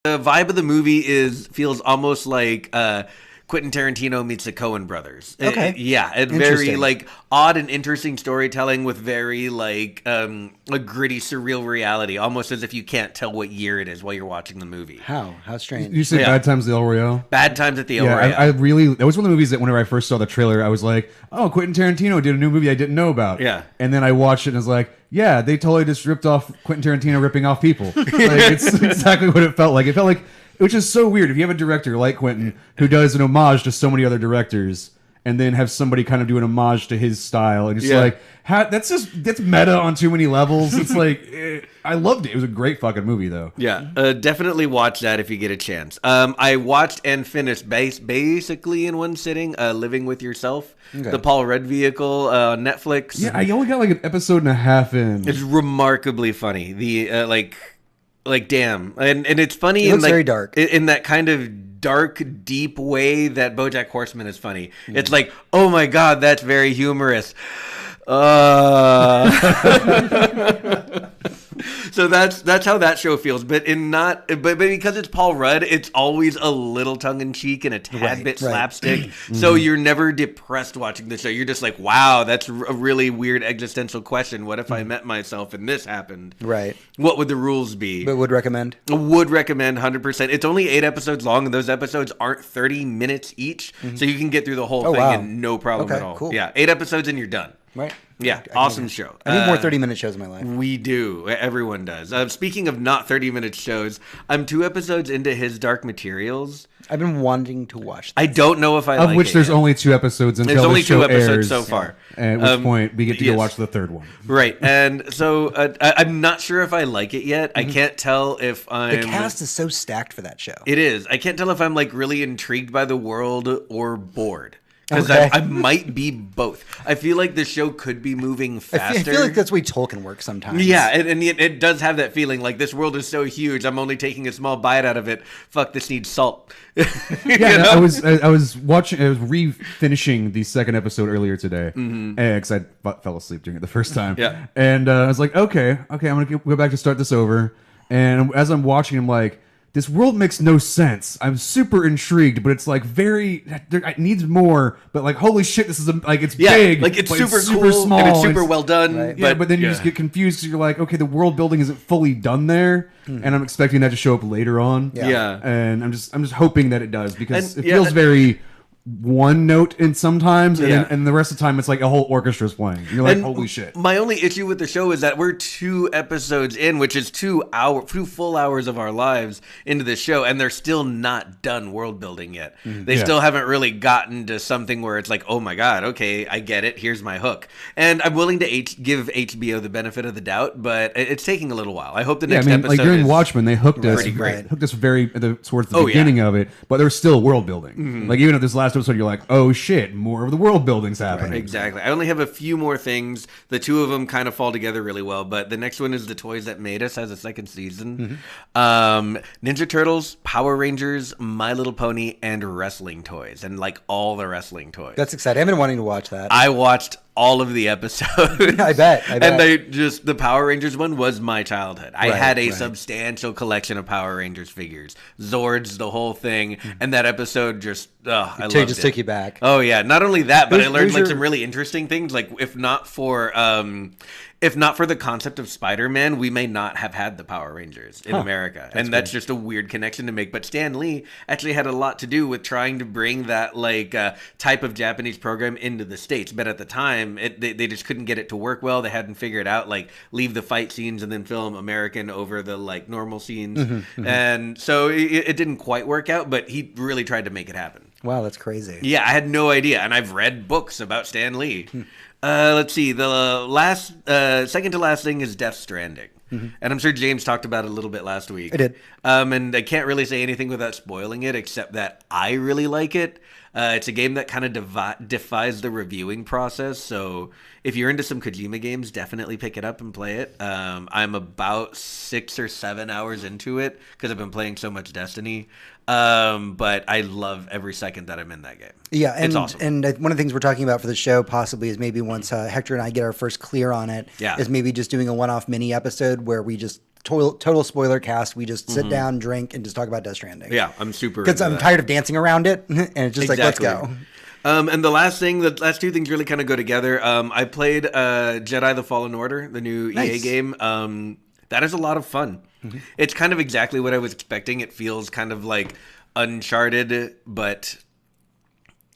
The vibe of the movie feels almost like Quentin Tarantino meets the Coen brothers. Okay. Very like odd and interesting storytelling with very like a gritty, surreal reality, almost as if you can't tell what year it is while you're watching the movie. How strange. You say Bad Times at the El Royale? Bad Times at the El Royale. I really, that was one of the movies that whenever I first saw the trailer, I was like, oh, Quentin Tarantino did a new movie I didn't know about. Yeah. And then I watched it and I was like, yeah, they totally just ripped off Quentin Tarantino ripping off people. Like, it's exactly what it felt like. It felt like, which is so weird. If you have a director like Quentin who does an homage to so many other directors, and then have somebody kind of do an homage to his style, and it's like, that's meta on too many levels. It's like, I loved it. It was a great fucking movie, though. Yeah, definitely watch that if you get a chance. I watched and finished basically in one sitting, Living with Yourself, the Paul Rudd vehicle on Netflix. Yeah, I only got like an episode and a half in. It's remarkably funny. The like damn, and it's funny. It looks like, very dark in that kind of dark, deep way that BoJack Horseman is funny. It's like, oh my god, that's very humorous. So that's how that show feels, but because it's Paul Rudd, it's always a little tongue in cheek and a tad bit slapstick. So you're never depressed watching the show. You're just like, wow, that's a really weird existential question. What if I met myself and this happened? Right. What would the rules be? But would recommend 100%. It's only 8 episodes long, and those episodes aren't 30 minutes each, so you can get through the whole thing and no problem at all. Cool. Yeah, 8 episodes and you're done. Right. Yeah, awesome show. I need more 30-minute shows in my life. We do. Everyone does. Speaking of not 30-minute shows, I'm 2 episodes into his Dark Materials. I've been wanting to watch this. I don't know if I like it. Of which there's only 2 episodes until There's only the show 2 episodes airs, so far. At which point we get to go watch the 3rd one. Right. And so I'm not sure if I like it yet. I can't tell if I'm... The cast is so stacked for that show. It is. I can't tell if I'm like really intrigued by the world or bored. Because I might be both. I feel like the show could be moving faster. I feel like that's the way Tolkien works sometimes. Yeah, and it does have that feeling like this world is so huge. I'm only taking a small bite out of it. Fuck, this needs salt. Yeah, I was watching. I was re-finishing the 2nd episode earlier today because I fell asleep during it the first time. Yeah, and I was like, okay, I'm gonna go back to start this over. And as I'm watching, I'm like, this world makes no sense. I'm super intrigued, but it's like it needs more. But like, holy shit, this is it's big. Like it's super super cool small and it's super well done. Right. But then you just get confused because you're like, okay, the world building isn't fully done there, and I'm expecting that to show up later on. Yeah. And I'm just hoping that it does because it feels very one note in sometimes, and the rest of the time it's like a whole orchestra's playing. You're like, holy shit. My only issue with the show is that we're 2 episodes in, which is 2 full hours of our lives into the show, and they're still not done world building yet. They still haven't really gotten to something where it's like, oh my god, okay, I get it. Here's my hook. And I'm willing to give HBO the benefit of the doubt, but it's taking a little while. I hope the next episode like during Watchmen, they hooked us pretty great. Hooked us towards the beginning of it, but there's still world building. Like even at this last episode, you're like, oh shit, more of the world building's happening. Right, exactly. I only have a few more things. The 2 of them kind of fall together really well, but the next one is The Toys That Made Us, has a 2nd season. Ninja Turtles, Power Rangers, My Little Pony, and wrestling toys, and like all the wrestling toys. That's exciting. I've been wanting to watch that. I watched all of the episodes. I bet. And the Power Rangers one was my childhood. I had a substantial collection of Power Rangers figures, Zords, the whole thing, and that episode just I loved it. Took you back. Oh yeah, not only that, but I learned some really interesting things. Like if not for the concept of Spider-Man, we may not have had the Power Rangers in America. And that's just a weird connection to make. But Stan Lee actually had a lot to do with trying to bring that type of Japanese program into the States. But at the time, they just couldn't get it to work well. They hadn't figured out leave the fight scenes and then film American over the normal scenes. And so it didn't quite work out, but he really tried to make it happen. Wow, that's crazy. Yeah, I had no idea. And I've read books about Stan Lee. Let's see. The second to last thing is Death Stranding. And I'm sure James talked about it a little bit last week. I did. And I can't really say anything without spoiling it, except that I really like it. It's a game that kind of defies the reviewing process. So if you're into some Kojima games, definitely pick it up and play it. I'm about 6 or 7 hours into it because I've been playing so much Destiny. But I love every second that I'm in that game. Yeah, and, it's awesome. And one of the things we're talking about for the show possibly is maybe once Hector and I get our first clear on it, is maybe just doing a one-off mini episode where we just total spoiler cast. We just sit down, drink, and just talk about Death Stranding. Yeah, I'm super. Because I'm tired of dancing around it, and it's just like, let's go. And the last two things really kind of go together. I played Jedi: The Fallen Order, the new EA game. That is a lot of fun. Mm-hmm. It's kind of exactly what I was expecting. It feels kind of like Uncharted, but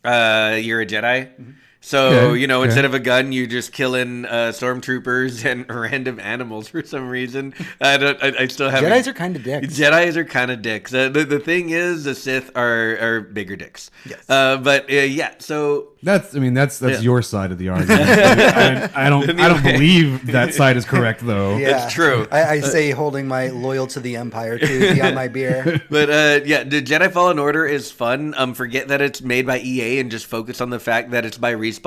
you're a Jedi. Mm-hmm. So, instead of a gun, you're just killing stormtroopers and random animals for some reason. I still haven't... Jedis are kind of dicks. Jedis are kind of dicks. The thing is, the Sith are bigger dicks. Yes. So... That's your side of the argument. I don't believe that side is correct, though. Yeah. It's true. I say holding my loyal to the Empire to beyond my beer. But the Jedi Fallen Order is fun. Forget that it's made by EA and just focus on the fact that it's by Respawn.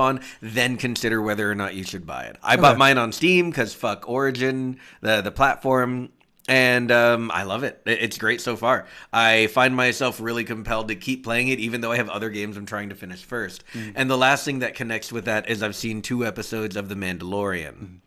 Then consider whether or not you should buy it. I bought mine on Steam because fuck Origin, the platform. And I love it. It's great so far. I find myself really compelled to keep playing it, even though I have other games I'm trying to finish first. Mm. And the last thing that connects with that is I've seen 2 episodes of The Mandalorian.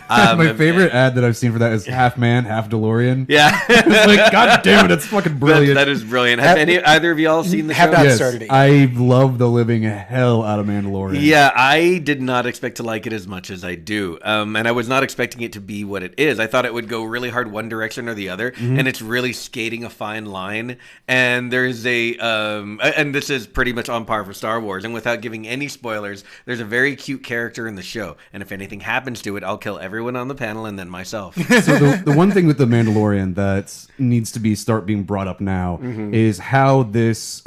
My favorite ad that I've seen for that is half man, half DeLorean. Yeah. It's like, God damn it, it's fucking brilliant. That is brilliant. Have either of y'all seen the show? Have not started it yet. I love the living hell out of Mandalorian. Yeah, I did not expect to like it as much as I do. And I was not expecting it to be what it is. I thought it would go really hard one direction or the other. Mm-hmm. And it's really skating a fine line. And there's and this is pretty much on par for Star Wars. And without giving any spoilers, there's a very cute character in the show. And if anything happens to it, I'll kill everyone on the panel and then myself. So the one thing with the Mandalorian that needs to start being brought up now is how this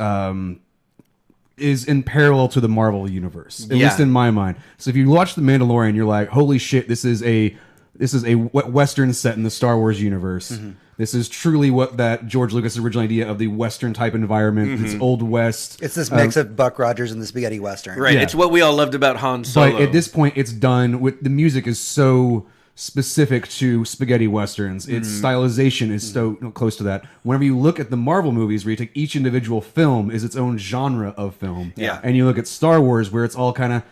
is in parallel to the Marvel universe, at least in my mind. So if you watch the Mandalorian, you're like, holy shit, this is a Western set in the Star Wars universe. Mm-hmm. This is truly what that George Lucas' original idea of the Western type environment. Mm-hmm. It's Old West. It's this mix of Buck Rogers and the spaghetti Western. Right. Yeah. It's what we all loved about Han Solo. But at this point, it's done with the music is so specific to spaghetti westerns. Its stylization is so close to that. Whenever you look at the Marvel movies, where you take each individual film is its own genre of film, and you look at Star Wars, where it's all kind of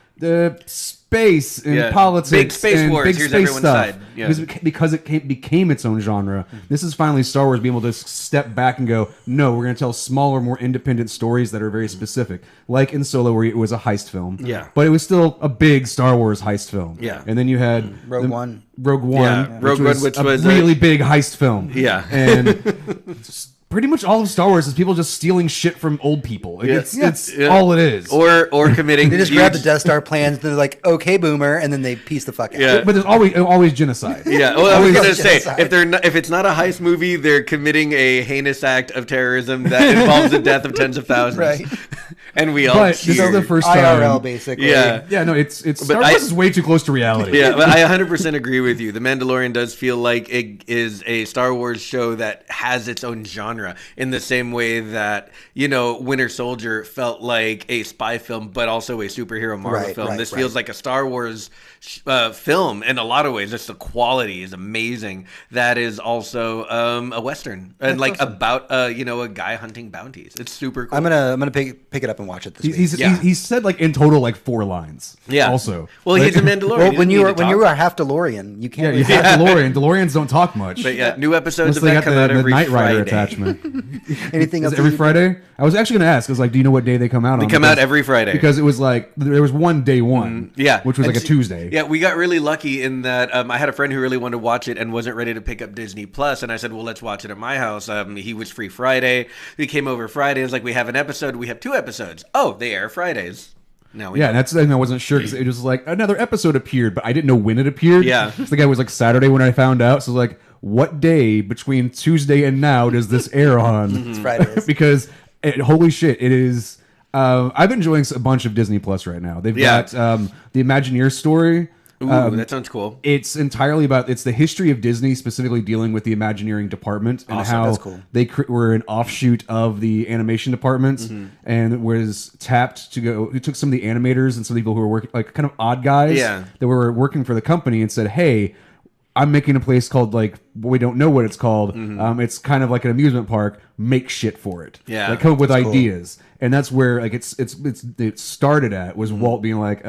space and politics, big space and wars. big Here's space everyone's stuff. side. Yeah. Because it became its own genre. This is finally Star Wars being able to step back and go, no, we're going to tell smaller, more independent stories that are very specific. Like in Solo, where it was a heist film. Yeah. But it was still a big Star Wars heist film. Yeah. And then you had Rogue One. Which was a really big heist film. Yeah. And pretty much all of Star Wars is people just stealing shit from old people. Like, it's all it is. Or committing. They just grab the Death Star plans. They're like, okay, boomer, and then they piece the fuck out. Yeah. But there's always genocide. Yeah. Well, I was gonna say if it's not a heist movie, they're committing a heinous act of terrorism that involves the death of tens of thousands. Right. And we all. But this is the first time. IRL, basically. Yeah. Yeah. No, it's Star Wars is way too close to reality. Yeah, but I 100% agree with you. The Mandalorian does feel like it is a Star Wars show that has its own genre in the same way that, Winter Soldier felt like a spy film, but also a superhero Marvel film. This feels like a Star Wars film in a lot of ways. Just the quality is amazing. That is also a Western and about a guy hunting bounties. It's super cool. I'm gonna pick it up and watch it this week. He's said in total 4 lines. Yeah. Also, well, he's a Mandalorian. Well, when you are half DeLorean, you can't. Yeah, you have DeLorean. DeLoreans don't talk much. But new episodes of they that got come out every Knight Rider Friday. attachment. Anything else? Every Friday? I was actually going to ask. I was like, do you know what day they come out on? They come out every Friday. Because it was there was one day one. Which was a Tuesday. Yeah, we got really lucky in that I had a friend who really wanted to watch it and wasn't ready to pick up Disney Plus, and I said, well, let's watch it at my house. He was free Friday. He came over Friday. It was like, we have an episode. We have 2 episodes. Oh, they air Fridays. Now we know. And I wasn't sure because it was like another episode appeared, but I didn't know when it appeared. Yeah. So the guy was Saturday when I found out. So I was like, what day between Tuesday and now does this air on? It's Fridays. Because holy shit, it is. I've been enjoying a bunch of Disney Plus right now. They've got the Imagineer story. Ooh, that sounds cool. It's entirely it's the history of Disney, specifically dealing with the Imagineering department and how that's cool. They were an offshoot of the animation department and was tapped to go. It took some of the animators and some people who were working kind of odd guys that were working for the company and said, "Hey, I'm making a place called we don't know what it's called. It's kind of like an amusement park. Make shit for it. Yeah, come up with ideas." Cool. And that's where it started at was Walt being like,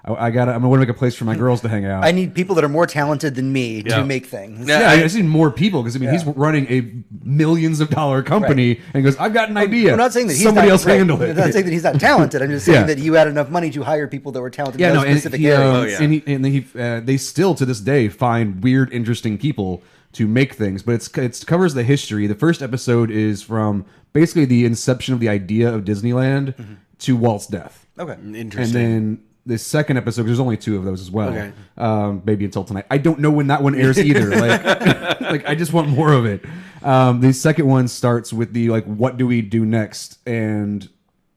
I'm gonna make a place for my girls to hang out. I need people that are more talented than me to make things. Yeah, I just need more people because he's running a millions of dollar company and he goes, I've got an idea. I'm not saying that he's somebody not, else handle it. I'm not saying that he's not talented. I'm just saying that you had enough money to hire people that were talented in those specific areas. And they still to this day find weird, interesting people to make things, but it covers the history. The first episode is from basically the inception of the idea of Disneyland to Walt's death. Okay, interesting. And then the second episode, there's only 2 of those as well. Okay. Maybe until tonight. I don't know when that one airs either. Like I just want more of it. The second one starts with the what do we do next, and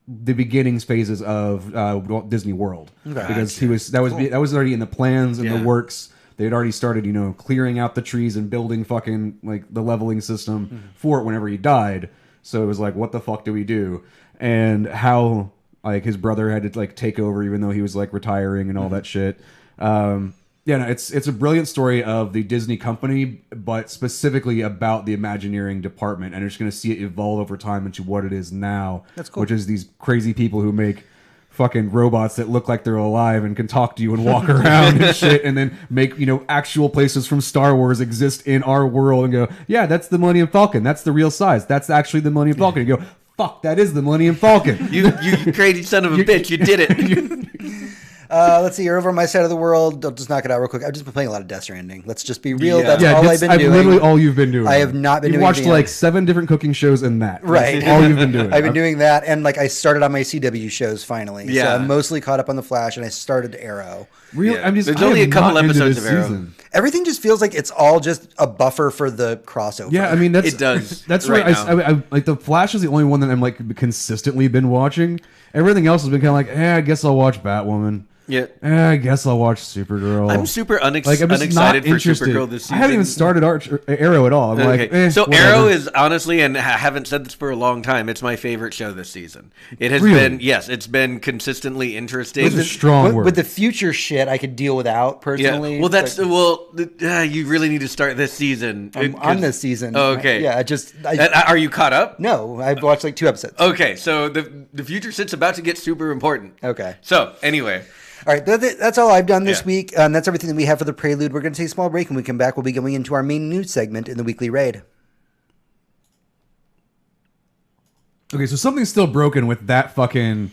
the beginnings phases of Walt Disney World, because that was already in the plans and the works. They had already started, clearing out the trees and building fucking the leveling system for it whenever he died. So it was like, what the fuck do we do? And how his brother had to take over even though he was retiring and all that shit. It's a brilliant story of the Disney company, but specifically about the Imagineering department, and you're just going to see it evolve over time into what it is now. That's cool. Which is these crazy people who make fucking robots that look like they're alive and can talk to you and walk around and shit, and then make actual places from Star Wars exist in our world and go, yeah, that's the Millennium Falcon, that's the real size, that's actually the Millennium Falcon. You go, fuck, that is the Millennium Falcon. you crazy son of a bitch, you did it. Let's see. You're over on my side of the world. I'll just knock it out real quick. I've just been playing a lot of Death Stranding. Let's just be real. That's all I've been doing. Literally all you've been doing. I have not been doing anything. You watched 7 different cooking shows and that. Right. That's all you've been doing. I've been doing that, and I started on my CW shows finally. Yeah. So I'm mostly caught up on The Flash, and I started Arrow. Really? Yeah. There's only a couple episodes of Arrow. Season. Everything just feels like it's all just a buffer for the crossover. Yeah, I mean it does. That's right. I The Flash is the only one that I'm consistently been watching. Everything else has been kind of I guess I'll watch Batwoman. Yeah. I guess I'll watch Supergirl. I'm super I'm just unexcited for interested. Supergirl this season. I haven't even started Arrow at all. I'm so whatever. Arrow is honestly, and I haven't said this for a long time, it's my favorite show this season. It has been, it's been consistently interesting. That's a strong word. With the future shit, I could deal without personally. Yeah. You really need to start this season. I'm on this season. Oh, okay. Yeah, are you caught up? No, I've watched 2 episodes. Okay, so the future shit's about to get super important. Okay. So anyway. All right, that's all I've done this week. That's everything that we have for the prelude. We're going to take a small break, and when we come back, we'll be going into our main news segment in the weekly raid. Okay, so something's still broken with that fucking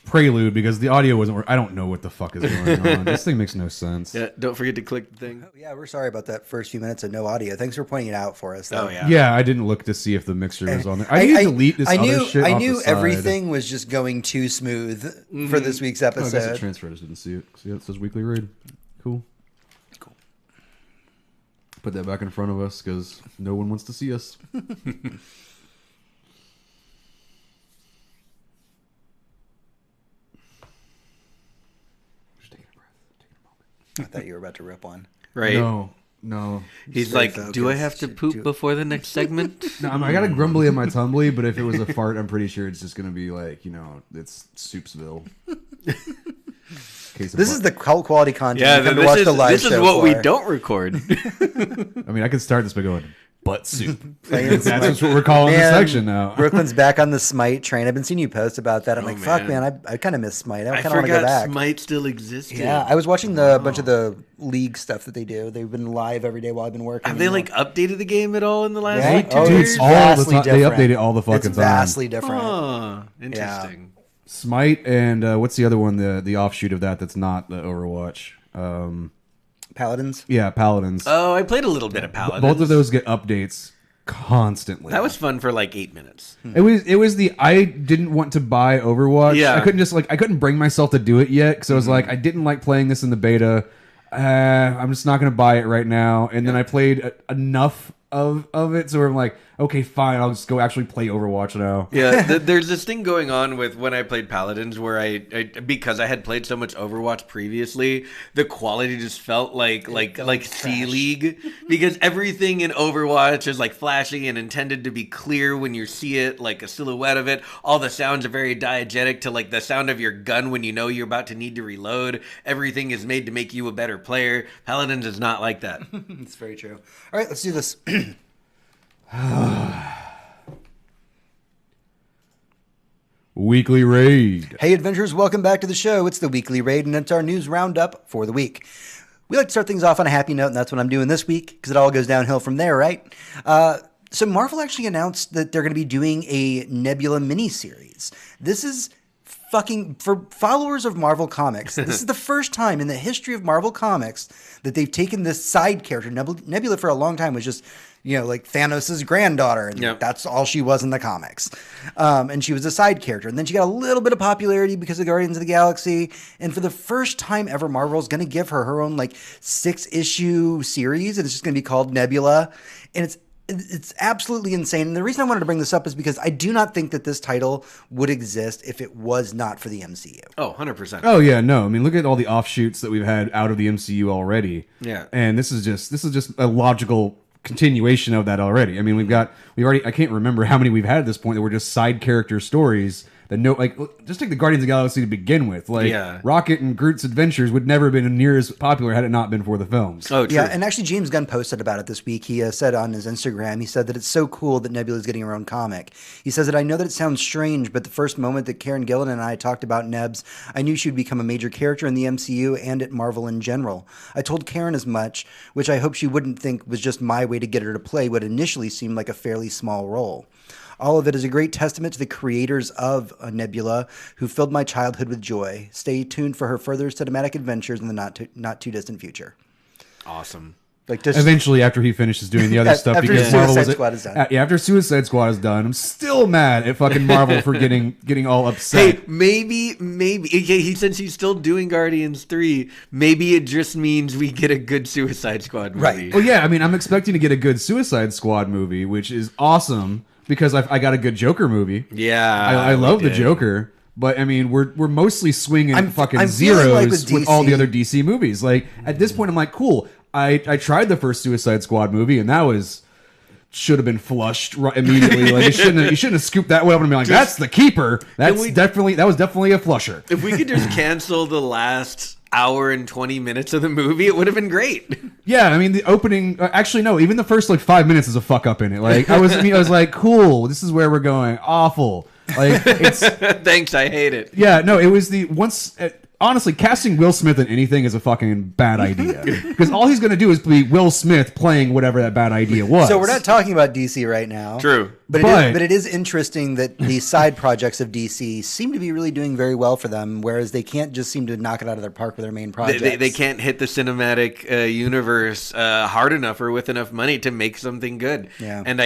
prelude because the audio wasn't working. I don't know what the fuck is going on. This thing makes no sense. Yeah, don't forget to click the thing. Oh, yeah, we're sorry about that first few minutes of no audio. Thanks for pointing it out for us. Though. Oh, yeah. Yeah, I didn't look to see if the mixture was on there. I need to delete this other shit I off knew the side. everything was just going too smooth for this week's episode. I guess the transfer, I just didn't see it. See, it says weekly raid. Cool. Put that back in front of us because no one wants to see us. I thought you were about to rip one. Right. No. He's like, do I have to poop before the next segment? No, I got a grumbly in my tumbly, but if it was a fart, I'm pretty sure it's just going to be it's Soupsville. This is the quality content. Yeah, this is what we for. don't record. I mean, I could start this by going, butt soup. That's what we're calling this section now. Brooklyn's back on the Smite train. I've been seeing you post about that. I'm fuck, man, I kind of miss Smite. I kind of want to go back. Smite still existed. Yeah, I was watching a bunch of the League stuff that they do. They've been live every day while I've been working. Have they updated the game at all in the last years? It's vastly different. They update it all the fucking time. It's vastly different. Interesting. Yeah. Smite and what's the other one? The offshoot of that's not the Overwatch. Paladins? Yeah, Paladins. Oh, I played a little bit of Paladins. Both of those get updates constantly. That was fun for 8 minutes. It was I didn't want to buy Overwatch. Yeah. I couldn't bring myself to do it yet because I was I didn't like playing this in the beta. I'm just not going to buy it right now. And then I played enough of it, so I'm like, okay, fine, I'll just go actually play Overwatch now. Yeah, there's this thing going on with when I played Paladins where I because I had played so much Overwatch previously, the quality just felt like C League because everything in Overwatch is flashy and intended to be clear when you see it, like a silhouette of it. All the sounds are very diegetic to the sound of your gun when you know you're about to need to reload. Everything is made to make you a better player. Paladins is not like that. It's very true. All right, let's do this. Weekly Raid. Hey, adventurers, welcome back to the show. It's the Weekly Raid, and it's our news roundup for the week. We like to start things off on a happy note, and that's what I'm doing this week, because it all goes downhill from there, right? So Marvel actually announced that they're going to be doing a Nebula miniseries. This is fucking, for followers of Marvel Comics, this is the first time in the history of Marvel Comics that they've taken this side character. Nebula for a long time was just, like Thanos' granddaughter, and that's all she was in the comics. And she was a side character. And then she got a little bit of popularity because of Guardians of the Galaxy. And for the first time ever, Marvel's going to give her own, 6-issue series, and it's just going to be called Nebula. And it's absolutely insane. And the reason I wanted to bring this up is because I do not think that this title would exist if it was not for the MCU. Oh, 100%. Oh yeah, no. I mean, look at all the offshoots that we've had out of the MCU already. Yeah. And this is just a logical continuation of that already. I mean, I can't remember how many we've had at this point that were just side character stories. Just take the Guardians of the Galaxy to begin with. Rocket and Groot's adventures would never have been near as popular had it not been for the films. Oh, true. Yeah, and actually James Gunn posted about it this week. He said on his Instagram, he said that it's so cool that Nebula's getting her own comic. He says that I know that it sounds strange, but the first moment that Karen Gillan and I talked about Nebs, I knew she would become a major character in the MCU and at Marvel in general. I told Karen as much, which I hope she wouldn't think was just my way to get her to play what initially seemed like a fairly small role. All of it is a great testament to the creators of Nebula, who filled my childhood with joy. Stay tuned for her further cinematic adventures in the not too distant future. Awesome. Eventually, after he finishes doing the other stuff, after because Suicide Squad is done. After Suicide Squad is done, I'm still mad at fucking Marvel for getting all upset. Hey, maybe, since he's still doing Guardians 3, maybe it just means we get a good Suicide Squad movie. Right. Well, yeah, I mean, I'm expecting to get a good Suicide Squad movie, which is awesome because I got a good Joker movie. Yeah, I love the Joker. But I mean, we're mostly swinging I'm zeros with all the other DC movies. At this point, I'm like, cool. I tried the first Suicide Squad movie, and that should have been flushed immediately. You shouldn't have scooped that one up and been like, that's the keeper. That was definitely a flusher. If we could just cancel the last hour and 20 minutes of the movie, it would have been great. Yeah, I mean the opening. Actually, no. Even the first 5 minutes is a fuck up in it. I was like, cool. This is where we're going. Awful. It's thanks. I hate it. Yeah, no. It was honestly, casting Will Smith in anything is a fucking bad idea because all he's going to do is be Will Smith playing whatever that bad idea was. So we're not talking about DC right now. True. But it is interesting that the side projects of DC seem to be really doing very well for them, whereas they can't just seem to knock it out of their park with their main projects. They can't hit the cinematic universe hard enough or with enough money to make something good. Yeah. And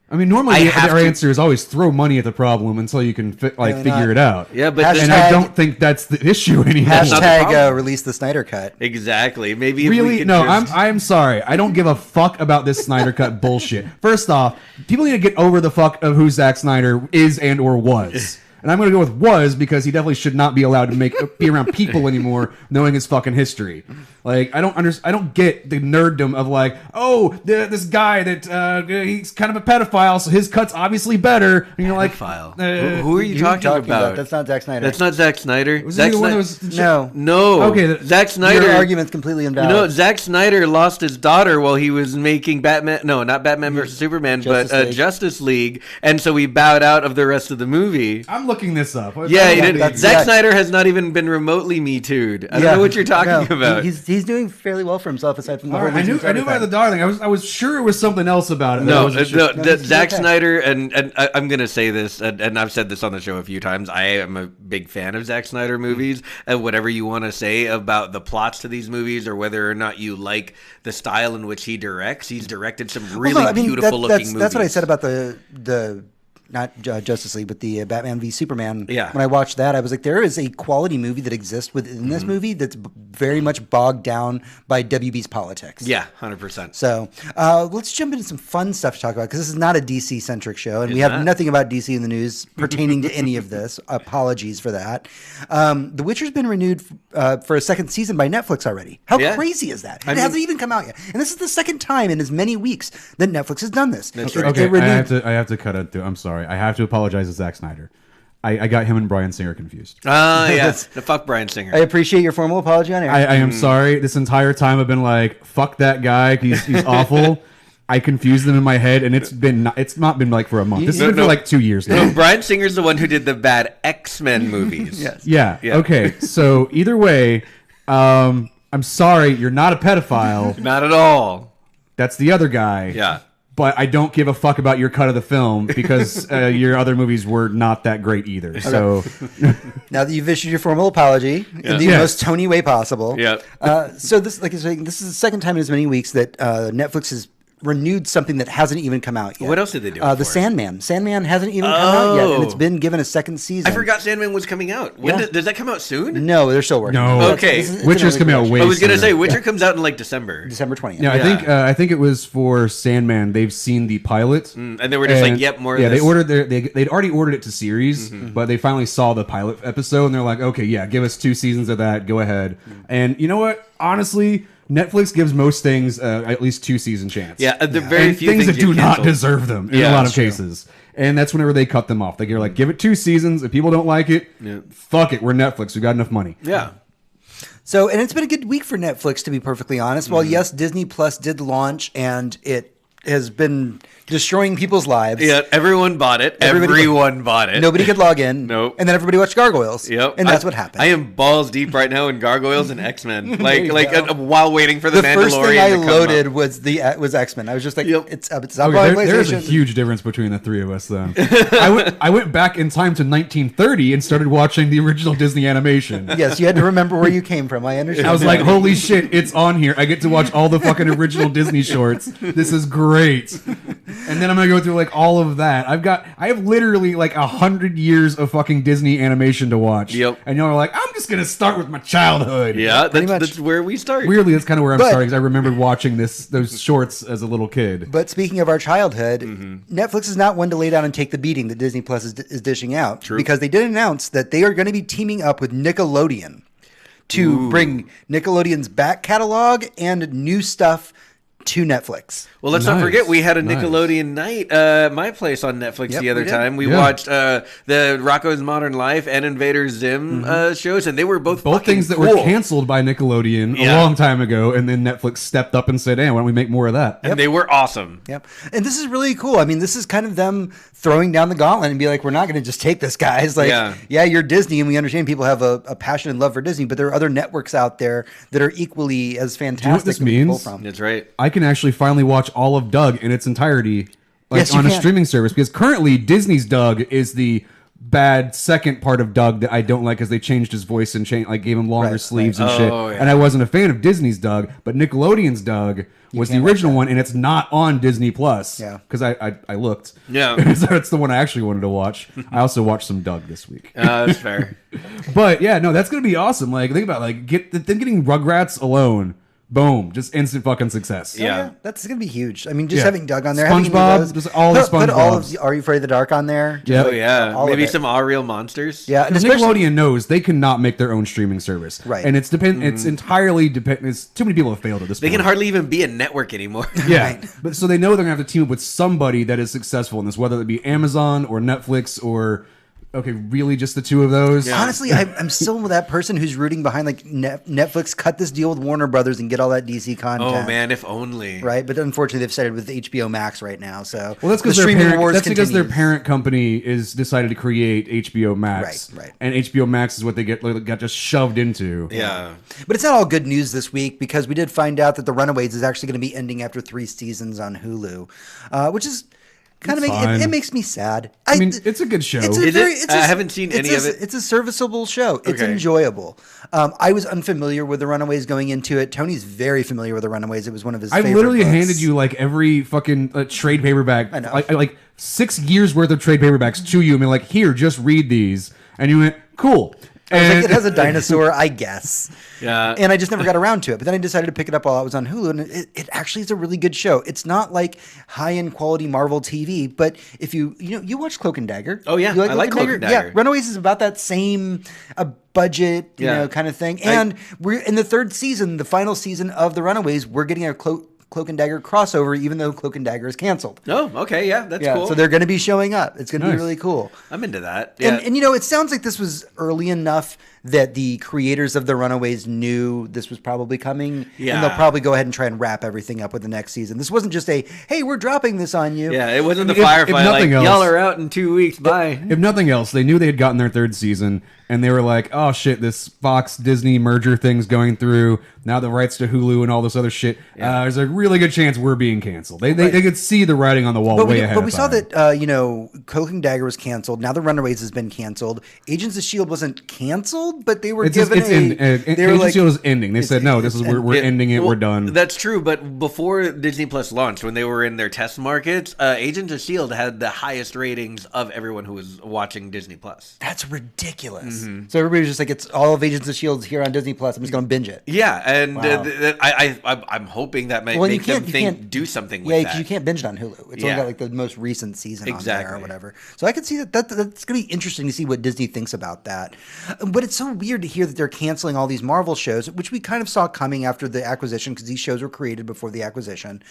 I mean, normally our answer is always throw money at the problem until you can figure it out. Yeah, but I don't think that's the issue anymore. Hashtag release the Snyder Cut. Exactly. Maybe really I'm sorry. I don't give a fuck about this Snyder Cut bullshit. First off, people need to get over the fuck of who Zack Snyder is and or was. And I'm going to go with was because he definitely should not be allowed to be around people anymore, knowing his fucking history. I don't get the nerddom of this guy that he's kind of a pedophile, so his cut's obviously better. And you're pedophile. Who are you talking about? That's not Zack Snyder. That's not Zack Snyder. No. Okay. Zack Snyder. Your argument's completely invalid. Zack Snyder lost his daughter while he was making Batman. No, not Batman versus Superman, but Justice League, and so he bowed out of the rest of the movie. I'm looking this up. Yeah, he did. Zack Snyder has not even been remotely Me Too'd. I don't know what you're talking about. He's doing fairly well for himself aside from the whole. I knew about the daughter thing. I was sure it was something else about it. No, Zack Snyder, and I'm going to say this, and I've said this on the show a few times. I am a big fan of Zack Snyder movies, and whatever you want to say about the plots to these movies or whether or not you like the style in which he directs, he's directed some really beautiful looking movies. That's what I said about the not Justice League, but the Batman v Superman. Yeah. When I watched that, I was like, there is a quality movie that exists within this movie that's very much bogged down by WB's politics. Yeah, 100%. So let's jump into some fun stuff to talk about because this is not a DC-centric show, and we have nothing about DC in the news pertaining to any of this. Apologies for that. The Witcher's been renewed for a second season by Netflix already. How crazy is that? It hasn't even come out yet. And this is the second time in as many weeks that Netflix has done this. That's right. Okay, I have to cut it through. I'm sorry. I have to apologize to Zack Snyder. I got him and Bryan Singer confused. Yeah. Fuck Bryan Singer. I appreciate your formal apology on air. I am sorry. This entire time I've been like, fuck that guy. He's awful. I confuse them in my head, and it's not been like for a month. This has been for like 2 years now. No, Bryan Singer's the one who did the bad X-Men movies. Yes. Yeah. Okay. So either way, I'm sorry, you're not a pedophile. Not at all. That's the other guy. Yeah. But I don't give a fuck about your cut of the film because your other movies were not that great either. So Now that you've issued your formal apology in the most Tony way possible. Yep. So this, like I was saying, this is the second time in as many weeks that Netflix has renewed something that hasn't even come out yet. What else did they do? The Sandman. Sandman hasn't even come out yet, and it's been given a second season. I forgot Sandman was coming out. When does that come out soon? No, they're still working. No. Okay. Witcher's coming out way I was gonna sooner. say Witcher comes out in like December. December 20th. Yeah, I think it was for Sandman. They've seen the pilot, And they were just like, "Yep, more." Yeah, of this. they ordered they'd already ordered it to series, but they finally saw the pilot episode and they're like, okay, yeah, give us 2 seasons of that. Go ahead. And you know what? Honestly, Netflix gives most things at least 2 season chance. Yeah, the very And few things that get do not canceled. deserve them in Yeah, a lot of that's true. cases. And that's whenever they cut them off. They're like, give it 2 seasons. If people don't like it, fuck it. We're Netflix. We got enough money. Yeah. So, and it's been a good week for Netflix, to be perfectly honest. Well, yes, Disney Plus did launch, and it has been destroying people's lives. Yeah, everyone bought it. Everybody- Everyone bought it. Nobody could log in. Nope. And then everybody watched Gargoyles. Yep. And that's what happened. I am balls deep right now in Gargoyles and X-Men. you go. While waiting for the the Mandalorian first thing I to come loaded up. was X-Men. I was just like, Yep. it's up on There's a PlayStation. huge difference between the 3 of us, though. I went back in time to 1930 and started watching the original Disney animation. Yes, you had to remember where you came from. I understand. I was like, holy shit, it's on here. I get to watch all the fucking original Disney shorts. This is great. And then I'm gonna go through like all of that. I have literally like 100 years of fucking Disney animation to watch. Yep. And y'all are like, I'm just gonna start with my childhood. Yeah, Pretty much. that's where we start. Weirdly, that's kind of where I'm But- starting, because I remembered watching those shorts as a little kid. But speaking of our childhood, Mm-hmm. Netflix is not one to lay down and take the beating that Disney Plus is dishing out. True. Because they did announce that they are going to be teaming up with Nickelodeon to bring Nickelodeon's back catalog and new stuff to Netflix. Well, let's not Nice. forget we had a Nice. Nickelodeon night, my place on Netflix Yep, the other we did. time. We Yeah. watched the Rocko's Modern Life and Invader Zim shows, and they were both Both fucking things that cool. were canceled by Nickelodeon a Yeah. long time ago, and then Netflix stepped up and said, hey, why don't we make more of that? And they were awesome. Yep. And this is really cool. I mean, this is kind of them throwing down the gauntlet and be like, we're not going to just take this, guys. Like, yeah, you're Disney, and we understand people have a passion and love for Disney, but there are other networks out there that are equally as fantastic this to pull means? from. That's right. I can actually finally watch all of Doug in its entirety, like Yes, you on a can. streaming service, because currently Disney's Doug is the bad second part of Doug that I don't like, because they changed his voice and gave him longer Right, sleeves and right. shit. Oh, yeah. And I wasn't a fan of Disney's Doug, but Nickelodeon's Doug was the can't watch original one, and it's not on Disney Plus. Yeah. Because I looked. Yeah. So that's the one I actually wanted to watch. I also watched some Doug this week. That's fair. But yeah, no, that's gonna be awesome. Like, think about them getting Rugrats alone. Boom, just instant fucking success. Yeah. That's going to be huge. I mean, just Yeah. having Doug on there. having any of SpongeBob, those. just all the Put all of SpongeBobs. Are You Afraid of the Dark on there? Yeah. Oh yeah, All of maybe it. some All Real Monsters. Yeah. And Because especially, Nickelodeon knows they cannot make their own streaming service, Right. And it's entirely dependent. It's too many people have failed at this They point. can hardly even be a network anymore. yeah, Right. but so they know they're gonna have to team up with somebody that is successful in this, whether it be Amazon or Netflix or really just the two of those. Yeah. honestly, I'm still that person who's rooting behind like Netflix, cut this deal with Warner Brothers and get all that DC content. Oh man, if only. Right, but unfortunately, they've sided with HBO Max right now. So Well, that's the because their streaming parent, wars that's because their continues. parent company is decided to create HBO Max, Right. And HBO Max is what they got just shoved into. Yeah. But it's not all good news this week, because we did find out that The Runaways is actually going to be ending after 3 seasons on Hulu, which is kind of It's fine. it makes me sad. I mean, it's a good show. It's a Is it? very, it's I a- haven't seen any of it. It's a serviceable show. It's Okay. enjoyable. I was unfamiliar with The Runaways going into it. Tony's very familiar with The Runaways. It was one of his I've favorite literally books. handed you like every fucking trade paperback. I know. Like 6 years worth of trade paperbacks to you, and be like, here, just read these. And you went, cool. I was like, And it has a dinosaur, I guess. Yeah. And I just never got around to it. But then I decided to pick it up while it was on Hulu, and it actually is a really good show. It's not like high-end quality Marvel TV, but if you watch Cloak and Dagger. Oh, yeah. You I like Cloak and Dagger. Yeah, Runaways is about that same budget, Yeah. kind of thing. And we're in the 3rd season, the final season of the Runaways. We're getting a Cloak and Dagger crossover, even though Cloak and Dagger is canceled. Oh, okay, yeah, that's cool. So they're going to be showing up. It's going to be Nice. really cool. I'm into that. Yeah. And it sounds like this was early enough that the creators of the Runaways knew this was probably coming, Yeah. and they'll probably go ahead and try and wrap everything up with the next season. This wasn't just a, hey, we're dropping this on you. Yeah, it wasn't the If Firefly nothing like, else- y'all are out in 2 weeks, bye. If nothing else, they knew they had gotten their third season, and they were like, "Oh shit, this Fox Disney merger thing's going through. Now the rights to Hulu and all this other shit. There's a really good chance we're being canceled." They could see the writing on the wall way ahead. But we of saw time. that Cloak and Dagger was canceled. Now the Runaways has been canceled. Agents of Shield wasn't canceled, but they were Agents of Shield is ending. They said, "No, this is we're ending it. Well, We're done." That's true, but before Disney Plus launched, when they were in their test markets, Agents of Shield had the highest ratings of everyone who was watching Disney Plus. That's ridiculous. So everybody was just like, it's all of Agents of Shield here on Disney Plus. I'm just going to binge it. Yeah, and Wow. I'm hoping that might Well, make them do something with yeah, that. because you can't binge it on Hulu. It's Yeah. only got like the most recent season on there or Exactly. whatever. So I could see that's going to be interesting to see what Disney thinks about that. But it's so weird to hear that they're canceling all these Marvel shows, which we kind of saw coming after the acquisition because these shows were created before the acquisition.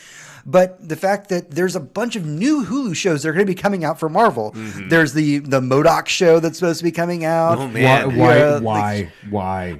But the fact that there's a bunch of new Hulu shows that are going to be coming out for Marvel. There's the MODOK show that's supposed to be coming out. Oh, man. Why?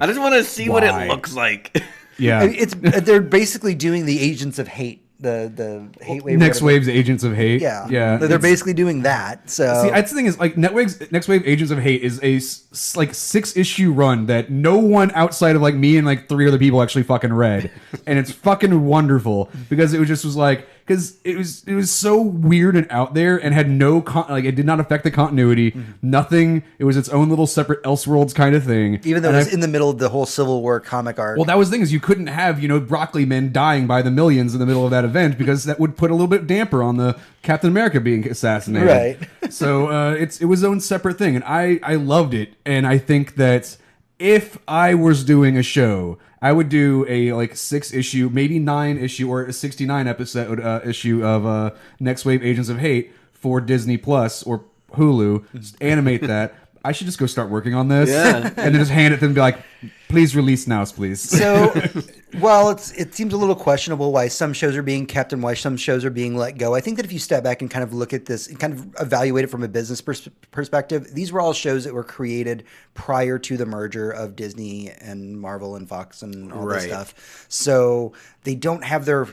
I just want to see what Why? it looks like. Yeah. They're basically doing the Agents of Hate, the Hate Wave. Next whatever. Wave's Agents of Hate. Yeah, Yeah. They're basically doing that. So See, that's the thing is, like, Next Wave Agents of Hate is a 6-issue run that no one outside of like me and like 3 other people actually fucking read, and it's fucking wonderful because it was like because it was so weird and out there and had no it did not affect the continuity, nothing. It was its own little separate Elseworlds kind of thing. even though it's in the middle of the whole Civil War comic arc. Well, that was the thing is you couldn't have broccoli men dying by the millions in the middle of that event because that would put a little bit damper on the Captain America being assassinated. Right. So it was its own separate thing, and I loved it, and I think that if I was doing a show, I would do a 6-issue, maybe 9-issue, or a 69 episode issue of Next Wave Agents of Hate for Disney Plus or Hulu. Just animate that. I should just go start working on this, Yeah. and then just hand it to them and be like, "Please release now, please." So, well, it seems a little questionable why some shows are being kept and why some shows are being let go. I think that if you step back and kind of look at this and kind of evaluate it from a business perspective, these were all shows that were created prior to the merger of Disney and Marvel and Fox and all this Right. stuff. So they don't have their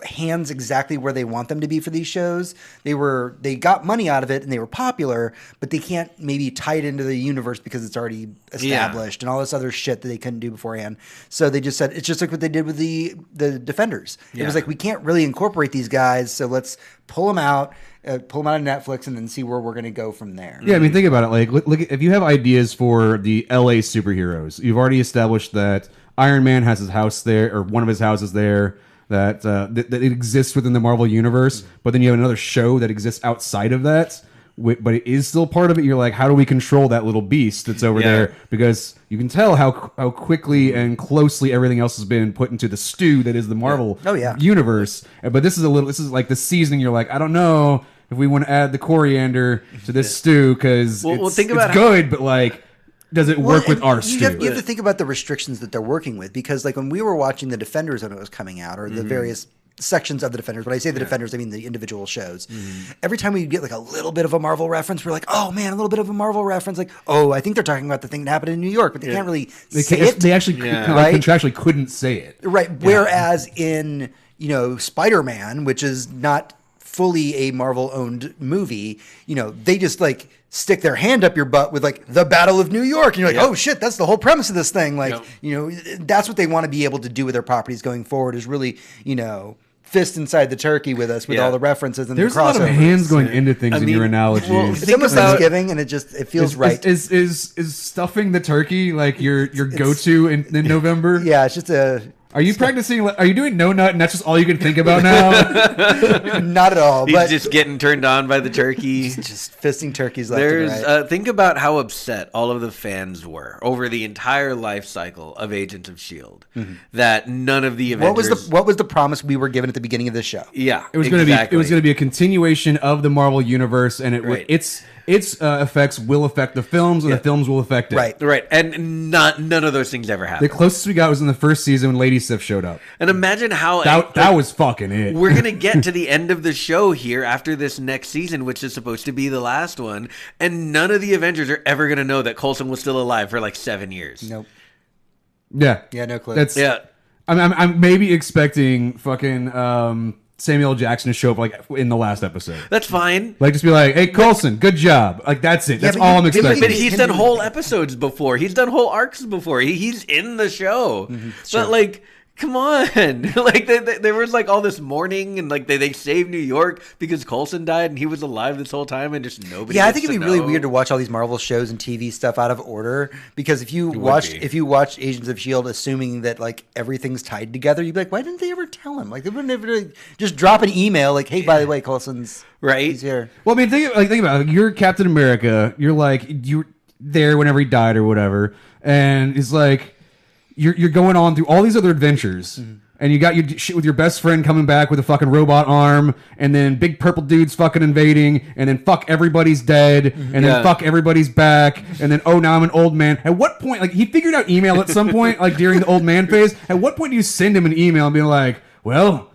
hands exactly where they want them to be for these shows. They got money out of it and they were popular, but they can't maybe tie it into the universe because it's already established and all this other shit that they couldn't do beforehand. So they just said it's just like what they did with the Defenders. It was like, we can't really incorporate these guys, so let's pull them out of Netflix and then see where we're going to go from there. Yeah, I mean, think about it. Like, look, if you have ideas for the LA superheroes, you've already established that Iron Man has his house there, or one of his houses there, that it exists within the Marvel universe. But then you have another show that exists outside of that, but it is still part of it. You're like, how do we control that little beast that's over there? Because you can tell how quickly and closely everything else has been put into the stew that is the Marvel universe. But this is like the seasoning. You're like, I don't know if we want to add the coriander to this stew because think about it's good, but like, does it work with our stew? You have to think about the restrictions that they're working with, because like when we were watching the Defenders when it was coming out, or the various sections of the Defenders, when I say the Defenders, I mean the individual shows. Every time we get like a little bit of a Marvel reference, we're like, oh man, a little bit of a Marvel reference. Like, oh, I think they're talking about the thing that happened in New York, but they can't really say it. They actually contractually couldn't say it. Right. Whereas in, Spider-Man, which is not fully a Marvel-owned movie, they just like stick their hand up your butt with like the Battle of New York, and you're like, oh shit, that's the whole premise of this thing. Like, that's what they want to be able to do with their properties going forward, is really, fist inside the turkey with us with all the references and There's the a lot of crossovers. hands going into things in your analogies. well, It's almost Thanksgiving, and it feels right. Is stuffing the turkey like your go-to in November? Yeah, it's just Are you practicing? Are you doing no nut, and that's just all you can think about now? not at all. He's but just getting turned on by the turkey. just fisting turkeys left and right. Think about how upset all of the fans were over the entire life cycle of Agents of S.H.I.E.L.D. That none of the Avengers... What was the promise we were given at the beginning of this show? Yeah, It was going to be a continuation of the Marvel universe, and it's its effects will affect the films, and the films will affect it. Right. And none of those things ever happened. The closest we got was in the first season when Lady Sif showed up. And imagine how... That was fucking it. We're going to get to the end of the show here after this next season, which is supposed to be the last one, and none of the Avengers are ever going to know that Coulson was still alive for like 7 years. Nope. Yeah. Yeah, no clue. I'm maybe expecting fucking Samuel L. Jackson to show up like in the last episode. That's fine. Like just be like, "Hey Coulson, good job." Like that's it. That's all I'm expecting. But he's done whole episodes before. He's done whole arcs before. He's in the show. But like, come on. Like there was like all this mourning and like they saved New York because Coulson died and he was alive this whole time and just nobody. Yeah, I think it'd be really weird to watch all these Marvel shows and TV stuff out of order, because if you watched Agents of S.H.I.E.L.D. assuming that like everything's tied together, you'd be like, why didn't they ever tell him? Like they wouldn't ever just drop an email like, hey, by the way, Coulson's he's here. Well, I mean, think about it. You're Captain America. You're there whenever he died or whatever, and it's like. You're going on through all these other adventures, and you got your shit with your best friend coming back with a fucking robot arm, and then big purple dudes fucking invading, and then fuck everybody's dead, and then fuck everybody's back, and then now I'm an old man. At what point, like he figured out email at some point, like during the old man phase. At what point do you send him an email and be like, well,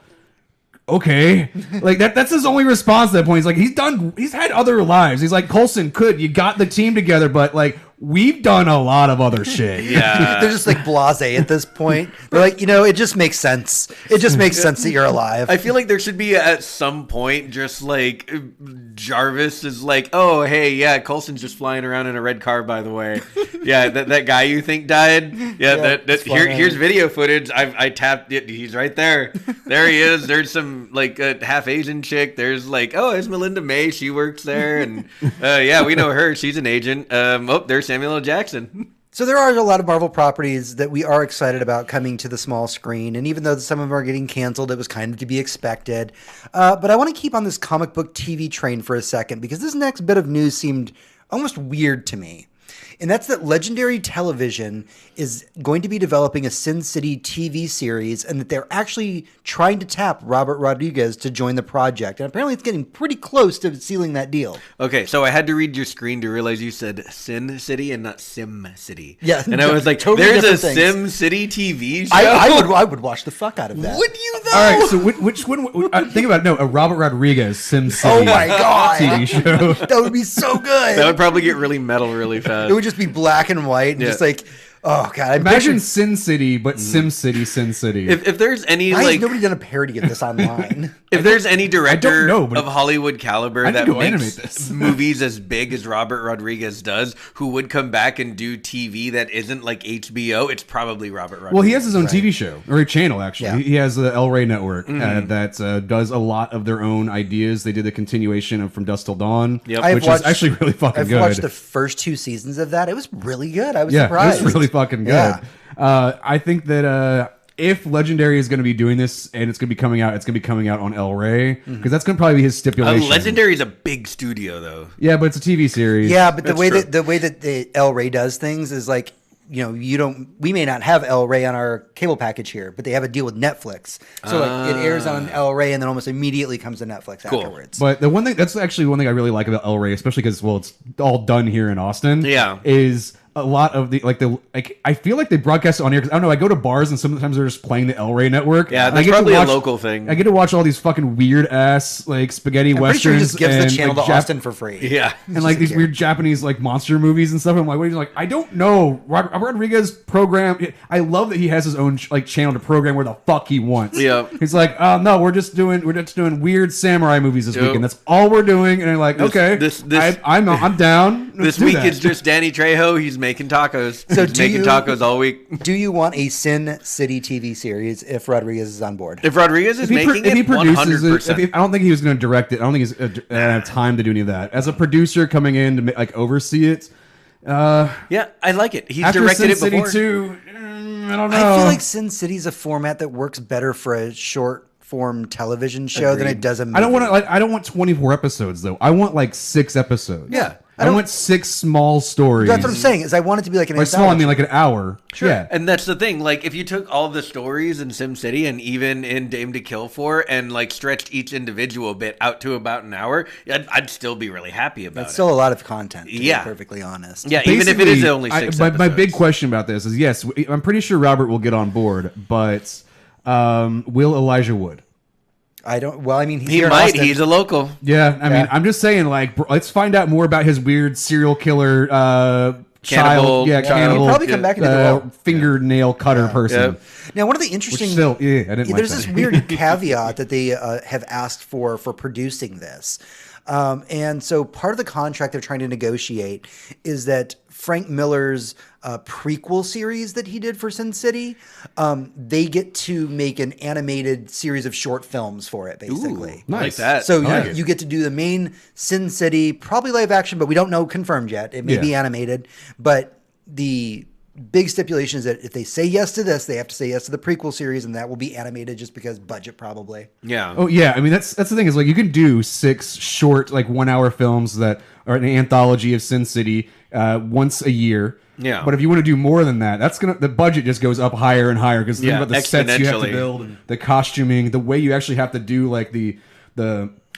okay, like that's his only response at that point. He's like, he's had other lives. He's like, Coulson, you got the team together, but like. We've done a lot of other shit. Yeah. They're just like blasé at this point. They're like, it just makes sense. It just makes sense that you're alive. I feel like there should be at some point just like Jarvis is like, oh, hey, yeah, Coulson's just flying around in a red car, by the way. Yeah, that guy you think died? Yeah, here's video footage. I tapped it. He's right there. There he is. There's some like a half Asian chick. There's like, oh, it's Melinda May. She works there. And yeah, we know her. She's an agent. There's Samuel L. Jackson. So there are a lot of Marvel properties that we are excited about coming to the small screen, and even though some of them are getting canceled, it was kind of to be expected. But I want to keep on this comic book TV train for a second, because this next bit of news seemed almost weird to me. And that's that Legendary Television is going to be developing a Sin City TV series, and that they're actually trying to tap Robert Rodriguez to join the project. And apparently it's getting pretty close to sealing that deal. Okay, so I had to read your screen to realize you said Sin City and not Sim City. Yeah. And I was like, totally there's a things. Sim City TV show? I would watch the fuck out of that. Would you though? All right, so which one? Think about it. No, a Robert Rodriguez Sim City. Oh my God. TV show. That would be so good. That would probably get really metal really fast. It would just be black and white and just like, oh God. Imagine Sin City, but Sim City, Sin City. If there's any Why like has nobody done a parody of this online? if there's any director know, but of Hollywood caliber that go animate makes this. movies as big as Robert Rodriguez does, who would come back and do TV that isn't like HBO, it's probably Robert Rodriguez. Well, he has his own TV show, or a channel, actually. Yeah. He has the El Rey Network that does a lot of their own ideas. They did the continuation of From Dusk Till Dawn, Yep. which is actually really fucking good. I've watched the first 2 seasons of that. It was really good. I was Yeah, surprised. it was really fucking good. Yeah. I think that if Legendary is going to be doing this and it's going to be coming out, it's going to be coming out on El Rey, because that's going to probably be his stipulation. Legendary is a big studio, though. Yeah, but it's a TV series. Yeah, but the That's way true. that the El Rey does things is like, we may not have El Rey on our cable package here, but they have a deal with Netflix. So like it airs on El Rey and then almost immediately comes to Netflix afterwards. But the one thing that's actually one thing I really like about El Rey, especially because it's all done here in Austin. Yeah. Is a lot of I feel like they broadcast it on here because I don't know. I go to bars and sometimes they're just playing the El Rey network. Yeah, and that's I get to probably a watch- local thing. I get to watch all these fucking weird ass like spaghetti I'm pretty sure he westerns just gives and the channel like, to Austin for free. Yeah. and like these weird Japanese like monster movies and stuff. I'm like, what are you like? I don't know. Robert Rodriguez program. I love that he has his own like channel to program where the fuck he wants. Yeah. He's like, no, we're just doing weird samurai movies this Yep. weekend. That's all we're doing. And I'm like, okay, I'm down. This Let's do week that. it's just Danny Trejo. He's making tacos. So He's making tacos all week. Do you want a Sin City TV series if Rodriguez is on board? If Rodriguez is If he making produces it, 100%. I don't think he was going to direct it. I don't think he's going to have time to do any of that. As a producer coming in to like oversee it. Yeah, I like it. He's After directed Sin it before. City 2, I don't know. I feel like Sin City's a format that works better for a short form television show than it does a movie. I don't want 24 episodes though. I want like 6 episodes. Yeah. I want 6 small stories. That's what I'm saying. Is I want it to be like an By small, I mean like an hour. Sure. Yeah. And that's the thing. Like, if you took all the stories in SimCity and even in Dame to Kill For and like stretched each individual bit out to about an hour, I'd still be really happy about it. It's still a lot of content, to Yeah. be perfectly honest. Yeah, even if it is only 6 episodes. My big question about this is, yes, I'm pretty sure Robert will get on board, but will Elijah Wood? I don't. Well, I mean, he's He here in might. Austin. He's a local. Yeah, I mean, I'm just saying, like, let's find out more about his weird serial killer Cannibal. child. Yeah, Yeah, cannibal. he'll probably come back into the role. Fingernail cutter person. Yep. Now, one of the Which interesting still, I didn't like there's that. this weird caveat that they have asked for producing this. And so part of the contract they're trying to negotiate is that Frank Miller's prequel series that he did for Sin City, they get to make an animated series of short films for it, basically. Ooh, Nice. like that. So like it. you get to do the main Sin City, probably live action, but we don't know confirmed yet. It may be animated, but the big stipulation is that if they say yes to this, they have to say yes to the prequel series, and that will be animated just because budget probably. Yeah. Oh yeah, I mean that's the thing is like you can do 6 short like 1-hour films that are an anthology of Sin City once a year. Yeah. But if you want to do more than that, the budget just goes up higher and higher because think Yeah, about the sets you have to exponentially. build, the costuming, the way you actually have to do like the.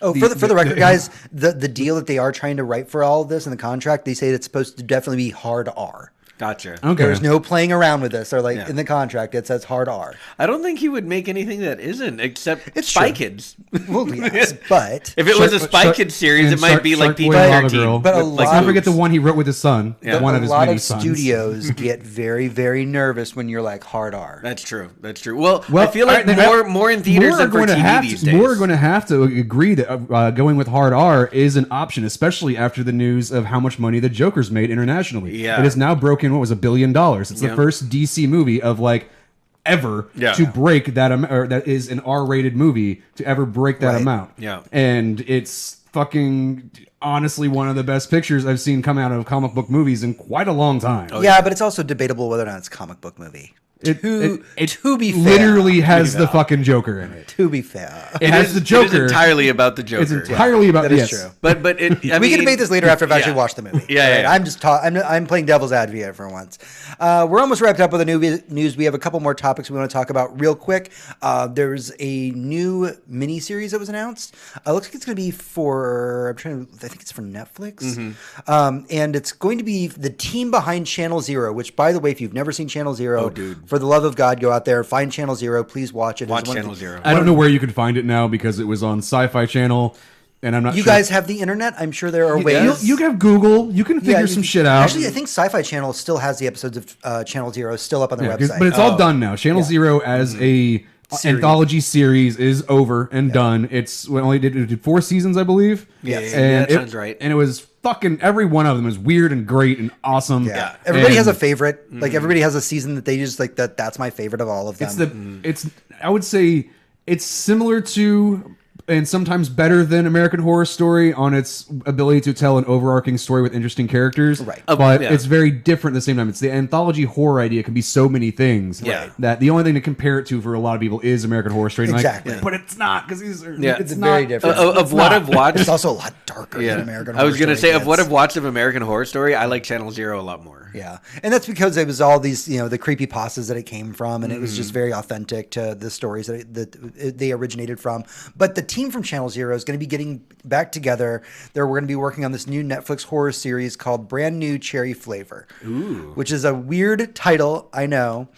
Oh, for the record, guys, the deal that they are trying to write for all of this in the contract, they say it's supposed to definitely be hard R. Gotcha. Okay. There's no playing around with this. Or like Yeah. in the contract, it says hard R. I don't think he would make anything that isn't, except It's Spy true. Kids. Well, yes, but If it was a Spy Kids series, it might be like Boy and Lava PG-13. Girl. But a Let's lot not of- forget the one he wrote with his son. Yeah. One a of his lot many of sons. studios get very, very nervous when you're like hard R. That's true. That's true. Well, I feel like more in theaters than for TV these days. More are going to have to agree that going with hard R is an option, especially after the news of how much money the Joker's made internationally. Yeah. It has now broken, what was $1 billion. It's the Yeah. first DC movie of like ever Yeah. to break that or that is an R-rated movie to ever break that Right. amount. Yeah. And it's fucking honestly one of the best pictures I've seen come out of comic book movies in quite a long time. Yeah, but it's also debatable whether or not it's a comic book movie. It To be fair, literally has the fucking Joker in it. to be fair, It has the It Joker. is entirely about the Joker. It's entirely about that is yes. true. But I we mean, can debate this later after I've actually yeah. watched the movie. Yeah, Right? yeah. I'm just I'm playing devil's advocate for once. We're almost wrapped up with the new news. We have a couple more topics we want to talk about real quick. There's a new miniseries that was announced. Looks like it's going to be for I think it's for Netflix, and it's going to be the team behind Channel Zero. Which, by the way, if you've never seen Channel Zero, for the love of God, go out there, find Channel Zero, please watch it. Watch It's one of Channel the- Zero. I don't know where you can find it now because it was on Sci-Fi Channel, and I'm not You sure. guys have the internet. I'm sure there are ways. You have Google. You can figure you some can- shit out. Actually, I think Sci-Fi Channel still has the episodes of Channel Zero still up on their website. but it's all done now. Channel Zero as a anthology series is over and done. It's it did 4 seasons, I believe. Yes. And that sounds right. And it was fucking every one of them is weird and great and awesome. Yeah, everybody has a And favorite. Like everybody has a season that they just like. That's my favorite of all of them. It's I would say it's similar to and sometimes better than American Horror Story on its ability to tell an overarching story with interesting characters. Right. But Yeah. it's very different at the same time. It's the anthology horror idea can be so many things. Yeah. That the only thing to compare it to for a lot of people is American Horror Story. And Exactly. But it's not because these are. Yeah. It's It's not, very different. Of what I've watched, It's also a lot darker than American I Horror was gonna Story say of what gets. I've watched of American Horror Story, I like Channel Zero a lot more. Yeah, and that's because it was all these, the creepy pastas that it came from, and it was just very authentic to the stories that they originated from. But the team from Channel Zero is going to be getting back together. We're going to be working on this new Netflix horror series called Brand New Cherry Flavor, which is a weird title, I know.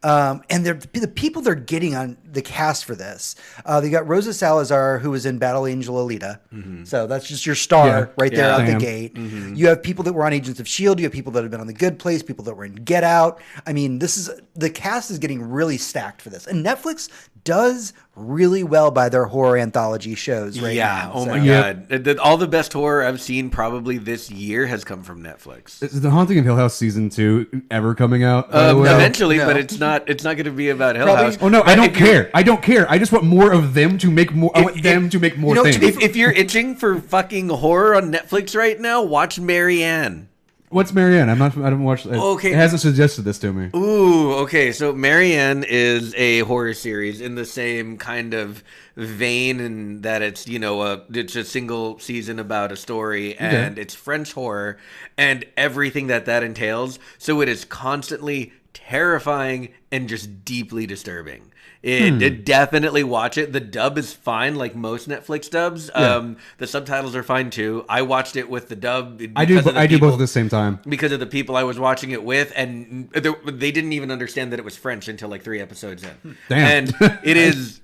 And the people they're getting on the cast for this, they got Rosa Salazar, who was in Battle Angel Alita. So that's just your star right there out the Sam. gate. You have people that were on Agents of S.H.I.E.L.D., you have people that have been on The Good Place, people that were in Get Out. I mean, the cast is getting really stacked for this. And Netflix does really well by their horror anthology shows right now. Oh So- my god! All the best horror I've seen probably this year has come from Netflix. Is The Haunting of Hill House season 2 ever coming out? by the way? Eventually, no. but it's not. It's not going to be about Hill Probably- House. Oh no, I But don't if you- care. I don't care. I just want more of them to make more. I want them to make more to things. be If you're itching for fucking horror on Netflix right now, watch Marianne. What's Marianne? I haven't watched. Okay. It hasn't suggested this to me. Ooh, okay. So Marianne is a horror series in the same kind of vein, in that it's it's a single season about a story, and it's French horror and everything that entails. So it is constantly terrifying and just deeply disturbing. It definitely watch it. The dub is fine, like most Netflix dubs. The subtitles are fine too. I watched it with the dub. I do both at the same time because of the people I was watching it with, and they didn't even understand that it was French until like 3 episodes in. Damn. And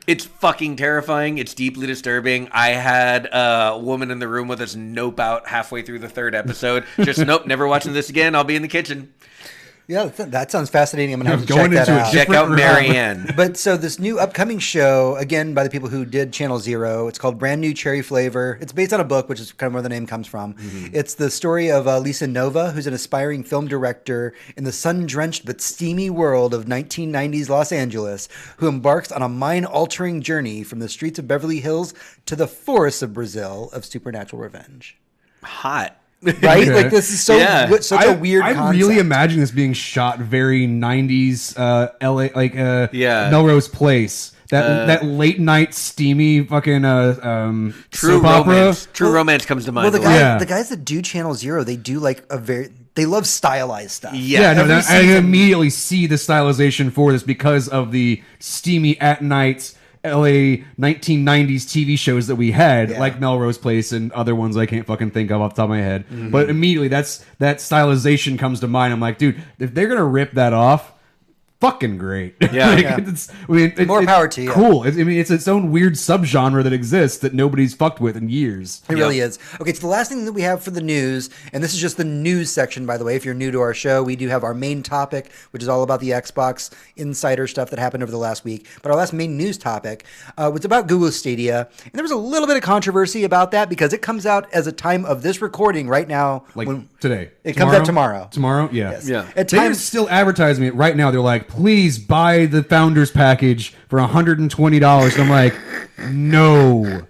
it's fucking terrifying. It's deeply disturbing. I had a woman in the room with us nope out halfway through the 3rd episode. Just nope, never watching this again. I'll be in the kitchen. Yeah, that sounds fascinating. I'm going to have to Going check that into out. Check out Marianne. But so this new upcoming show, again, by the people who did Channel Zero, it's called Brand New Cherry Flavor. It's based on a book, which is kind of where the name comes from. Mm-hmm. It's the story of Lisa Nova, who's an aspiring film director in the sun-drenched but steamy world of 1990s Los Angeles, who embarks on a mind-altering journey from the streets of Beverly Hills to the forests of Brazil of supernatural revenge. Hot. Right? Okay. Like, this is such a weird concept. I really imagine this being shot very 90s LA, like Melrose Place. That late night steamy fucking true soap romance. opera. True romance comes to mind. Well, the guys that do Channel Zero, they do like they love stylized stuff. I immediately see the stylization for this because of the steamy at night LA 1990s TV shows that we had, like Melrose Place and other ones I can't fucking think of off the top of my head. Mm-hmm. But immediately that stylization comes to mind. I'm like, dude, if they're gonna rip that off, fucking great. Yeah, more power to you. Cool. It's its own weird subgenre that exists that nobody's fucked with in years. It really is. Okay, so the last thing that we have for the news, and this is just the news section, by the way. If you're new to our show, we do have our main topic, which is all about the Xbox insider stuff that happened over the last week. But our last main news topic was about Google Stadia, and there was a little bit of controversy about that because it comes out as a time of this recording right now. Like today. It comes out tomorrow. Tomorrow? Yeah. Yes. Yeah. They're still advertising it right now. They're like, please buy the founders package for $120. And I'm like, no.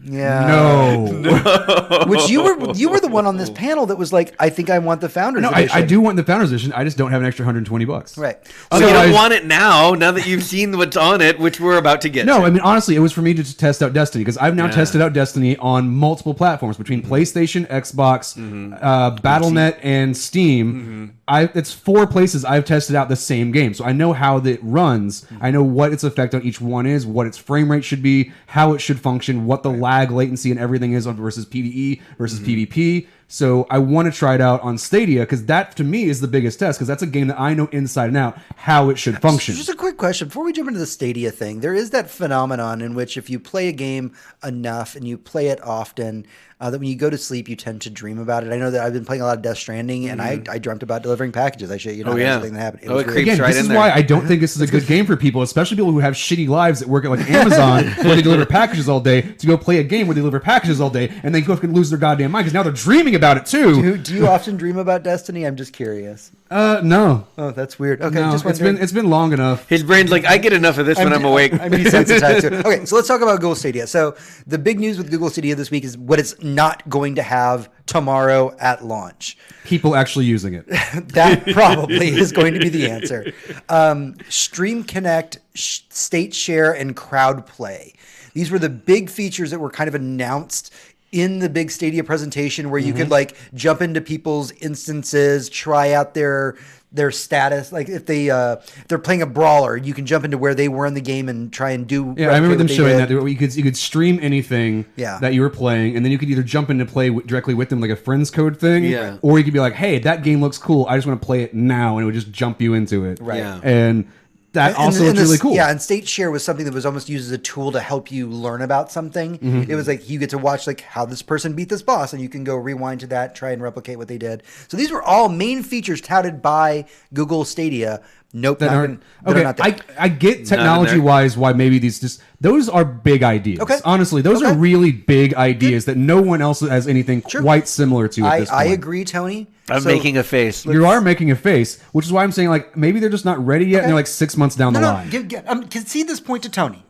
Yeah. No. Which you were the one on this panel that was like, I think I want the founders edition. I do want the founders edition. I just don't have an extra $120. Right. So you don't want it now that you've seen what's on it, which we're about to get to. I mean, honestly, it was for me to just test out Destiny because I've now tested out Destiny on multiple platforms between PlayStation, Xbox, Battle.net, and Steam. It's 4 places I've tested out the same game. So I know how it runs. I know what its effect on each one is, what its frame rate should be, how it should function, what the lag, latency, and everything is on versus PvE versus PvP. So I want to try it out on Stadia because that, to me, is the biggest test because that's a game that I know inside and out how it should function. Just a quick question. Before we jump into the Stadia thing, there is that phenomenon in which if you play a game enough and you play it often, that when you go to sleep, you tend to dream about it. I know that I've been playing a lot of Death Stranding, and I dreamt about delivering packages. I shit you not. Everything that happened. It creeps Again, right this in is there. why I don't think this is a good game for people, especially people who have shitty lives that work at like Amazon where they deliver packages all day to go play a game where they deliver packages all day and then go and lose their goddamn mind because now they're dreaming about it too. Do you often dream about Destiny? I'm just curious. No. Oh, that's weird. Okay, No, just it's been long enough. His brain's like, I get enough of this when I'm awake. I'm desensitized to it. Okay, so let's talk about Google Stadia. So the big news with Google Stadia this week is what it's not going to have tomorrow at launch. People actually using it. That probably is going to be the answer. Stream Connect, State Share, and Crowd Play. These were the big features that were kind of announced in the big Stadia presentation where you could like jump into people's instances, try out their status. Like if they're playing a brawler, you can jump into where they were in the game and try and do. Yeah, I remember them showing that. You could stream anything that you were playing, and then you could either jump into play directly with them like a friends code thing, or you could be like, hey, that game looks cool. I just want to play it now, and it would just jump you into it. Right. Yeah. And that also looks really cool. Yeah, and State Share was something that was almost used as a tool to help you learn about something. It was like you get to watch like how this person beat this boss, and you can go rewind to that, try and replicate what they did. So these were all main features touted by Google Stadia. Nope, not there. I get technology-wise why maybe those are big ideas. Okay. Honestly, those are really big ideas that no one else has anything quite similar to at this point. I agree, Tony. I'm making a face. You are making a face, which is why I'm saying like maybe they're just not ready yet, and they're like 6 months down the line. Concede this point to Tony.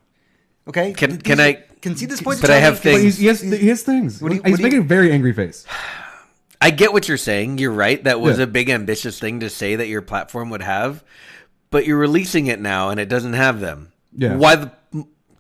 Okay. Can I concede this point? But to Tony? I have things. He has things. He's making a very angry face. I get what you're saying. You're right. That was Yeah. a big ambitious thing to say that your platform would have, but you're releasing it now and it doesn't have them. Yeah. Why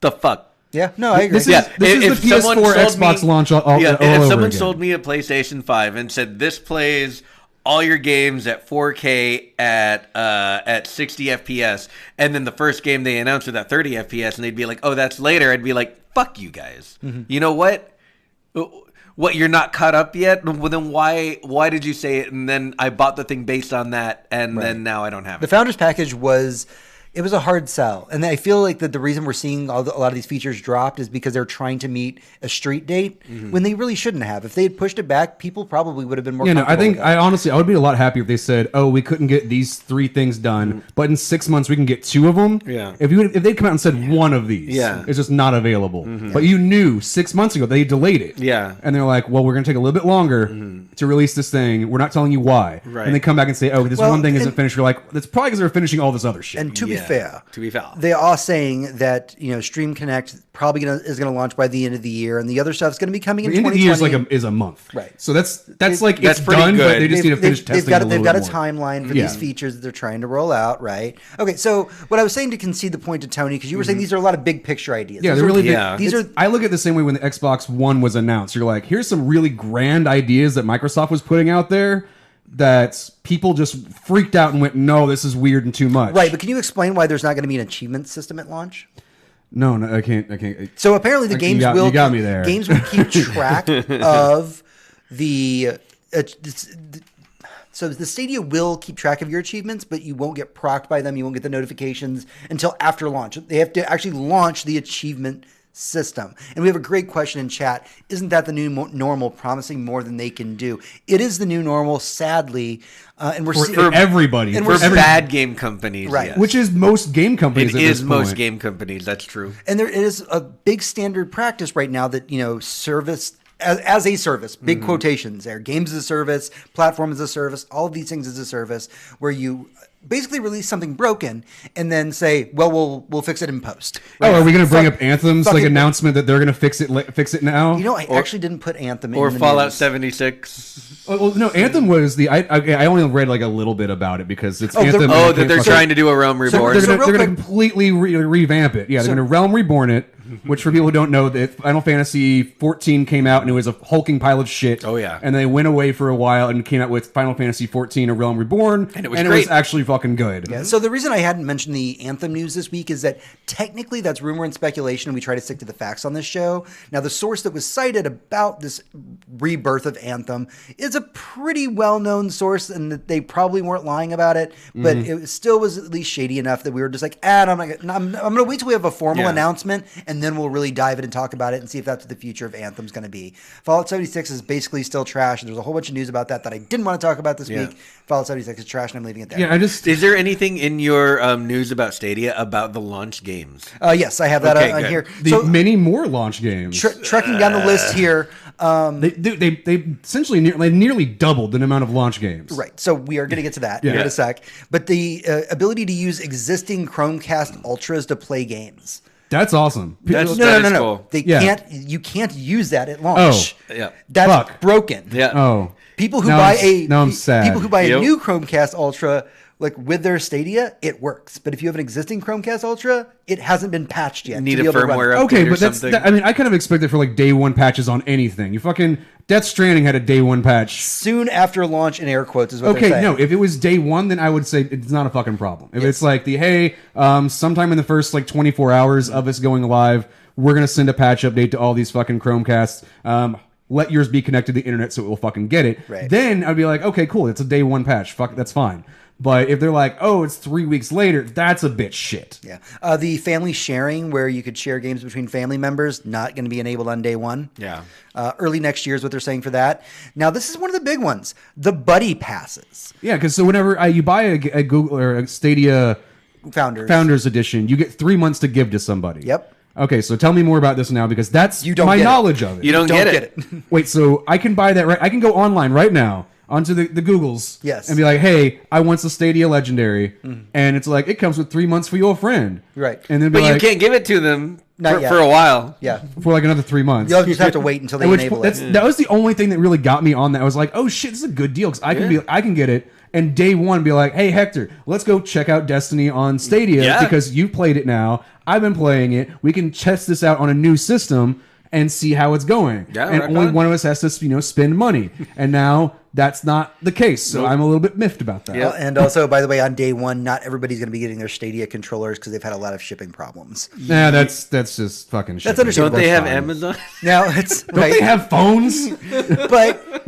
the fuck? Yeah, no, I agree. This is, Yeah, this if is the someone PS4 sold Xbox me- launch all Yeah, over if someone again. sold me a PlayStation 5 and said this plays all your games at 4K at 60 FPS, and then the first game they announced was at 30 FPS, and they'd be like, "Oh, that's later," I'd be like, "Fuck you guys." You know what? What, you're not caught up yet? Well, then why did you say it? And then I bought the thing based on that, and then now I don't have The it. Founders Package was a hard sell. And I feel like that the reason we're seeing a lot of these features dropped is because they're trying to meet a street date when they really shouldn't have. If they had pushed it back, people probably would have been more comfortable I think with it. I would be a lot happier if they said, "Oh, we couldn't get these 3 things done, but in 6 months we can get 2 of them." Yeah. If they'd come out and said one of these, Yeah. it's just not available. But you knew 6 months ago they delayed it. Yeah. And they're like, "Well, we're going to take a little bit longer to release this thing. We're not telling you why." Right. And they come back and say, "Oh, this Well, one thing isn't and- finished." You're like, "That's probably because they're finishing all this other shit." And to be Yeah. fair, To be fair. they are saying that Stream Connect probably is going to launch by the end of the year, and the other stuff's going to be coming in the end of the year 2020. is a month, Right. So that's That's it's pretty done, but good. they just need to finish They've testing. got a they've little got a bit more. timeline for Yeah. these features that they're trying to roll out, right? Okay, so what I was saying to concede the point to Tony, because you were saying these are a lot of big picture ideas. Yeah, These they're are- really big. Yeah. These are I look at it the same way when the Xbox One was announced. You're like, here's some really grand ideas that Microsoft was putting out there that people just freaked out and went, no, this is weird and too much. right. But can you explain why there's not going to be an achievement system at launch? No, I can't. So apparently the You games got- will you got me there. Games will keep track of the. So the Stadia will keep track of your achievements, but you won't get procced by them. You won't get the notifications until after launch. They have to actually launch the achievement system. And we have a great question in chat. Isn't that the new normal, promising more than they can do? It is the new normal, sadly. And we're seeing For everybody. And For we're bad game companies, Right. yes. Which is most game companies it at is this most point. game companies. That's true. And there is a big standard practice right now that, service as a service, big quotations there, games as a service, platform as a service, all of these things as a service, where you basically release something broken and then say, well, we'll fix it in post. Oh, are we going to bring up Anthem's fucking- announcement that they're going to fix it now? I actually didn't put Anthem Or in the Fallout news. 76. Oh, well, no, Anthem was I only read like a little bit about it because it's Oh, they're- Anthem. Oh, and that they're fucking- trying to do a Realm Reborn. They're So going real to quick- completely revamp it. Yeah, they're going to Realm Reborn it, which for people who don't know, that Final Fantasy 14 came out and it was a hulking pile of shit. Oh, yeah. And they went away for a while and came out with Final Fantasy 14 A Realm Reborn, And it was great. actually fucking good. Yeah, so the reason I hadn't mentioned the Anthem news this week is that technically that's rumor and speculation, and we try to stick to the facts on this show. Now, the source that was cited about this rebirth of Anthem is a pretty well-known source, and that they probably weren't lying about it, but it still was at least shady enough that we were just like, I'm going to wait till we have a formal Yeah. announcement, and then we'll really dive in and talk about it and see if that's what the future of Anthem's going to be. Fallout 76 is basically still trash, and there's a whole bunch of news about that I didn't want to talk about this Yeah. week. Fallout 76 is trash, and I'm leaving it there. Yeah, Is there anything in your news about Stadia about the launch games? Yes, I have that Okay, on good. here. The many more launch games. Trekking down the list here. They essentially nearly doubled the amount of launch games. Right. So we are going to get to that Yeah. in a sec. But the ability to use existing Chromecast Ultras to play games. That's awesome. That's- No. cool. Yeah. You can't use that at launch. Oh. Yeah. That's Fuck. broken. Yeah. Oh. People who Now buy I'm sad. people who buy a Yep. new Chromecast Ultra, like with their Stadia, it works. But if you have an existing Chromecast Ultra, it hasn't been patched yet. Need to be a able to run firmware it. update Okay, or but that's. something. I mean, I kind of expected for like day one patches on anything. You fucking Death Stranding had a day one patch. Soon after launch, in air quotes, is what they're Okay, saying. no. If it was day one, then I would say it's not a fucking problem. If it's like sometime in the first like 24 hours of us going live, we're gonna send a patch update to all these fucking Chromecasts. Let yours be connected to the internet so it will fucking get it. Right. Then I'd be like, okay, cool. It's a day one patch. Fuck, that's fine. But if they're like, oh, it's 3 weeks later, that's a bit shit. Yeah. The family sharing, where you could share games between family members, not going to be enabled on day one. Yeah. Early next year is what they're saying for that. Now, this is one of the big ones: the buddy passes. Yeah, because so whenever you buy a Google or a Stadia Founders Edition, you get 3 months to give to somebody. Yep. Okay, so tell me more about this now because that's You don't my get it. knowledge of it. You don't get it. Wait, so I can buy that right? I can go online right now onto the Googles, Yes. and be like, "Hey, I want the Stadia Legendary," and it's like it comes with 3 months for your friend, Right. And then be But like, you can't give it to them Not yet. For a while. Yeah. for like another 3 months. You'll just have to wait until they enable it. That was the only thing that really got me on that. I was like, oh shit, this is a good deal because I can get it. And day one, be like, hey, Hector, let's go check out Destiny on Stadia because you played it now. I've been playing it. We can test this out on a new system and see how it's going. Yeah, and only one of us has to, spend money. And now that's not the case. So I'm a little bit miffed about that. Yeah. And also, by the way, on day one, not everybody's going to be getting their Stadia controllers because they've had a lot of shipping problems. Nah, that's just fucking shit. That's understandable. Don't they have fine. Amazon? Now it's Don't they have phones? But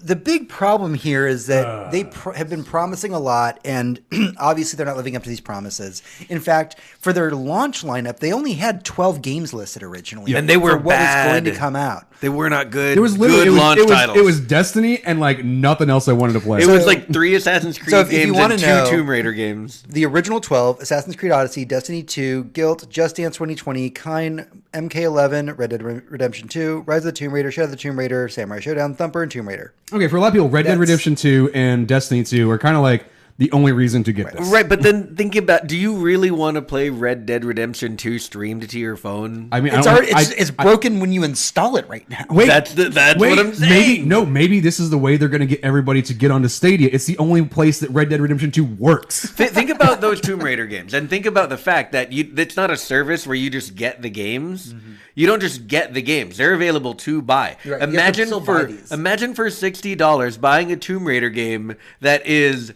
the big problem here is that they have been promising a lot, and obviously they're not living up to these promises. In fact, for their launch lineup, they only had 12 games listed originally, and they were for what bad. was going to come out. They were not good. It was literally good launch titles. It was Destiny and like nothing else I wanted to play. It was like 3 Assassin's Creed if you games wanna and 2 know, Tomb Raider games. The original 12, Assassin's Creed Odyssey, Destiny 2, Guilt, Just Dance 2020, Kine, MK11, Red Dead Redemption 2, Rise of the Tomb Raider, Shadow of the Tomb Raider, Samurai Showdown, Thumper, and Tomb Raider. Okay, for a lot of people, Red Dead Redemption 2 and Destiny 2 are kind of like the only reason to get this. Right, but then think about, do you really want to play Red Dead Redemption 2 streamed to your phone? I mean, It's broken when you install it right now. Wait, That's what I'm saying. Maybe this is the way they're going to get everybody to get onto Stadia. It's the only place that Red Dead Redemption 2 works. Think about those Tomb Raider games, and think about the fact that it's not a service where you just get the games. Mm-hmm. You don't just get the games; they're available to buy. Right. Imagine for $60 buying a Tomb Raider game that is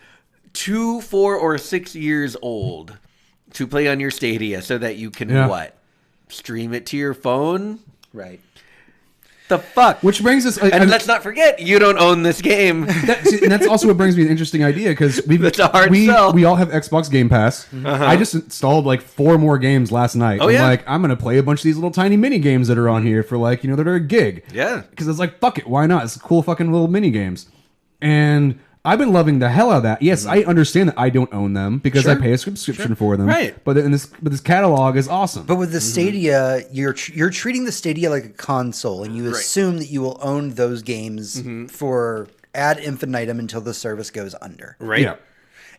2, 4, or 6 years old to play on your Stadia, so that you can stream it to your phone. Right. The fuck? Which brings us, and let's not forget, you don't own this game. And that's also what brings me an interesting idea because That's a hard sell. We all have Xbox Game Pass. Uh-huh. I just installed like 4 more games last night. Oh, yeah? Like, I'm gonna play a bunch of these little tiny mini games that are on here for like that are a gig. Yeah. Because it's like, fuck it, why not? It's cool fucking little mini games, and I've been loving the hell out of that. Yes, I understand that I don't own them because I pay a subscription for them. Right. But this catalog is awesome. But with the Stadia, you're treating the Stadia like a console, and you assume that you will own those games for ad infinitum until the service goes under. Right. Yeah.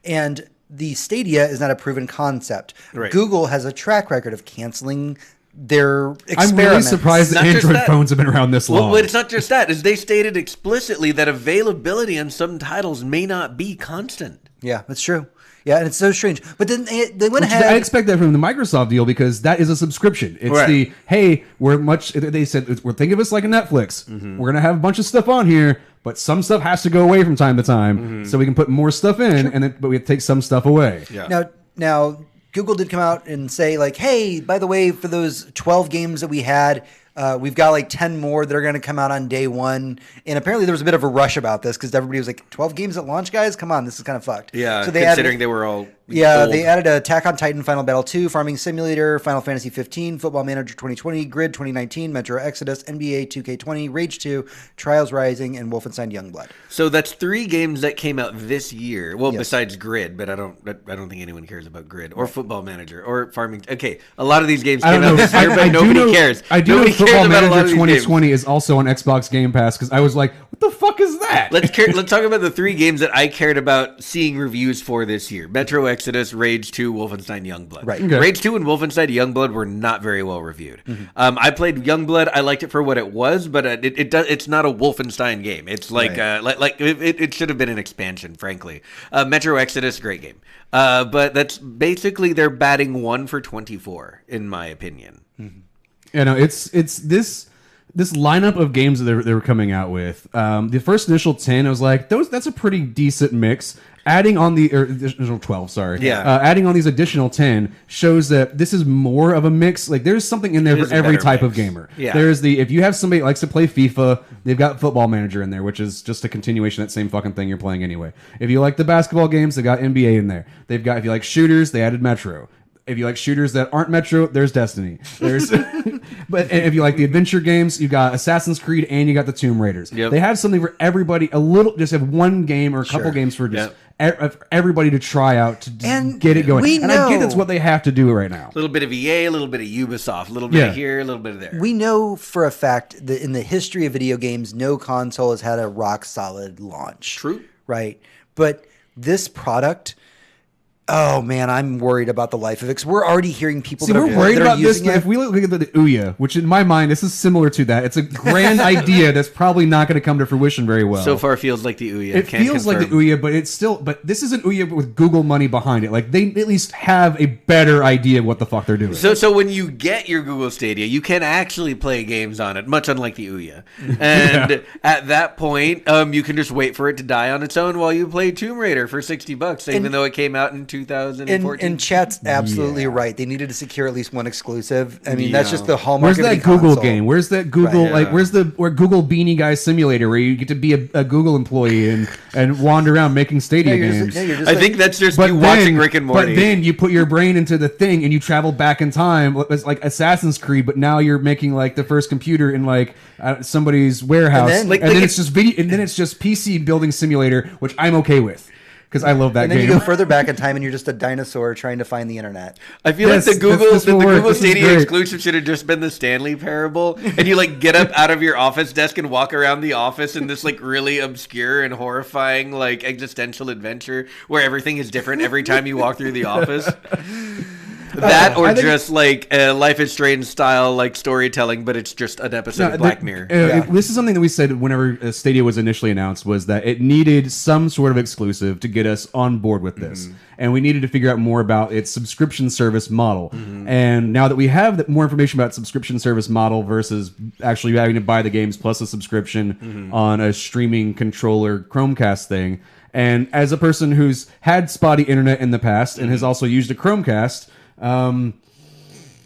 And the Stadia is not a proven concept. Right. Google has a track record of canceling their experiments. I'm really surprised that Not just Android that. phones have been around this long. Well, but it's not just that. As they stated explicitly that availability on some titles may not be constant. Yeah, that's true. Yeah, and it's so strange. But then they went ahead. I expect that from the Microsoft deal because that is a subscription. It's Right. they said, we're think of us like a Netflix. We're going to have a bunch of stuff on here, but some stuff has to go away from time to time so we can put more stuff in, but we have to take some stuff away. Yeah. Now, Google did come out and say, like, hey, by the way, for those 12 games that we had, we've got like 10 more that are going to come out on day one. And apparently there was a bit of a rush about this because everybody was like, 12 games at launch, guys? Come on, this is kind of fucked. Yeah, so considering they were all Yeah, old. they added Attack on Titan, Final Battle 2, Farming Simulator, Final Fantasy 15, Football Manager 2020, Grid 2019, Metro Exodus, NBA 2K20, Rage 2, Trials Rising, and Wolfenstein Youngblood. So that's 3 games that came out this year. Well, Yes. besides Grid, but I don't think anyone cares about Grid or Football Manager or Farming. Okay, a lot of these games I came don't out know. this year, but nobody cares. I do Nobody know Football cares about a lot Manager of these 2020 is also on Xbox Game Pass because I was like, what the fuck is that? Let's talk about the 3 games that I cared about seeing reviews for this year: Metro Exodus, Rage 2, Wolfenstein Youngblood. Right. Okay. Rage 2 and Wolfenstein Youngblood were not very well reviewed. I played Youngblood. I liked it for what it was, but it's not a Wolfenstein game. It's like it should have been an expansion, frankly. Metro Exodus, great game. But that's basically they're batting 1 for 24, in my opinion. You know, it's this lineup of games that they were coming out with. The first initial 10, I was like, that's a pretty decent mix. Adding on the additional 12, sorry. Yeah. Adding on these additional 10 shows that this is more of a mix. Like there's something in there is for a every better type mix. of gamer. Yeah. There's if you have somebody that likes to play FIFA, they've got Football Manager in there, which is just a continuation of that same fucking thing you're playing anyway. If you like the basketball games, they got NBA in there. They've got, if you like shooters, they added Metro. If you like shooters that aren't Metro, there's Destiny. There's, but if you like the adventure games, you got Assassin's Creed and you got the Tomb Raiders. Yep. They have something for everybody. Just have one game or a couple games for just everybody to try out to And get it going. we And I get know- that's what they have to do right now. A little bit of EA, a little bit of Ubisoft, a little bit of here, a little bit of there. We know for a fact that in the history of video games, no console has had a rock solid launch. True. Right. But this product Oh man, I'm worried about the life of it because we're already hearing people. See, that we're are, worried that are about this, using but it. if we look at the Ouya, which in my mind, this is similar to that. It's a grand idea that's probably not going to come to fruition very well. So far, feels like the Ouya. It feels like the Ouya, but it's still. But this is an Ouya with Google money behind it. Like they at least have a better idea of what the fuck they're doing. So when you get your Google Stadia, you can actually play games on it, much unlike the Ouya. And at that point, you can just wait for it to die on its own while you play Tomb Raider for $60, even though it came out in 2014. And chat's absolutely right. They needed to secure at least one exclusive. I mean, that's just the hallmark. Where's of that any Google console. game? Where's that Google Right. where's Google Beanie Guy Simulator where you get to be a Google employee and wander around making Stadia games? You're just I like- think that's just you watching Rick and Morty. But then you put your brain into the thing and you travel back in time. It's like Assassin's Creed, but now you're making like the first computer in like somebody's warehouse, And then- and then it's just video, and then it's just PC building simulator, which I'm okay with because I love that and then game. you go further back in time, and you're just a dinosaur trying to find the internet. I feel Yes, like the Google this will work. This is Stadia great. exclusive should have just been the Stanley Parable, and you like get up out of your office desk and walk around the office in this like really obscure and horrifying like existential adventure where everything is different every time you walk through the office. That or I think- just like Life is Strange style like storytelling, but it's just an episode of Black Mirror. This is something that we said whenever Stadia was initially announced, was that it needed some sort of exclusive to get us on board with this. And we needed to figure out more about its subscription service model. And now that we have more information about subscription service model versus actually having to buy the games plus a subscription on a streaming controller Chromecast thing, and as a person who's had spotty internet in the past and has also used a Chromecast,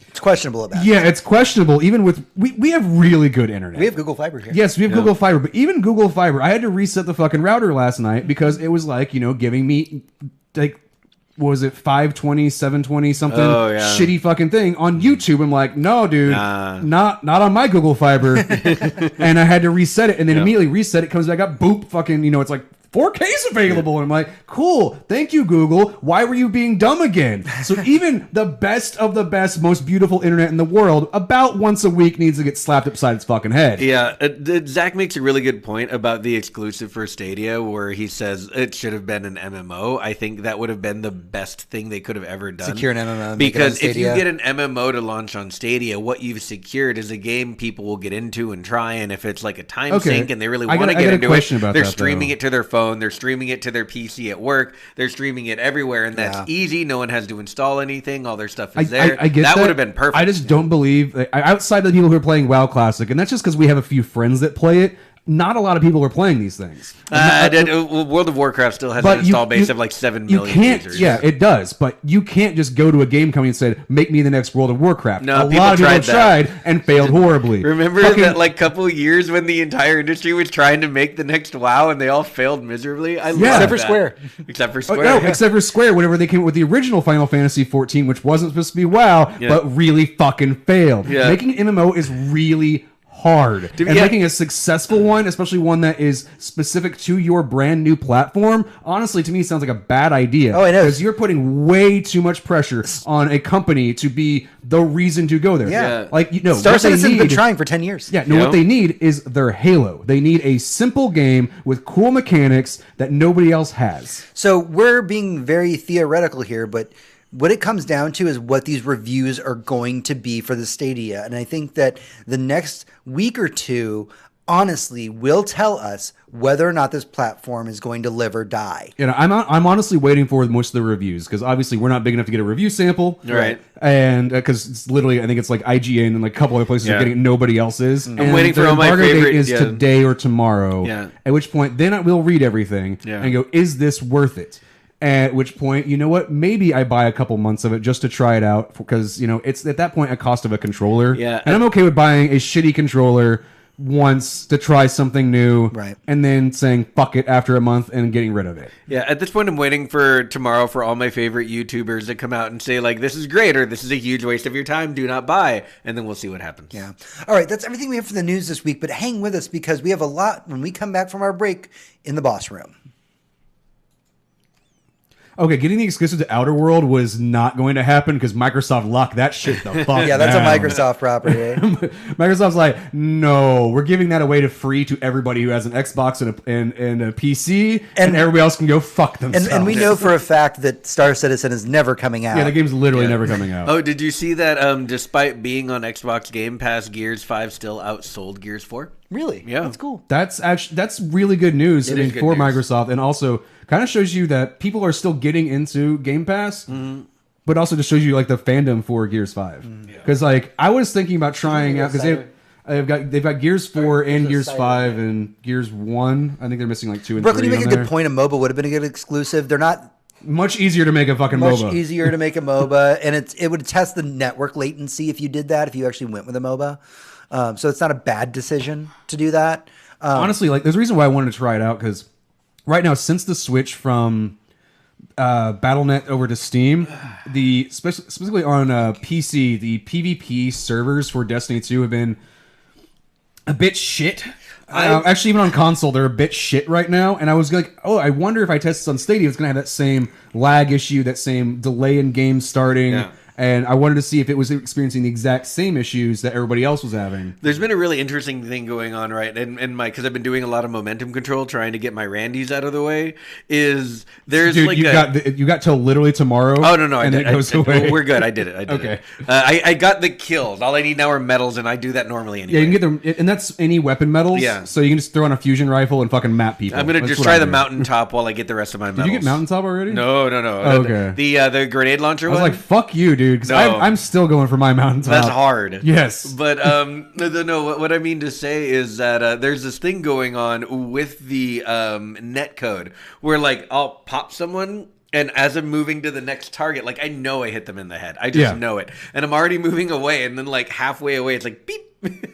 It's questionable about. yeah, it's questionable. Even with we have really good internet. We have Google Fiber here. Yes, we have Google Fiber, but even Google Fiber, I had to reset the fucking router last night because it was like, giving me like, what was it, 520, 720 something shitty fucking thing on YouTube. I'm like, no, dude, not on my Google Fiber. And I had to reset it, and then immediately reset it, comes back up, boop, fucking, it's like 4K's available. And I'm like, cool, thank you, Google. Why were you being dumb again? So even the best of the best, most beautiful internet in the world, about once a week needs to get slapped upside its fucking head. Yeah, Zach makes a really good point about the exclusive for Stadia, where he says it should have been an MMO. I think that would have been the best thing they could have ever done. Secure an MMO, make it on because if you Stadia. get an MMO to launch on Stadia, what you've secured is a game people will get into and try. And if it's like a time sink and they really want to get into it, they're streaming it to their phone, they're streaming it to their PC at work, they're streaming it everywhere, and that's easy. No one has to install anything. All their stuff is there. I get that would have been perfect. I just don't believe, outside of the people who are playing WoW Classic, and that's just because we have a few friends that play it, not a lot of people are playing these things. World of Warcraft still has an install base of like 7 million users. Yeah, it does, but you can't just go to a game company and say, make me the next World of Warcraft. No, a lot of people have tried and failed horribly. Remember that like couple years when the entire industry was trying to make the next WoW and they all failed miserably? Except for Square. Except for Square. Except for Square, whenever they came up with the original Final Fantasy 14, which wasn't supposed to be WoW, but really fucking failed. Yeah. Making an MMO is really hard. And making a successful one, especially one that is specific to your brand new platform, honestly, to me, sounds like a bad idea. Oh, it is. Because you're putting way too much pressure on a company to be the reason to go there. Yeah. Like, Star what they Citizen's been need- trying for 10 years. Yeah, no, what they need is their Halo. They need a simple game with cool mechanics that nobody else has. So we're being very theoretical here, but what it comes down to is what these reviews are going to be for the Stadia. And I think that the next week or two, honestly, will tell us whether or not this platform is going to live or die. I'm honestly waiting for most of the reviews because obviously we're not big enough to get a review sample, Right. And because it's literally, I think it's like IGN and like a couple other places are getting it, nobody else is. I'm waiting for all my favorite- is today or tomorrow. Yeah. At which point, then I will read everything and go, is this worth it? At which point, you know what? Maybe I buy a couple months of it just to try it out because it's at that point a cost of a controller. Yeah. And I'm okay with buying a shitty controller once to try something new, Right. and then saying fuck it after a month and getting rid of it. Yeah, at this point, I'm waiting for tomorrow for all my favorite YouTubers to come out and say, like, this is great or this is a huge waste of your time. Do not buy. And then we'll see what happens. Yeah. All right. That's everything we have for the news this week, but hang with us because we have a lot when we come back from our break in the boss room. Okay, getting the exclusive to Outer World was not going to happen because Microsoft locked that shit the fuck Yeah, that's down. a Microsoft property. Eh? Microsoft's like, no, we're giving that away to free to everybody who has an Xbox and a PC, and everybody else can go fuck themselves. And we know for a fact that Star Citizen is never coming out. Yeah, the game's literally never coming out. Oh, did you see that? Despite being on Xbox Game Pass, Gears 5 still outsold Gears 4. Really? Yeah, that's cool. That's really good news. It is good for news. Microsoft, and also kind of shows you that people are still getting into Game Pass. But also just shows you like the fandom for Gears 5. Because like I was thinking about trying out because they've got Gears 4 and Gears 5 and Gears 1. I think they're missing like 2 and 3. Brooklyn, you make a good point. A MOBA would have been a good exclusive. They're not much easier to make a fucking much MOBA. easier to make a MOBA, and it would test the network latency if you did that. If you actually went with a MOBA, so it's not a bad decision to do that. Honestly, like there's a reason why I wanted to try it out because right now since the switch from Battle.net over to Steam, specifically on PC, the PvP servers for Destiny 2 have been a bit shit. Actually, even on console, they're a bit shit right now. And I was like, oh, I wonder if I test this on Stadia, it's going to have that same lag issue, that same delay in game starting. Yeah. And I wanted to see if it was experiencing the exact same issues that everybody else was having. There's been a really interesting thing going on, right? And because I've been doing a lot of momentum control, trying to get my Randys out of the way. Is there's Dude, like you got till literally tomorrow. Oh no, and it goes away. We're good. I did it. Okay. I got the kills. All I need now are medals, and I do that normally anyway. Yeah, you can get them, and that's any weapon medals. Yeah. So you can just throw on a fusion rifle and fucking map people. I'm gonna That's just what try I the do. mountaintop while I get the rest of my medals. Did you get mountaintop already? No. Oh, okay. The grenade launcher I was one. like, fuck you, dude. Because No. I'm still going for my mountaintop. That's hard. Yes. But no. What I mean to say is that there's this thing going on with the net code where like I'll pop someone. And as I'm moving to the next target, like I know I hit them in the head. I just know it. And I'm already moving away. And then like halfway away, it's like beep.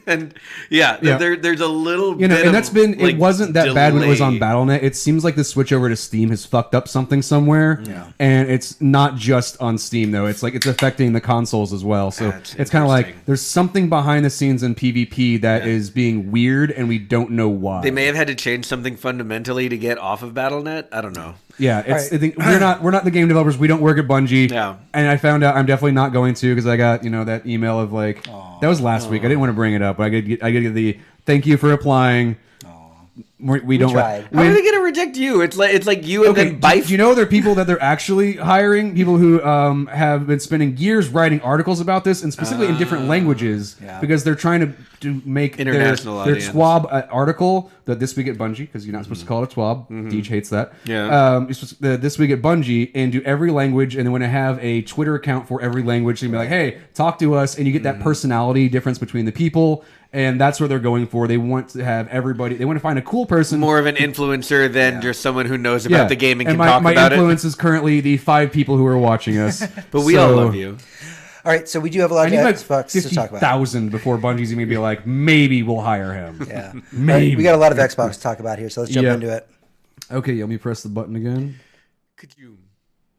And there's a little bit and of, that's been like, it wasn't that bad when it was on delay. Battle.net. It seems like the switch over to Steam has fucked up something somewhere. Yeah. And it's not just on Steam though. It's like it's affecting the consoles as well. So That's it's kind of like interesting. there's something behind the scenes in PvP that is being weird and we don't know why. They may have had to change something fundamentally to get off of Battle.net. I don't know. Yeah, it's. right. I think we're not the game developers. We don't work at Bungie. Yeah. And I found out I'm definitely not going to because I got that email of like that was last week. I didn't want to bring it up, but I get the thank you for applying. We don't. tried. How are they gonna reject you? It's like you and Okay, then Bife. do you know there are people that they're actually hiring? People who have been spending years writing articles about this, and specifically in different languages, because they're trying to make International their audience. TWAB article, the This Week at Bungie, because you're not supposed to call it a TWAB. Deej hates that. Yeah. You're supposed to, This Week at Bungie, and do every language, and then when I have a Twitter account for every language, you can be like, hey, talk to us, and you get that personality difference between the people. And that's what they're going for. They want to have everybody. They want to find a cool person. More of an influencer than just someone who knows about the game and can my, talk my about influence is currently the 5 people who are watching us. But we all love you. All right, so we do have a lot I of need like Xbox to talk about. 50,000 before Bungie's going to be like, maybe we'll hire him. Yeah, All right, Maybe. we got a lot of Xbox to talk about here, so let's jump Yeah. into it. Okay, let me press the button again. Could you?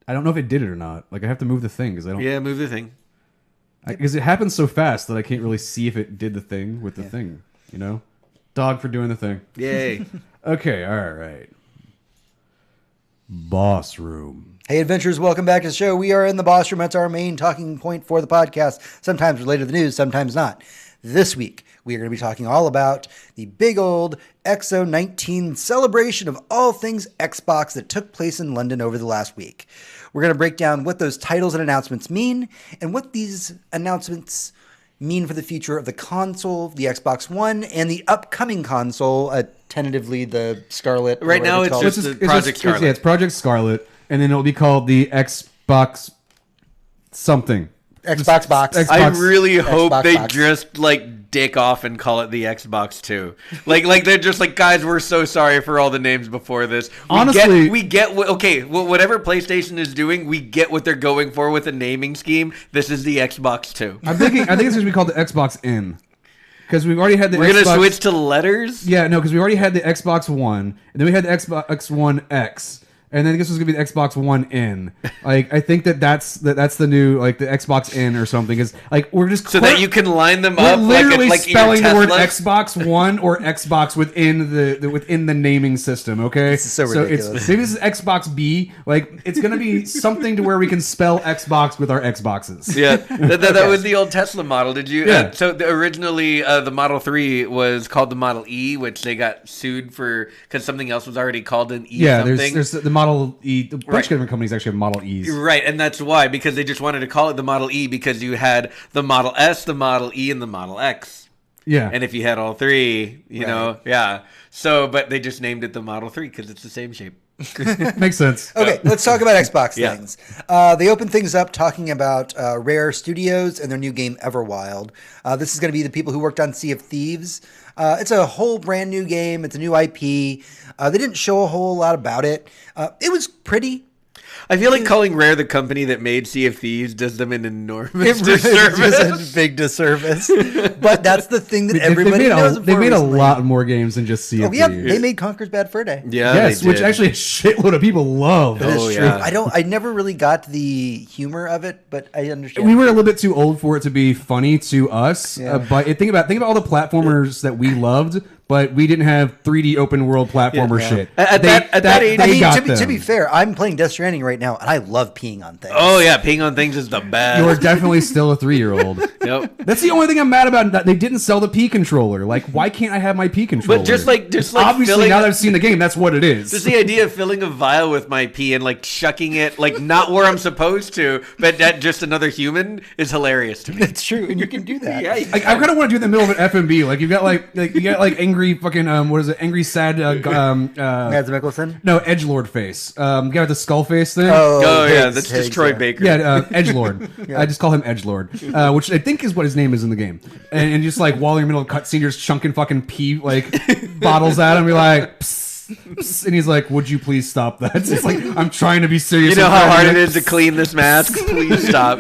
I don't know if it did it or not. Like I have to move the thing because I don't. Yeah, move the thing. Because it happens so fast that I can't really see if it did the thing with the thing. Dog for doing the thing. Yay. Okay, all right. Boss room. Hey, adventurers, welcome back to the show. We are in the boss room. That's our main talking point for the podcast, sometimes related to the news, sometimes not. This week, we are going to be talking all about the big old X019 celebration of all things Xbox that took place in London over the last week. We're going to break down what those titles and announcements mean and what these announcements mean for the future of the console, the Xbox One, and the upcoming console, tentatively the Scarlet. or Right now, whatever it's called. just Project Scarlet. It's Project Scarlet, and then it'll be called the Xbox something. Xbox Box. Xbox- I really hope Xbox they Box. just like dick off and call it the Xbox 2. Like they're just like, guys, we're so sorry for all the names before this. Honestly- we get whatever PlayStation is doing, we get what they're going for with a naming scheme. This is the Xbox 2. I think it's going to be called the Xbox N. Because we've already had the We're Xbox... gonna switch to letters. Yeah, no, because we already had the Xbox One, and then we had the Xbox One X, and then this was gonna be the Xbox One N. Like, I think that's the new, like, the Xbox N or something. Is like, we're just so that you can line them we're up. literally like spelling the word Teslas. Xbox One or Xbox within the naming system. Okay, This is so ridiculous. It's, maybe this is Xbox B. Like, it's gonna be something to where we can spell Xbox with our Xboxes. Yeah, that was the old Tesla model. Did you? Yeah. Originally, the Model 3 was called the Model E, which they got sued for because something else was already called an E. Yeah, something. there's the Model E. A bunch Right. of different companies actually have Model E's. Right, and that's why, because they just wanted to call it the Model E because you had the Model S, the Model E, and the Model X. Yeah, And if you had all three, you know, yeah. So, but they just named it the Model 3 because it's the same shape. makes sense. Okay, let's talk about Xbox Yeah. things. They opened things up talking about Rare Studios and their new game Everwild. This is going to be the people who worked on Sea of Thieves. It's a whole brand new game. It's a new IP. They didn't show a whole lot about it. It was pretty. I feel like calling Rare the company that made Sea of Thieves does them an enormous It really disservice. is a big disservice. But that's the thing that They everybody knows them They for made recently. a lot more games than just Sea of Oh, yeah, Thieves. they made Conker's Bad Fur Day. Yeah, Yes, they which did. actually a shitload of people love. That is Oh, true. yeah. I never really got the humor of it, but I understand. We were a little bit too old for it to be funny to us. Yeah. But think about all the platformers that we loved, but we didn't have 3D open world platformer Yeah. shit. At that age- they I mean, got to them. be fair, I'm playing Death Stranding right now, and I love peeing on things. Oh yeah, peeing on things is the best. You're definitely still a 3-year-old. Yep. That's the only thing I'm mad about. That they didn't sell the P controller. Like, why can't I have my P controller? But just like obviously filling, now that I've seen the game, that's what it is. just the idea of filling a vial with my pee and like shucking it like not where I'm supposed to, but at just another human is hilarious to me. It's true, and you can do that. Yeah, I kind of want to do it in the middle of an FMB. Like, you got like angry fucking what is it? Angry sad Mads Mikkelsen. no, edgelord face. Guy with the skull face thing. Oh yeah, Higgs, that's just Higgs, Troy yeah. Baker. Yeah, edgelord. I just call him edgelord, which I think is what his name is in the game. And just like while you're in the middle of cutscene, you're just chunking fucking pee like bottles at him. You're like, psst, psst, and he's like, "Would you please stop that?" It's like, I'm trying to be serious. You know I'm how trying hard to it be is to clean this mask? Please stop.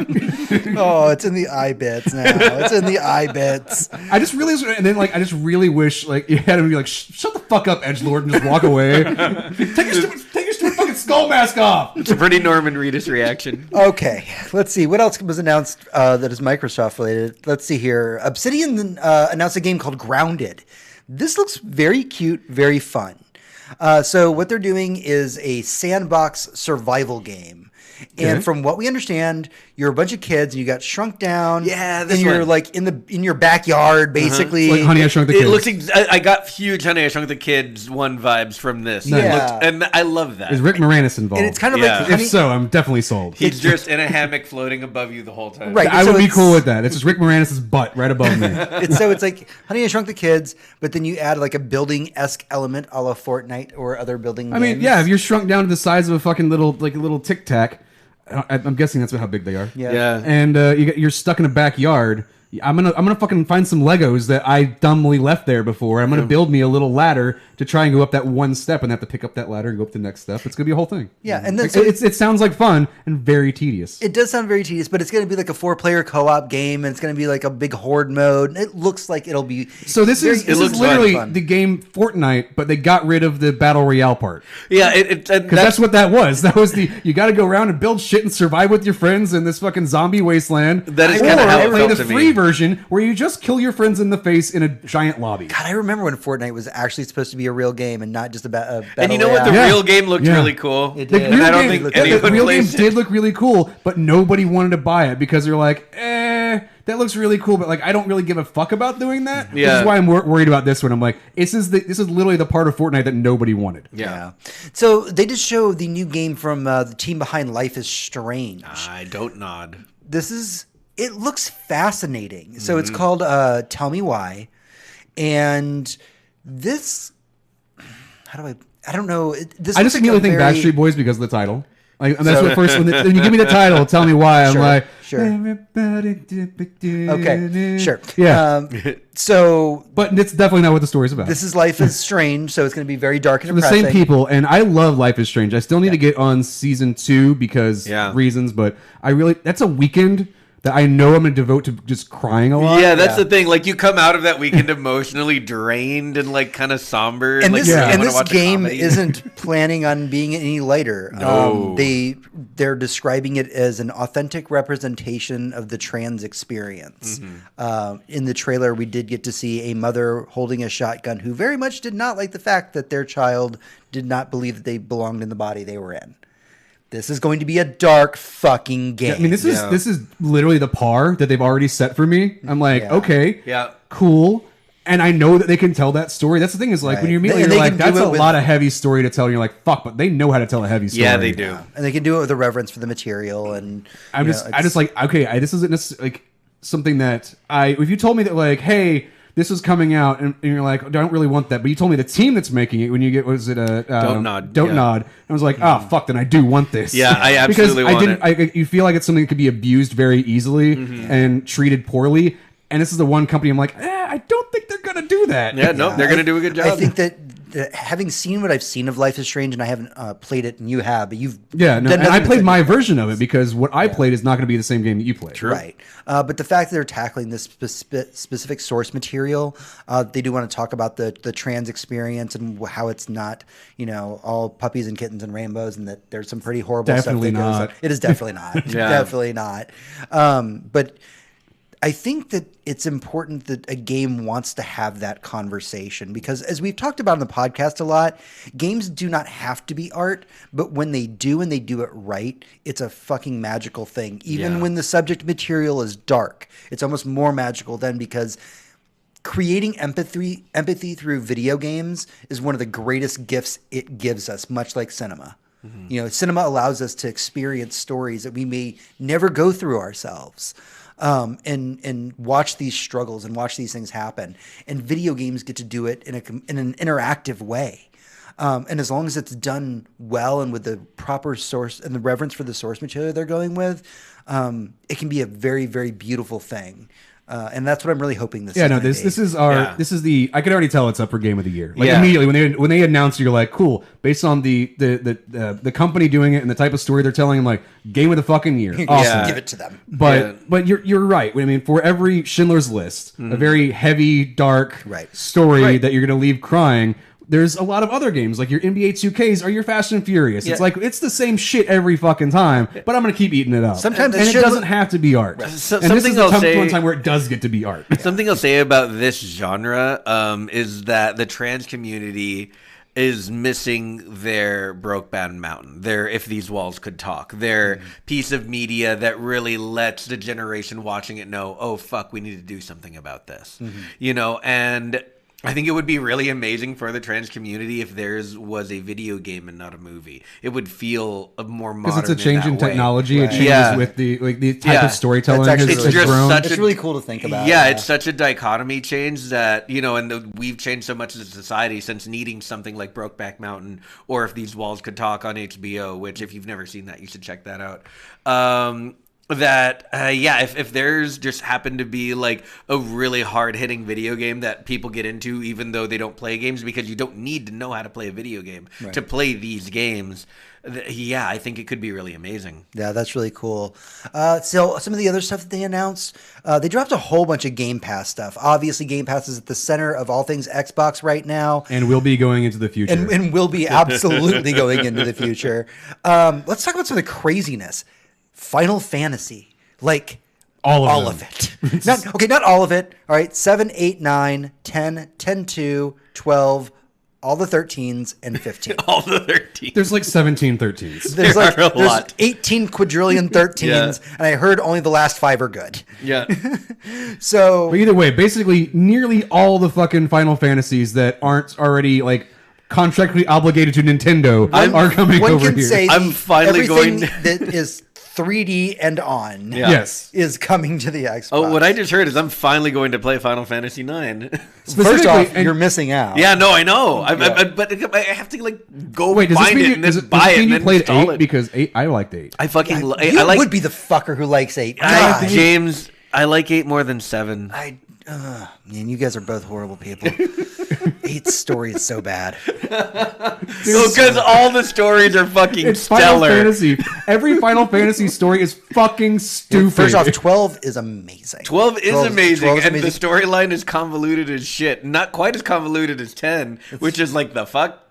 Oh, it's in the eye bits now. It's in the eye bits. I just really wish like you had him be like, "Shut the fuck up, edgelord," and just walk away. Take your stupid fucking skull mask off. It's a pretty Norman Reedus reaction. Okay, let's see. What else was announced that is Microsoft related? Let's see here. Obsidian announced a game called Grounded. This looks very cute, very fun. So what they're doing is a sandbox survival game. And from what we understand, you're a bunch of kids and you got shrunk down. Yeah, and this you're one. like in your backyard, basically. Like Honey, I Shrunk the It Kids. looks. I got huge Honey I Shrunk the Kids 1 vibes from this. Nice. It Yeah. looked, and I love that. Is Rick Moranis involved? And it's kind of Yeah. like if Honey, so, I'm definitely sold. He's just in a hammock floating above you the whole time. Right. I so would be it's- cool with that. It's just Rick Moranis' butt right above me. it's like Honey, I Shrunk the Kids, but then you add like a building-esque element a la Fortnite or other building I mean, games. yeah, if you're shrunk down to the size of a fucking little Tic Tac, I'm guessing that's how big they are. Yeah. Yeah. And you're stuck in a backyard. I'm gonna fucking find some Legos that I dumbly left there before. I'm gonna build me a little ladder to try and go up that one step, and have to pick up that ladder and go up the next step. It's gonna be a whole thing. Yeah, and then Like, so it sounds like fun and very tedious. it does sound very tedious, but it's going to be like a 4-player co-op game, and it's going to be like a big horde mode. And it looks like it'll be So this is very- this is looks literally fun. the game Fortnite, but they got rid of the battle royale part. Yeah, Because that's what that was. That was you got to go around and build shit and survive with your friends in this fucking zombie wasteland. That is Or kinda how it play felt the to free me. version where you just kill your friends in the face in a giant lobby. God, I remember when Fortnite was actually supposed to be a real game and not just a battle And you know what? The royale. Yeah. real game looked Yeah. really cool. It The did. And I don't real think game, anyone the real game plays it. did look really cool, but nobody wanted to buy it because they're like, that looks really cool, but like I don't really give a fuck about doing that. Which Yeah. is why I'm worried about this one. I'm like, this is literally the part of Fortnite that nobody wanted. Yeah. So they just showed the new game from the team behind Life is Strange. I don't nod. It looks fascinating. So Mm-hmm. it's called Tell Me Why. And this, I don't know. This I looks just like immediately a think very- Backstreet Boys because of the title. Like, and that's what first when you give me the title, tell me why. I'm Sure, like, sure. Everybody Okay, sure. Yeah, So but it's definitely not what the story's about. this is Life is Strange, so it's going to be very dark and the depressing. same people, and I love Life is Strange. I still need to get on season 2 because Yeah. reasons, but that's a weekend that I know I'm going to devote to just crying a lot. Yeah, that's the thing. Like, you come out of that weekend emotionally drained and like kind of somber. And like, this game isn't planning on being any lighter. No. They're describing it as an authentic representation of the trans experience. In the trailer, we did get to see a mother holding a shotgun who very much did not like the fact that their child did not believe that they belonged in the body they were in. This is going to be a dark fucking game. Yeah, I mean, this is literally the par that they've already set for me. I'm like, okay, cool. And I know that they can tell that story. That's the thing is like when you're immediately you're like, that's a lot of heavy story to tell. And you're like, fuck, but they know how to tell a heavy story. Yeah, they do. And they can do it with a reverence for the material. And I just like, okay, this isn't necessarily like something that if you told me that like, hey, this is coming out, and you're like, I don't really want that. But you told me the team that's making it, when you get, was it a Don't Nod. Don't Nod. I was like, oh, fuck, then I do want this. Yeah, I absolutely want it. You feel like it's something that could be abused very easily and treated poorly. And this is the one company I'm like, I don't think they're going to do that. Yeah, no, they're going to do a good job. I think that having seen what I've seen of Life is Strange, and I haven't played it, and you have, but you've and I played my version of it because what I played is not going to be the same game that you played. True. Right. But the fact that they're tackling this specific source material, they do want to talk about the trans experience and how it's not, all puppies and kittens and rainbows, and that there's some pretty horrible definitely stuff that not. goes on. It is definitely not. Definitely not. But I think that it's important that a game wants to have that conversation because, as we've talked about on the podcast a lot, games do not have to be art, but when they do and they do it right, it's a fucking magical thing. Even when the subject material is dark, it's almost more magical then because creating empathy through video games is one of the greatest gifts it gives us, much like cinema. Cinema allows us to experience stories that we may never go through ourselves. And watch these struggles and watch these things happen. And video games get to do it in an interactive way. And as long as it's done well and with the proper source and the reverence for the source material they're going with, it can be a very, very beautiful thing. And that's what I'm really hoping this. This is the. I can already tell it's up for Game of the Year. Like immediately when they announce it, you're like, cool. Based on the company doing it and the type of story they're telling, I'm like, Game of the fucking Year. Awesome. Give it to them. But you're right. I mean, for every Schindler's List, a very heavy, dark story that you're going to leave crying. There's a lot of other games, like your NBA 2Ks or your Fast and Furious. It's like, it's the same shit every fucking time, but I'm going to keep eating it up. Sometimes and it doesn't have to be art. So, and this is one time where it does get to be art. Something I'll say about this genre is that the trans community is missing their Brokeback Mountain, their If These Walls Could Talk, their piece of media that really lets the generation watching it know, oh, fuck, we need to do something about this. And I think it would be really amazing for the trans community if theirs was a video game and not a movie. It would feel more modern. Because it's a change in technology. Right. It changes with the type of storytelling. It's grown. It's really cool to think about. Yeah, it's such a dichotomy change that, and we've changed so much as a society since needing something like Brokeback Mountain or If These Walls Could Talk on HBO, which if you've never seen that, you should check that out. If there's just happened to be like a really hard-hitting video game that people get into even though they don't play games, because you don't need to know how to play a video game to play these games, I think it could be really amazing. Yeah, that's really cool. So some of the other stuff that they announced, they dropped a whole bunch of Game Pass stuff. Obviously, Game Pass is at the center of all things Xbox right now. And will be going into the future. And will be absolutely going into the future. Let's talk about some of the craziness. Final Fantasy, like all of it. Not all of it. All right, 7, 8, 9, 10, 10, 2, 12, all the 13s, and 15. All the 13s. There's like 17 13s. There's a lot. 18 quadrillion 13s, and I heard only the last 5 are good. Yeah. So, but either way, basically, nearly all the fucking Final Fantasies that aren't already like contractually obligated to Nintendo are coming over here. One can say I'm finally everything going that is 3D and on is coming to the Xbox. Oh, what I just heard is I'm finally going to play Final Fantasy IX. First off, you're missing out. Yeah, no, I know. But I have to find it and then buy it and then played install 8 it. Because 8, I liked 8. I fucking you would be the fucker who likes 8. James, I like 8 more than 7. Man, you guys are both horrible people. 8's story is so bad. Because all the stories are fucking It's Final stellar. Fantasy. Every Final Fantasy story is fucking stupid. First off, 12 is amazing. 12 is amazing, 12 is and the storyline is convoluted as shit. Not quite as convoluted as 10, which is like the fuck.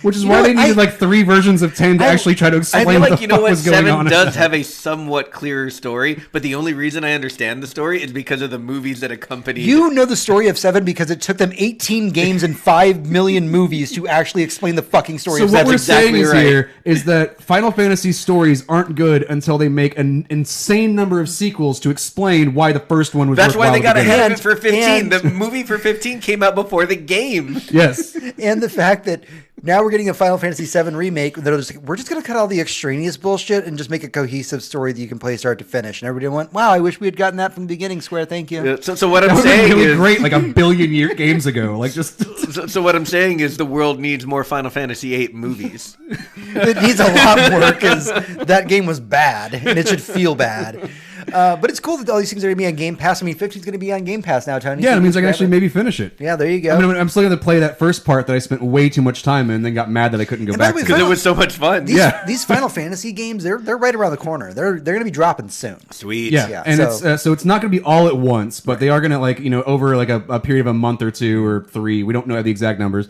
which is why they needed like 3 versions of 10 to actually try to I explain feel what like, the you know fuck what, was going 7 on. does have a somewhat clearer story, but the only reason I understand the story is because of the movies that accompany You know the story of 7 because it took them 18 games and 5 million movies to actually explain the fucking story So of what 7. we're saying exactly is right. here is that Final Fantasy stories aren't good until they make an insane number of sequels to explain why the first one was That's why worthwhile they to got begin ahead with. of it for 15. and- The movie for 15 came out before the game. Yes. And the fact that now we're getting a Final Fantasy VII remake that we're just going to cut all the extraneous bullshit and just make a cohesive story that you can play start to finish. And everybody went, wow, I wish we had gotten that from the beginning, Square. Thank you. So what I'm That would have saying been really is great like a billion games ago. Like just so what I'm saying is the world needs more Final Fantasy VIII movies. It needs a lot more because that game was bad and it should feel bad. But it's cool that all these things are going to be on Game Pass. I mean, 15's going to be on Game Pass now, Tony. yeah, So it means I can grab actually it. maybe finish it. Yeah, there you go. I mean, I'm still going to play that first part that I spent way too much time in and then got mad that I couldn't go And by back the way, to. Because it was so much fun. These Final Fantasy games, they're right around the corner. They're going to be dropping soon. Sweet. Yeah, Yeah, and so- so it's not going to be all at once, but they are going to like over like a period of a month or 2 or 3. We don't know the exact numbers.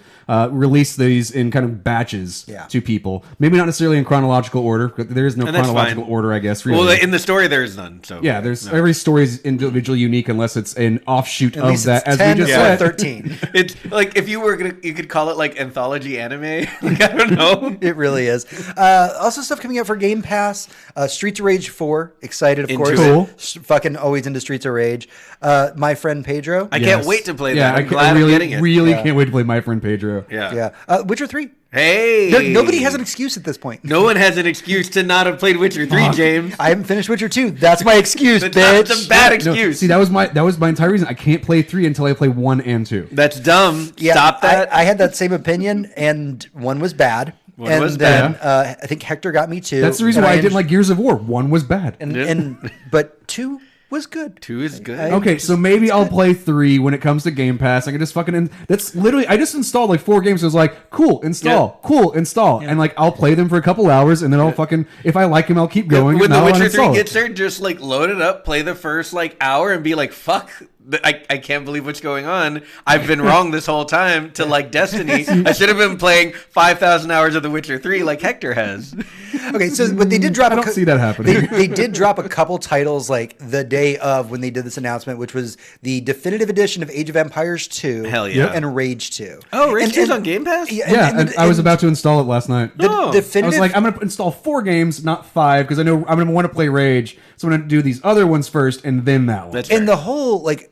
Release these in kind of batches Yeah. to people. Maybe not necessarily in chronological order. There is no And that's chronological fine. order, I guess. Really. Well, in the story there is none. So yeah, there's no. every story is individually unique unless it's an offshoot At of least that. it's As 10 we just or said, 13. It's like if you were gonna, you could call it like anthology anime. Like, I don't know. It really is. Also, stuff coming out for Game Pass. Streets of Rage 4. Excited, of Into course. it. Cool. Fucking always into Streets of Rage. My Friend Pedro. I Yes. can't wait to play Yeah, that. I'm I glad really, I'm getting it. really Yeah. can't wait to play My Friend Pedro. Yeah. Witcher 3. Hey. Nobody has an excuse at this point. No one has an excuse to not have played Witcher 3, James. I haven't finished Witcher 2. That's my excuse, bitch. That's a bad No, excuse. see, that was my entire reason. I can't play 3 until I play 1 and 2. That's dumb. Yeah, Stop that. I had that same opinion, and one was bad. One and was then bad. I think Hector got me too. That's the reason and why I en- didn't like Gears of War. 1 was bad. But 2 was good. 2 is good. Okay, so maybe I'll play 3 when it comes to Game Pass. I can just fucking... That's literally... I just installed like 4 games. It was like, cool, install. Cool, install. And like, I'll play them for a couple hours, and then I'll fucking... If I like them, I'll keep going. When and The I'll Witcher 3 uninstall it. gets there, just like load it up, play the first like hour, and be like, fuck. I can't believe what's going on. I've been wrong this whole time to like Destiny. I should have been playing 5,000 hours of The Witcher 3 like Hector has. Okay, so but they did drop. I don't see that happening. They did drop a couple titles like the day of when they did this announcement, which was the definitive edition of Age of Empires 2. Hell yeah. And Rage 2. Oh, Rage And- 2's and- on Game Pass? Yeah, and I was about to install it last night. The Oh. definitive. I was like, I'm going to install 4 games, not 5, because I know I'm going to want to play Rage. So I'm going to do these other ones first, and then that one. That's and fair. the whole like,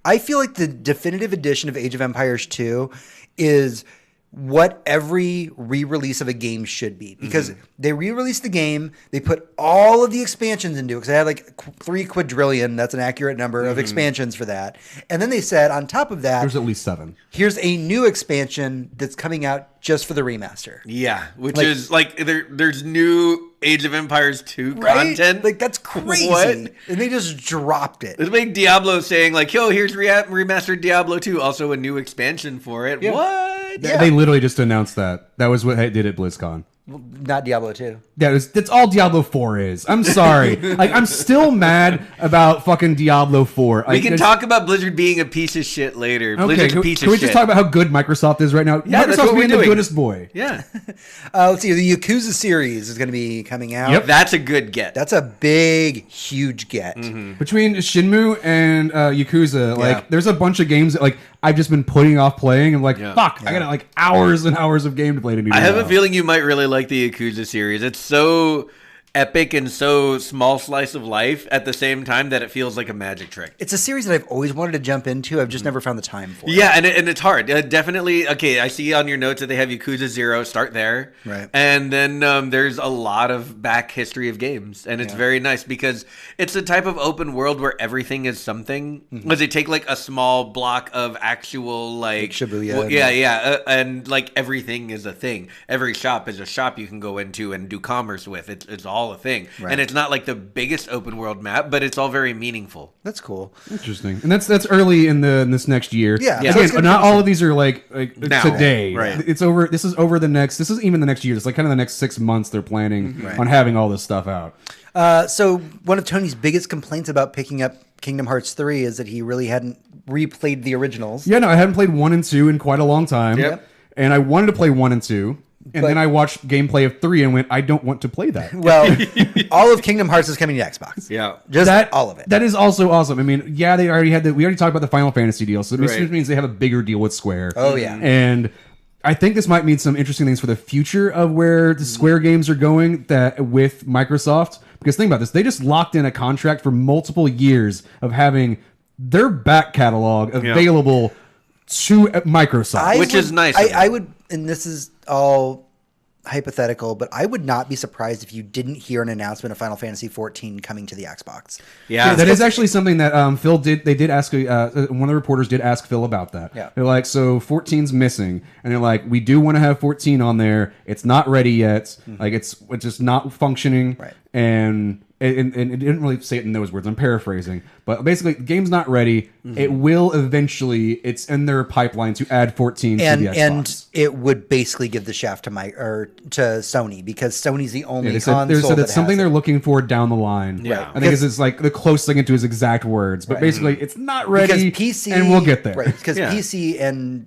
I feel like the definitive edition of Age of Empires 2 is what every re-release of a game should be, because they re-released the game, they put all of the expansions into it, because they had like 3 quadrillion, that's an accurate number of expansions for that, and then they said on top of that, There's at least 7. here's a new expansion that's coming out just for the remaster. Yeah, which Like- is like there's new Age of Empires 2 content. Like that's crazy. What? And they just dropped it. It's like Diablo saying like, yo, here's remastered Diablo 2, also a new expansion for it. Yeah. What? Yeah. They literally just announced that. That was what they did at BlizzCon. Not Diablo 2. Yeah, that's all Diablo 4 is. I'm sorry. Like, I'm still mad about fucking Diablo 4. We can talk about Blizzard being a piece of shit later. Okay, Blizzard's a can, piece can of we shit. just talk about how good Microsoft is right now? Yeah, that's Microsoft's what we're being the doing. goodest boy. Yeah, Let's see. The Yakuza series is going to be coming out. Yep. that's a good get. That's a big, huge get. Between Shinmu and Yakuza, like, Yeah. there's a bunch of games that, like, I've just been putting off playing. And, like, Yeah. fuck, I got, like, hours and hours of game to play to do I have now. a feeling you might really like the Yakuza series. It's so epic and so small slice of life at the same time that it feels like a magic trick. It's a series that I've always wanted to jump into. I've just never found the time for it. Yeah, and it's hard. Definitely. Okay, I see on your notes that they have Yakuza 0. Start there. Right. And then there's a lot of back history of games. And it's very nice because it's a type of open world where everything is something. Because they take like a small block of actual like Shibuya well, and- yeah. And like everything is a thing. Every shop is a shop you can go into and do commerce with. It's all all a thing. Right. And it's not like the biggest open world map, but it's all very meaningful. That's cool. Interesting. And that's early in this next year. Yeah. Again, not all of these are like now, today. Right. It's over. This is over the next. This is even the next year. It's like kind of the next 6 months they're planning on having all this stuff out. So one of Tony's biggest complaints about picking up Kingdom Hearts 3 is that he really hadn't replayed the originals. Yeah, no, I haven't played 1 and 2 in quite a long time. Yep. And I wanted to play 1 and 2. And then I watched gameplay of 3 and went, I don't want to play that. Well, all of Kingdom Hearts is coming to Xbox. Yeah. Just all of it. That is also awesome. I mean, yeah, they already had we already talked about the Final Fantasy deal, so it means they have a bigger deal with Square. Oh, yeah. And I think this might mean some interesting things for the future of where the Square games are going with Microsoft. Because think about this, they just locked in a contract for multiple years of having their back catalog available to Microsoft. Which is nice. I would, and this is all hypothetical, but I would not be surprised if you didn't hear an announcement of Final Fantasy 14 coming to the Xbox. Yeah, that is actually something that Phil did. They did ask. One of the reporters did ask Phil about that. Yeah. They're like, so 14's missing, and they're like, we do want to have 14 on there. It's not ready yet. Like it's just not functioning. Right. And it didn't really say it in those words. I'm paraphrasing, but basically, the game's not ready. It will eventually. It's in their pipeline to add 14 to the Xbox. And it would basically give the shaft to Sony, because Sony's the only they console said that it's something has they're it. looking for down the line. Yeah. I think it's like the closest thing into his exact words, but basically, it's not ready. Because PC, and we'll get there. Right, because PC and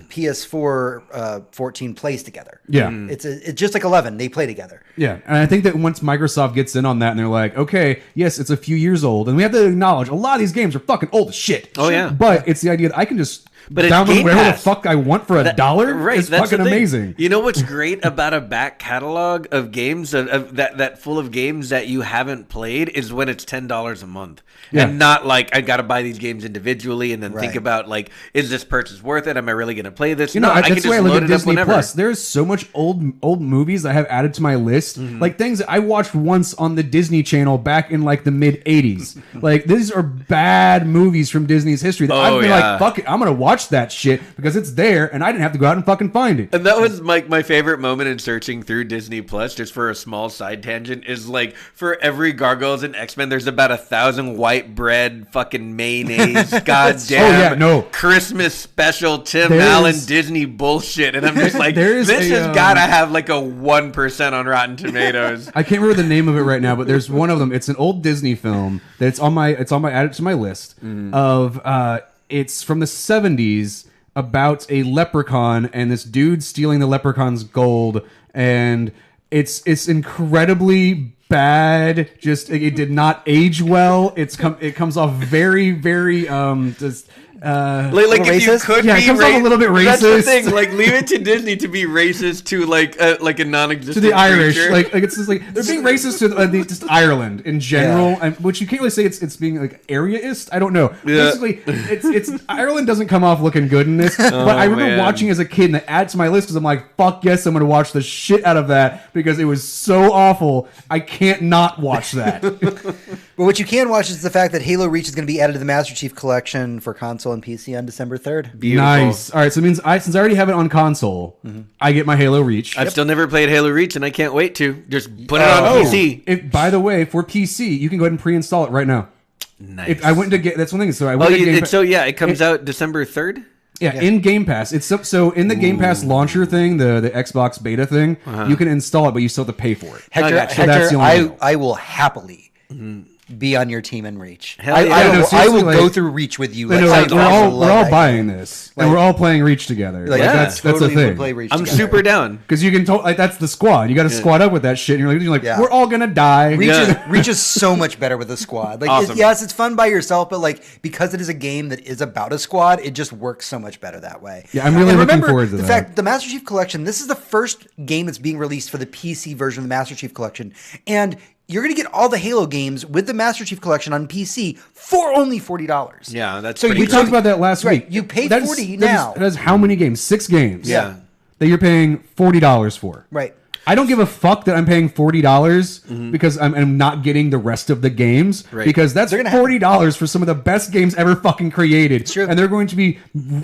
PS4 14 plays together. Yeah. It's just like 11. They play together. Yeah, and I think that once Microsoft gets in on that and they're like, okay, yes, it's a few years old, and we have to acknowledge a lot of these games are fucking old as shit. Oh, yeah. But it's the idea that I can just But it's download Game whatever the Pass. fuck I want for $1. Right, It's that's fucking the thing. amazing. You know what's great about a back catalog of games that full of games that you haven't played is when it's $10 a month, and not like I got to buy these games individually and then think about like, is this purchase worth it? Am I really going to play this? You know, I can that's just why I look load at it up Disney whenever. Plus. There's so much old movies I have added to my list, like things that I watched once on the Disney Channel back in like the mid '80s. Like these are bad movies from Disney's history that I've been like, fuck it, I'm gonna watch that shit because it's there and I didn't have to go out and fucking find it. And that was my favorite moment in searching through Disney Plus, just for a small side tangent, is like for every Gargoyles and X-Men, there's about 1,000 white bread, fucking mayonnaise, goddamn Christmas special Tim Allen Disney bullshit. And I'm just like, this has got to have like a 1% on Rotten Tomatoes. I can't remember the name of it right now, but there's one of them. It's an old Disney film that's on my added to my list of it's from the 70s about a leprechaun and this dude stealing the leprechaun's gold, and it's incredibly bad. Just it did not age well. It comes off very just like if you racist? could Yeah, be it comes off a little bit That's the racist. thing. Like, leave it to Disney to be racist to like a non-existent to the Irish, creature. like it's just like they're being racist to just Ireland in general, and which you can't really say it's being like areaist. I don't know. Yeah. Basically, it's Ireland doesn't come off looking good in this. But I remember man. watching as a kid, and I add to my list because I'm like, fuck yes, I'm going to watch the shit out of that because it was so awful. I can't not watch that. But what you can watch is the fact that Halo Reach is going to be added to the Master Chief Collection for console and PC on December 3rd. Beautiful. Nice. All right, so it means since I already have it on console, I get my Halo Reach. I've still never played Halo Reach, and I can't wait to. Just put it on PC. By the way, for PC, you can go ahead and pre-install it right now. Nice. I went to get that's one thing. So I went to Game Pass. it comes out December 3rd. Yeah, in Game Pass. It's so in the Game Pass launcher thing, the Xbox beta thing, you can install it, but you still have to pay for it. Hector, gotcha. So that's the only deal. I will happily be on your team in Reach. Hell I yeah. will seriously, go like- through Reach with you. No, Like, we're I all love that buying game. this, and we're all playing Reach together. Like, Yeah, that's totally the thing. would play Reach I'm together. super down. Because you can like that's the squad. You got to squad up with that shit. And you're like Yeah. we're all gonna die. Reach is so much better with a squad. Like, Awesome. yes, it's fun by yourself, but like because it is a game that is about a squad, it just works so much better that way. Yeah, I'm really And looking remember, forward to the that. fact the Master Chief Collection. This is the first game that's being released for the PC version of the Master Chief Collection, and you're going to get all the Halo games with the Master Chief Collection on PC for only $40. Yeah, that's So pretty We cool. talked about that last Right, week. you pay That is- $40 that is- now. That is how many games? 6 games. Yeah. That you're paying $40 for. Right. I don't give a fuck that I'm paying $40 because I'm not getting the rest of the games, Right. because that's They're gonna have- $40 for some of the best games ever fucking created. true. And they're going to be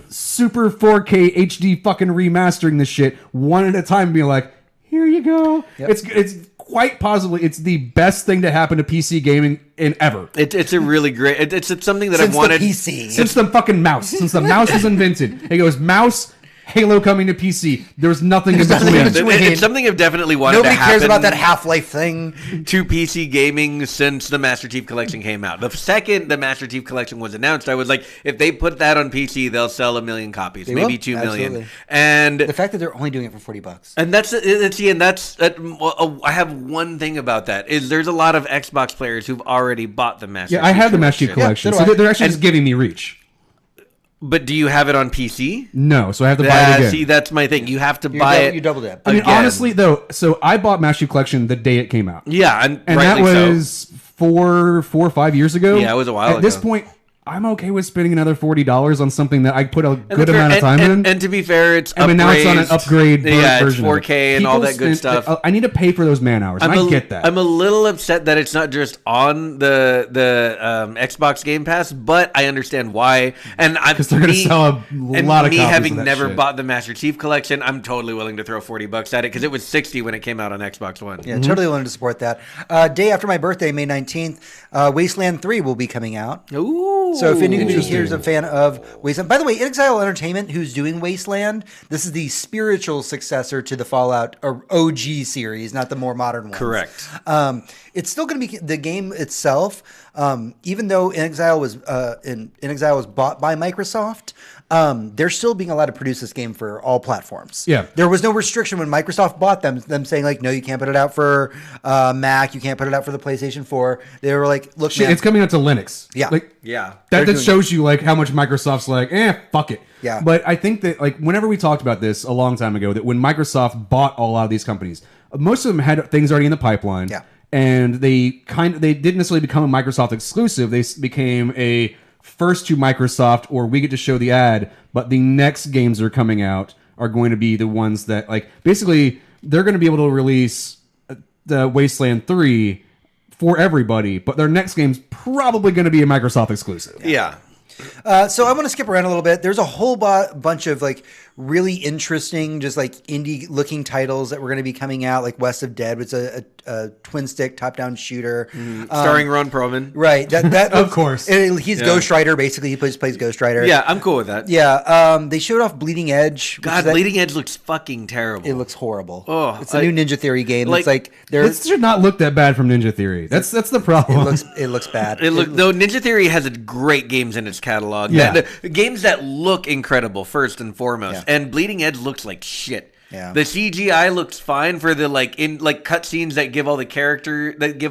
super 4K HD fucking remastering this shit one at a time and being like, here you go. Yep. It's quite possibly it's the best thing to happen to PC gaming in ever. It's a really great. It's something that Since I've wanted. the PC. Since the fucking mouse. Since the mouse was invented. It goes mouse, Halo coming to PC. There was nothing in nothing in between. between. It's something I've definitely wanted Nobody to happen. cares about that Half-Life thing. To PC gaming since the Master Chief Collection came out. The second the Master Chief Collection was announced, I was like, if they put that on PC, they'll sell 1 million copies, They maybe will. 2 million. Absolutely. And The fact that they're only doing it for $40. and I have one thing about that is there's a lot of Xbox players who've already bought the Master Chief Yeah, I have the Master Chief Collection. Collection. so do So I. they're actually just giving me reach. But do you have it on PC? No, so I have to buy it again. See, that's my thing. You have to You buy it. You doubled it. I mean, again. honestly, though, so I bought Master Chief Collection the day it came out. Yeah, and And that rightly so. was four or 5 years ago. Yeah, it was a while At this ago. point, I'm okay with spending another $40 on something that I put a And good the fair- amount of time in. And to be fair, it's I mean, now it's on an upraised. upgrade Yeah, it's version. of it. 4K and all People that good spend- stuff. I need to pay for those man hours, and I get that. I'm a little upset that it's not just on the Xbox Game Pass, but I understand why. And Because they're going to sell a lot of me copies having of that never shit. bought the Master Chief Collection, I'm totally willing to throw $40 at it because it was $60 when it came out on Xbox One. Yeah, totally willing to support that. Day after my birthday, May 19th, Wasteland 3 will be coming out. Ooh. So if anybody Interesting. here is a fan of Wasteland, by the way, Exile Entertainment, who's doing Wasteland, this is the spiritual successor to the Fallout or OG series, not the more modern ones. Correct. It's still going to be the game itself, even though In Exile was bought by Microsoft. They're still being allowed to produce this game for all platforms. Yeah. There was no restriction when Microsoft bought them saying like, no, you can't put it out for Mac, you can't put it out for the PlayStation 4. They were like, look, Shit, man, it's coming out to Linux. Yeah. Like, Yeah. that doing shows you like how much Microsoft's like, fuck it. Yeah. But I think that like whenever we talked about this a long time ago, that when Microsoft bought a lot of these companies, most of them had things already in the pipeline. Yeah. And they didn't necessarily become a Microsoft exclusive. They became a first to Microsoft, or we get to show the ad, but the next games that are coming out are going to be the ones that like basically they're going to be able to release the Wasteland 3 for everybody, but their next game's probably going to be a Microsoft exclusive. Yeah. So I want to skip around a little bit. There's a whole bunch of like really interesting, just like indie looking titles that were going to be coming out, like West of Dead, which is a twin stick top down shooter, Starring Ron Perlman. Right. That Of course. he's Ghost Rider. Basically, he plays Ghost Rider. Yeah, I'm cool with that. Yeah. They showed off Bleeding Edge. which God, is that- Bleeding Edge looks fucking terrible. It looks horrible. Oh, it's a new Ninja Theory game. like- It's like This should not look that bad from Ninja Theory. That's the problem. it looks bad. Though Ninja Theory has great games in its catalog. Yeah. Games that look incredible first and foremost. Yeah. And Bleeding Edge looks like shit. Yeah. The CGI looks fine for the cutscenes that give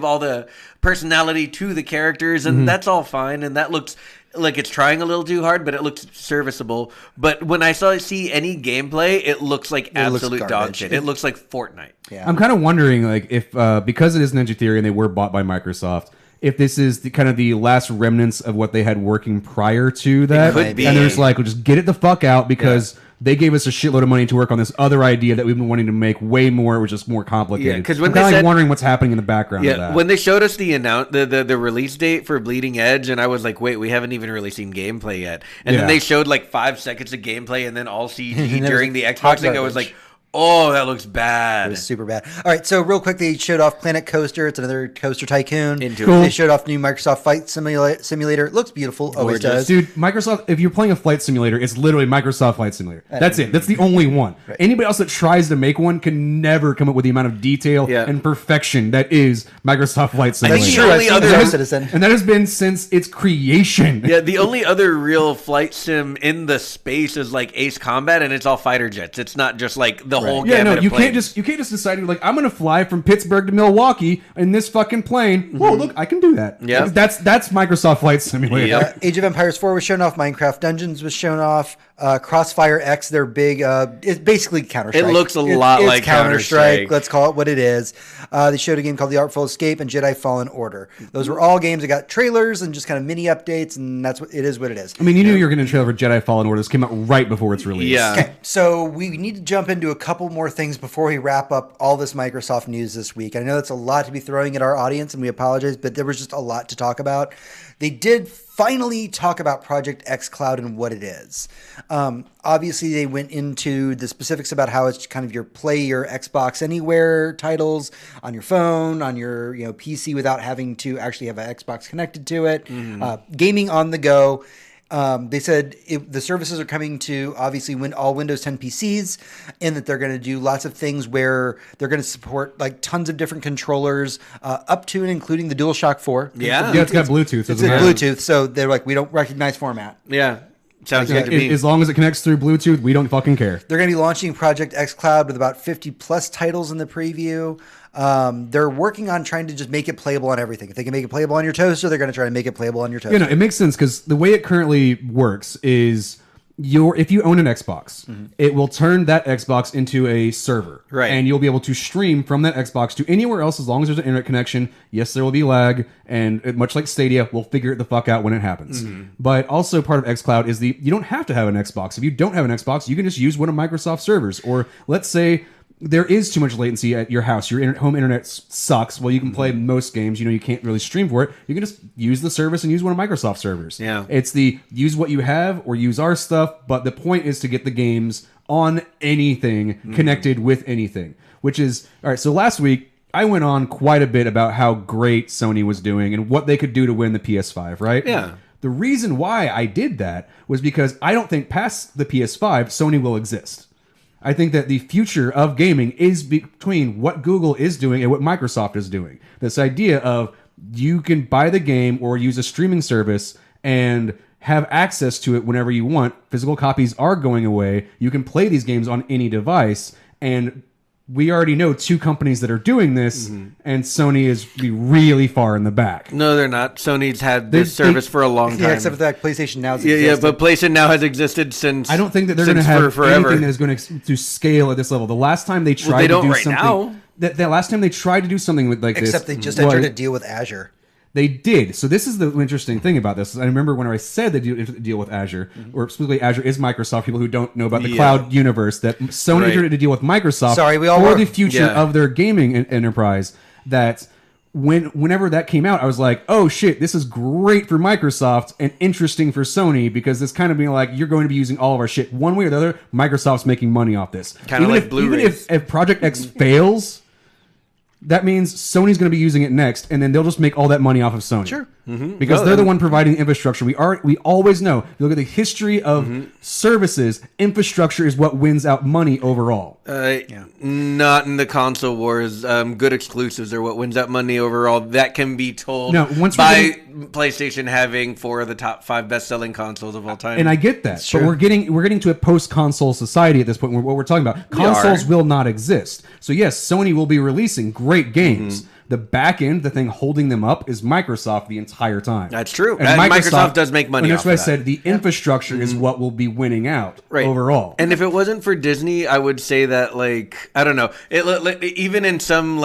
all the personality to the characters, and that's all fine, and that looks like it's trying a little too hard, but it looks serviceable. But when I see any gameplay, it looks like absolute dog garbage. shit. It looks like Fortnite. Yeah. I'm kind of wondering, like, if because it is Ninja Theory and they were bought by Microsoft, if this is kind of the last remnants of what they had working prior to that, could be. and they're just like, we'll just get it the fuck out because they gave us a shitload of money to work on this other idea that we've been wanting to make way more, which is more complicated. Yeah, 'cause I'm when kind they of said- wondering what's happening in the background of Yeah, that. when they showed us the release date for Bleeding Edge, and I was like, wait, we haven't even really seen gameplay yet. And Yeah. then they showed like 5 seconds of gameplay and then all CG And it during was the hot Xbox thing. I was garbage. like, oh, that looks bad. It was super bad. All right, so real quick, they showed off Planet Coaster. It's another coaster tycoon. Into Cool. it. They showed off new Microsoft Flight Simulator. It looks beautiful. Always Gorgeous. does. Dude, Microsoft, if you're playing a flight simulator, it's literally Microsoft Flight Simulator. That's it. That's the only one. Anybody else that tries to make one can never come up with the amount of detail Yeah. and perfection that is Microsoft Flight I Simulator. think Sure, the I've only seen other Star Citizen. And that has been since its creation. yeah, the only other real flight sim in the space is like Ace Combat, and it's all fighter jets. It's not just like the whole Yeah, gamut no, of you planes. can't just decide like I'm gonna fly from Pittsburgh to Milwaukee in this fucking plane. Whoa, look, I can do that. Yeah. that's Microsoft Flight Simulator. Yep. Age of Empires 4 was shown off. Minecraft Dungeons was shown off. Crossfire X, their big, it's basically Counter-Strike. It looks a lot like Counter-Strike. Let's call it what it is. They showed a game called The Artful Escape and Jedi Fallen Order. Those were all games that got trailers and just kind of mini updates, and that's what it is. What it is. I mean, you knew you were getting a trailer for Jedi Fallen Order. This came out right before its release. Yeah. Okay, so we need to jump into a couple more things before we wrap up all this Microsoft news this week. I know that's a lot to be throwing at our audience, and we apologize, but there was just a lot to talk about. They did finally talk about Project X Cloud and what it is. Obviously, they went into the specifics about how it's kind of your Xbox Anywhere titles on your phone, on your PC without having to actually have an Xbox connected to it. Gaming on the go. They said the services are coming to obviously all Windows 10 PCs, and that they're going to do lots of things where they're going to support like tons of different controllers, up to and including the DualShock 4. Yeah, it's got Bluetooth. It's Bluetooth, so they're like, we don't recognize format. Yeah. Sounds good to me. As long as it connects through Bluetooth, we don't fucking care. They're going to be launching Project X Cloud with about 50 plus titles in the preview. They're working on trying to just make it playable on everything. If they can make it playable on your toaster, they're going to try to make it playable on your toaster. It makes sense because the way it currently works is if you own an Xbox, it will turn that Xbox into a server. Right. And you'll be able to stream from that Xbox to anywhere else as long as there's an internet connection. Yes, there will be lag, and much like Stadia, we'll figure it the fuck out when it happens. But also part of xCloud is you don't have to have an Xbox. If you don't have an Xbox, you can just use one of Microsoft's servers. Or let's say there is too much latency at your house. Your home internet sucks. Well, you can play most games. You can't really stream for it. You can just use the service and use one of Microsoft's servers. Yeah. It's use what you have or use our stuff. But the point is to get the games on anything connected with anything, which is, all right. So last week I went on quite a bit about how great Sony was doing and what they could do to win the PS5, right? Yeah. The reason why I did that was because I don't think past the PS5, Sony will exist. I think that the future of gaming is between what Google is doing and what Microsoft is doing. This idea of you can buy the game or use a streaming service and have access to it whenever you want. Physical copies are going away. You can play these games on any device. And we already know two companies that are doing this, and Sony is really far in the back. No, they're not. Sony's had this service for a long time. Yeah, except for that PlayStation Now's existed. Yeah, but PlayStation Now has existed since. I don't think that they're going to have anything that is going to scale at this level. The last time they tried to do something, the last time they tried to do something with this, except they just entered a deal with Azure. They did. So this is the interesting thing about this. I remember when I said they deal with Azure, or specifically Azure is Microsoft. People who don't know about the cloud universe, that Sony entered a deal with Microsoft for the future of their gaming enterprise. That whenever that came out, I was like, oh shit, this is great for Microsoft and interesting for Sony, because this kind of being like, you're going to be using all of our shit one way or the other. Microsoft's making money off this. Kind of like Blu-rays. Even if Project X fails, that means Sony's going to be using it next, and then they'll just make all that money off of Sony. Sure. Because they're the one providing the infrastructure. We always know. You look at the history of services, infrastructure is what wins out money overall. Not in the console wars. Good exclusives are what wins out money overall. That can be told by PlayStation having 4 of the top 5 best-selling consoles of all time. And I get that, but we're getting to a post-console society at this point. What we're talking about, consoles will not exist. So yes, Sony will be releasing great games. The back end, the thing holding them up, is Microsoft the entire time. That's true. And Microsoft does make money off of that. That's why I said the infrastructure is what will be winning out overall. And if it wasn't for Disney, I would say that, I don't know. Even in some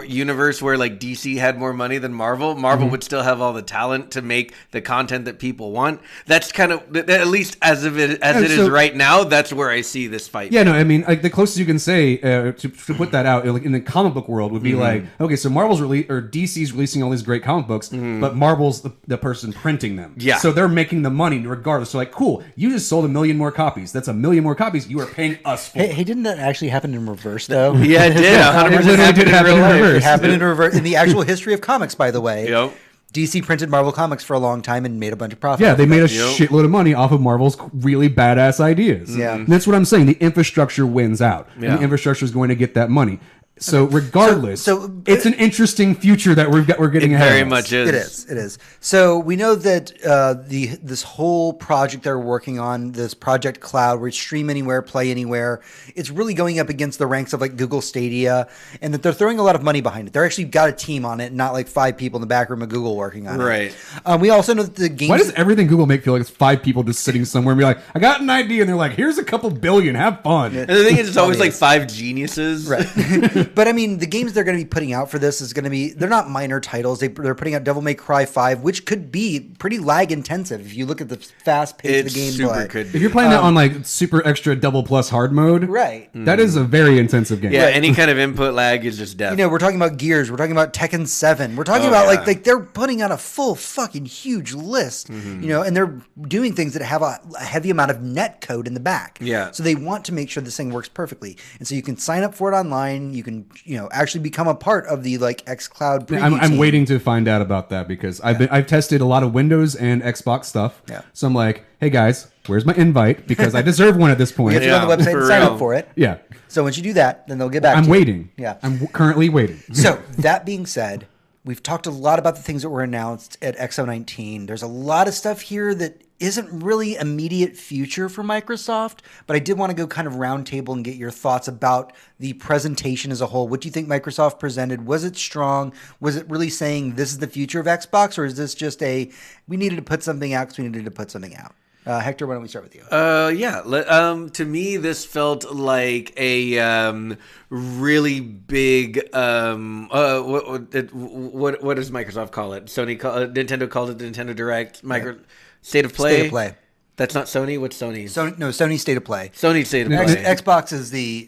universe where DC had more money than Marvel would still have all the talent to make the content that people want. That's kind of, at least as it is right now, that's where I see this fight. Yeah, no, I mean, the closest you can say to put that out in the comic book world would be okay, so Marvel's DC's releasing all these great comic books, but Marvel's the person printing them. Yeah. So they're making the money regardless. So cool, you just sold 1 million more copies. That's 1 million more copies you are paying us for. Hey, didn't that actually happen in reverse, though? Yeah, it did. 100% happened in reverse. It happened in reverse. In the actual history of comics, by the way. Yep. DC printed Marvel Comics for a long time and made a bunch of profit. Yeah, they made a shitload of money off of Marvel's really badass ideas. Yeah. And that's what I'm saying. The infrastructure wins out. Yeah. And the infrastructure is going to get that money. So regardless, it's an interesting future that we're getting ahead of. Very much is. It is. So we know that this whole project they're working on, this Project Cloud, where you stream anywhere, play anywhere, it's really going up against the ranks of Google Stadia, and that they're throwing a lot of money behind it. They're actually got a team on it, not 5 people in the back room of Google working on it. Right. We also know that the games. Why does everything Google make feel like it's 5 people just sitting somewhere and be like, I got an idea, and they're like, here's a couple billion, have fun. And the thing is, it's always 5 geniuses. Right. But I mean, the games they're going to be putting out for this is going to be, they're not minor titles. They're putting out Devil May Cry 5, which could be pretty lag intensive if you look at the fast pace of the gameplay. Could be. If you're playing that on like super extra double plus hard mode, Right. that is a very intensive game. Yeah, any kind of input lag is just death. You know, we're talking about Gears. We're talking about Tekken 7. We're talking about like they're putting out a full fucking huge list, you know, and they're doing things that have a heavy amount of net code in the back. Yeah. So they want to make sure this thing works perfectly. And so you can sign up for it online. You can, you know, actually become a part of the like xCloud preview I'm team. waiting to find out about that because I've tested a lot of Windows and Xbox stuff. Yeah. So I'm like, hey guys, where's my invite? Because I deserve one at this point. You have to go on the website and sign up for it. Yeah. So once you do that, then they'll get back to you. I'm waiting. Yeah. I'm currently waiting. So that being said, we've talked a lot about the things that were announced at X019. There's a lot of stuff here that isn't really immediate future for Microsoft, but I did want to go kind of roundtable and get your thoughts about the presentation as a whole. What do you think Microsoft presented? Was it strong? Was it really saying this is the future of Xbox, or is this just we needed to put something out because we needed to put something out? Hector, why don't we start with you? To me, this felt like a really big. What does Microsoft call it? Nintendo called it the Nintendo Direct. State of Play. State of Play. That's not Sony. What's Sony? Sony State of Play. Sony State of Play. Xbox is the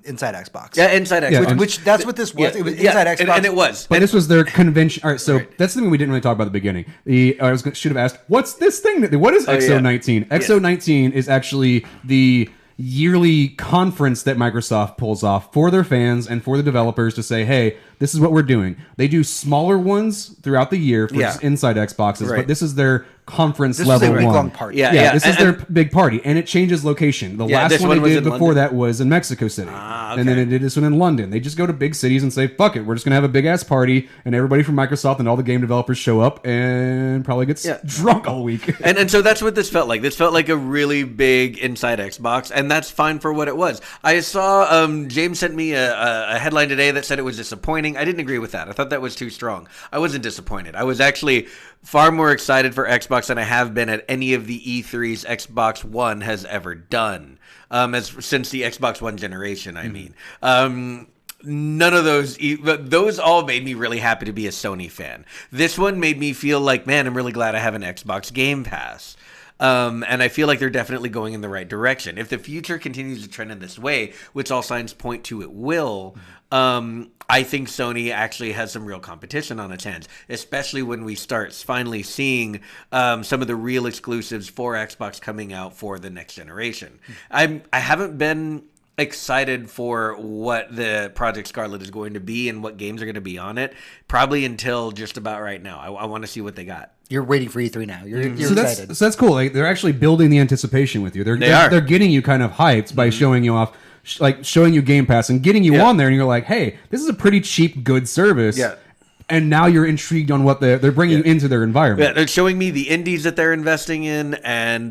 Inside Xbox. Yeah, Inside Xbox. Which that's what this was. It was Inside Xbox, and it was. But this was their convention. All right, so that's the thing we didn't really talk about at the beginning. Should have asked, what's this thing? What is X019? X019 is actually the yearly conference that Microsoft pulls off for their fans and for the developers to say, hey, this is what we're doing. They do smaller ones throughout the year for just inside Xboxes, but this is their conference level one. Long party. This is their big party, and it changes location. The last one they did before that was in Mexico City, and then they did this one in London. They just go to big cities and say, "Fuck it, we're just gonna have a big ass party," and everybody from Microsoft and all the game developers show up and probably gets drunk all week. and so that's what this felt like. This felt like a really big inside Xbox, and that's fine for what it was. I saw James sent me a headline today that said it was disappointing. I didn't agree with that. I thought that was too strong. I wasn't disappointed. I was actually far more excited for Xbox than I have been at any of the E3s Xbox One has ever done, since the Xbox One generation, I mean. None of those all made me really happy to be a Sony fan. This one made me feel like, man, I'm really glad I have an Xbox Game Pass. And I feel like they're definitely going in the right direction. If the future continues to trend in this way, which all signs point to it will, I think Sony actually has some real competition on its hands, especially when we start finally seeing some of the real exclusives for Xbox coming out for the next generation. I haven't been excited for what the Project Scarlet is going to be and what games are going to be on it, probably until just about right now. I want to see what they got. You're waiting for E3 now. You're excited. So that's cool. Like, they're actually building the anticipation with you. They're getting you kind of hyped by showing you off, showing you Game Pass and getting you on there, and you're like, hey, this is a pretty cheap, good service. Yeah. And now you're intrigued on what they're bringing you into their environment. Yeah, they're showing me the indies that they're investing in, and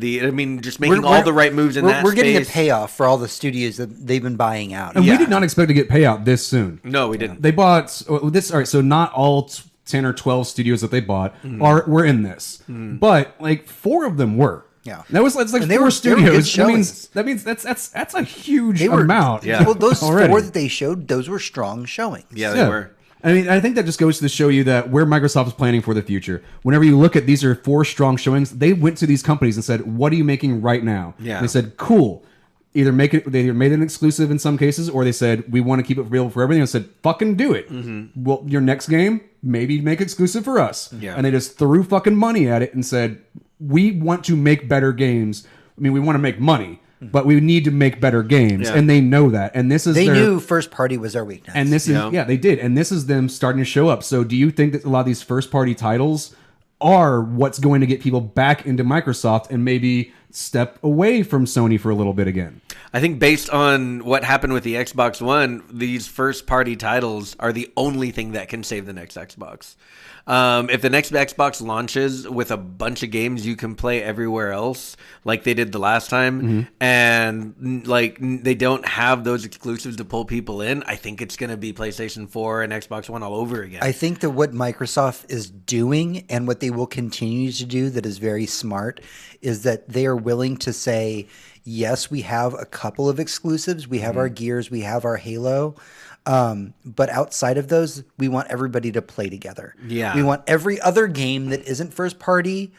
just making all the right moves in that space. We're getting a payoff for all the studios that they've been buying out. And we did not expect to get payout this soon. No, we didn't. They bought this. All right, so not all 10 or 12 studios that they bought were in this, but like 4 of them were. Yeah, that's like and 4 studios. That means that's a huge amount. Yeah, well, those 4 that they showed, those were strong showings. Yeah, they were. I mean, I think that just goes to show you that where Microsoft is planning for the future. Whenever you look at these are 4 strong showings, they went to these companies and said, "What are you making right now?" Yeah, they said, "Cool." They either made it exclusive in some cases, or they said, "We want to keep it available for everything." And said, "Fucking do it." Well, your next game, maybe make exclusive for us. Yeah. And they just threw fucking money at it and said, "We want to make better games. I mean, we want to make money, but we need to make better games." And they know that. And this is they knew first party was their weakness. And this is they did. And this is them starting to show up. So do you think that a lot of these first party titles are what's going to get people back into Microsoft and maybe step away from Sony for a little bit again? I think based on what happened with the Xbox One, these first party titles are the only thing that can save the next Xbox. If the next Xbox launches with a bunch of games you can play everywhere else, like they did the last time, and like they don't have those exclusives to pull people in, I think it's going to be PlayStation 4 and Xbox One all over again. I think that what Microsoft is doing and what they will continue to do that is very smart is that they are willing to say, yes, we have a couple of exclusives. We have our Gears, we have our Halo. But outside of those, we want everybody to play together. Yeah. We want every other game that isn't first party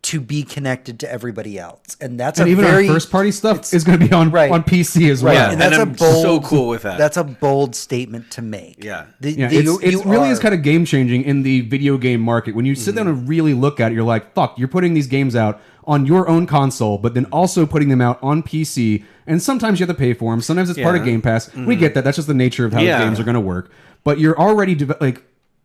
to be connected to everybody else. And that's And a even very our first party stuff is going to be on PC as well. Yeah, and that's and a I'm bold, so cool with that. That's a bold statement to make. Yeah. It really is kind of game changing in the video game market. When you sit down and really look at it, you're like, fuck, you're putting these games out on your own console, but then also putting them out on PC. And sometimes you have to pay for them. Sometimes it's part of Game Pass. We get that. That's just the nature of how the games are going to work. But you're already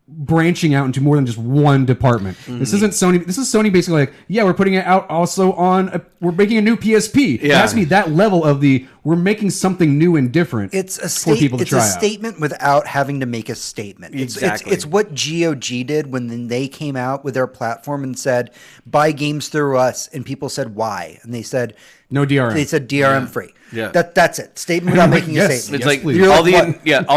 branching out into more than just one department. This isn't Sony. This is Sony basically like, yeah, we're putting it out also on, we're making a new PSP. It has to be that level of we're making something new and different. It's a for people to try out. statement without having to make a statement. Exactly. It's what GOG did when they came out with their platform and said, buy games through us. And people said, why? And they said, no DRM. They said DRM free. Yeah. That's it. Statement without making a statement. It's like please. all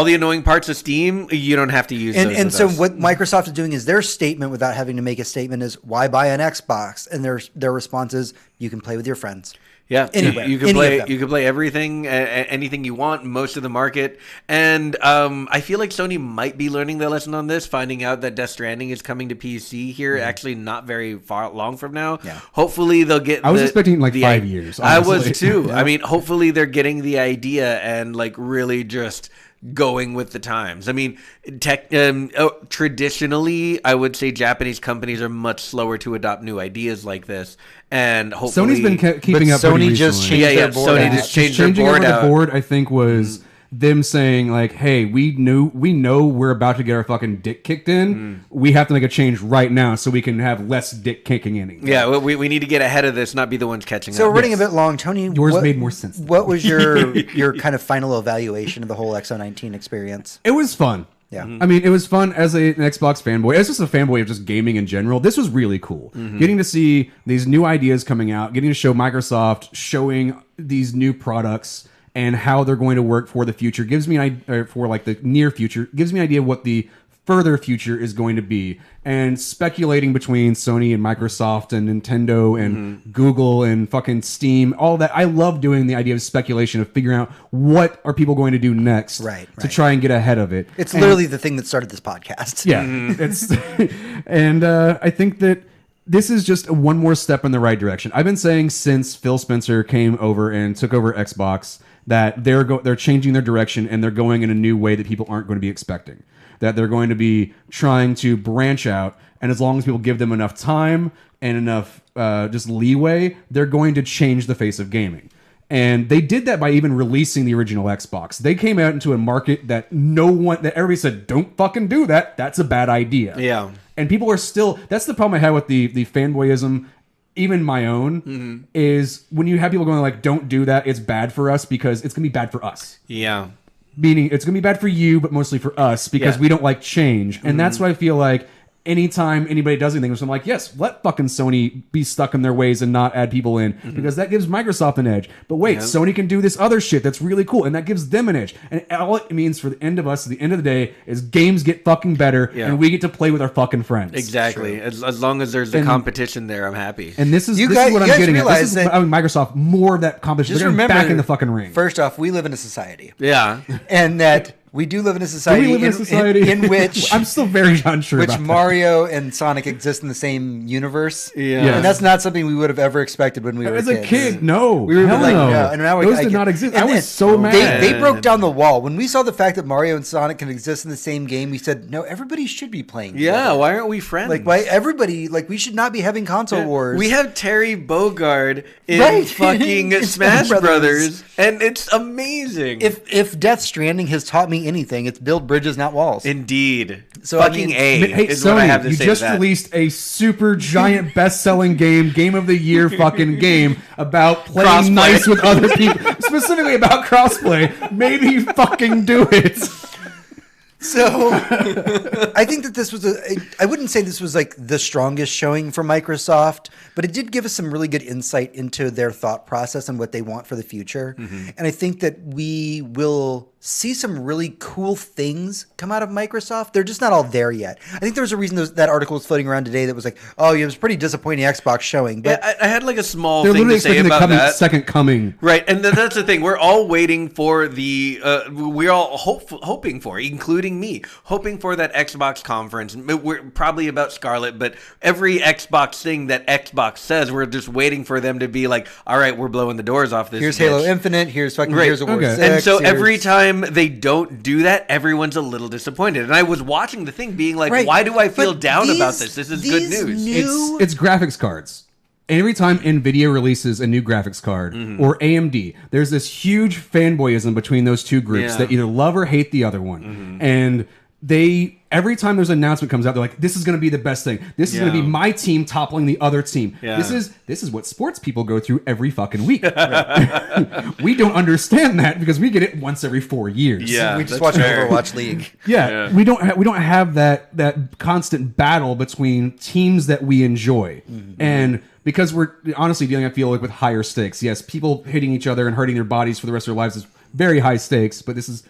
the annoying parts of Steam, you don't have to use those. And with so us. what Microsoft is doing is their statement without having to make a statement is, why buy an Xbox? And their response is, you can play with your friends. Yeah, Anywhere. you can Any play. of them. You can play everything, anything you want, most of the market. And I feel like Sony might be learning their lesson on this, finding out that Death Stranding is coming to PC here, actually not very far long from now. Yeah. Hopefully they'll get. I was expecting 5 years. I honestly. was too. I mean, hopefully they're getting the idea and really just going with the times. I mean, traditionally, I would say Japanese companies are much slower to adopt new ideas like this, and hopefully Sony's been keeping up. Sony pretty just recently. changed their board. Sony out. just changed their Changing board over out. the board, I think, was them saying hey, we know we're about to get our fucking dick kicked in. We have to make a change right now so we can have less dick kicking in. Yeah, we need to get ahead of this, not be the ones catching So up. we're running a bit long. Tony, Yours made more sense than What was your kind of final evaluation of the whole X019 experience? It was fun. Yeah. I mean, it was fun as an Xbox fanboy. As just a fanboy of just gaming in general, this was really cool. Getting to see these new ideas coming out, getting to show Microsoft showing these new products and how they're going to work for the future gives me an idea, for the near future, gives me an idea of what the further future is going to be. And speculating between Sony and Microsoft and Nintendo and Google and fucking Steam, all that. I love doing the idea of speculation, of figuring out what are people going to do next to try and get ahead of it. It's literally the thing that started this podcast. Yeah. It's and I think that this is just one more step in the right direction. I've been saying since Phil Spencer came over and took over Xbox that they're changing their direction and they're going in a new way that people aren't going to be expecting. That they're going to be trying to branch out, and as long as people give them enough time and enough just leeway, they're going to change the face of gaming. And they did that by even releasing the original Xbox. They came out into a market that that everybody said, don't fucking do that. That's a bad idea. Yeah. And people are still, that's the problem I had with the fanboyism, even my own, is when you have people going don't do that, it's bad for us because it's going to be bad for us. Yeah. Meaning it's going to be bad for you, but mostly for us because we don't like change. And that's why I feel like anytime anybody does anything, I'm like, yes, let fucking Sony be stuck in their ways and not add people in because that gives Microsoft an edge. But wait, Sony can do this other shit that's really cool, and that gives them an edge. And all it means for the end of us, at the end of the day, is games get fucking better and we get to play with our fucking friends. Exactly. As long as there's a competition there, I'm happy. And this is what I'm getting at. This is Microsoft more of that competition. They're getting back in the fucking ring. First off, we live in a society. Yeah. And that we do live in a society, in which I'm still very unsure which about Mario and Sonic exist in the same universe. Yeah. And that's not something we would have ever expected when we were As kids. a kid, no. We were Hell like, no. no. And now Those did not exist. I was so mad. They broke down the wall. When we saw the fact that Mario and Sonic can exist in the same game, we said, no, everybody should be playing Yeah, together. why aren't we friends? Why everybody, we should not be having console wars. We have Terry Bogard in fucking In Smash Smash Brothers, and it's amazing. If Death Stranding has taught me anything, it's build bridges, not walls. Indeed. So, I fucking mean- A Hey, is Sony, what I have to you say just to that. released a super giant best-selling game of the year fucking game about playing Crossplay. nice with other people, specifically about crossplay. Maybe fucking do it. So I think that this was I wouldn't say this was the strongest showing for Microsoft, but it did give us some really good insight into their thought process and what they want for the future. And I think that we will see some really cool things come out of Microsoft. They're just not all there yet. I think there was a reason that article was floating around today that was like, oh, yeah, it was pretty disappointing Xbox showing. But yeah, I had like a small They're thing literally to say expecting about the that. second coming. Right, and that's the thing. We're all waiting for the. We're all hoping for, including me, hoping for that Xbox conference. We're probably about Scarlet, but every Xbox thing that Xbox says, we're just waiting for them to be like, all right, we're blowing the doors off this. Here's bitch. Halo Infinite. Here's fucking Right. Gears of War Okay. 6. And so here's- every time they don't do that, everyone's a little disappointed. And I was watching the thing being like, Right. why do I feel But down these- about this? This is good these news. new- It's graphics cards. Every time Nvidia releases a new graphics card or AMD, there's this huge fanboyism between those two groups Yeah. that either love or hate the other one. And every time there's an announcement comes out, they're like, "This is going to be the best thing. This is going to be Yeah. my team toppling the other team. Yeah. This is what sports people go through every fucking week." We don't understand that because we get it once every 4 years. Yeah. we just that's watch an fair. Overwatch League. Yeah, we don't have that constant battle between teams that we enjoy, and because we're honestly dealing, I feel like, with higher stakes. Yes, people hitting each other and hurting their bodies for the rest of their lives is very high stakes, but this is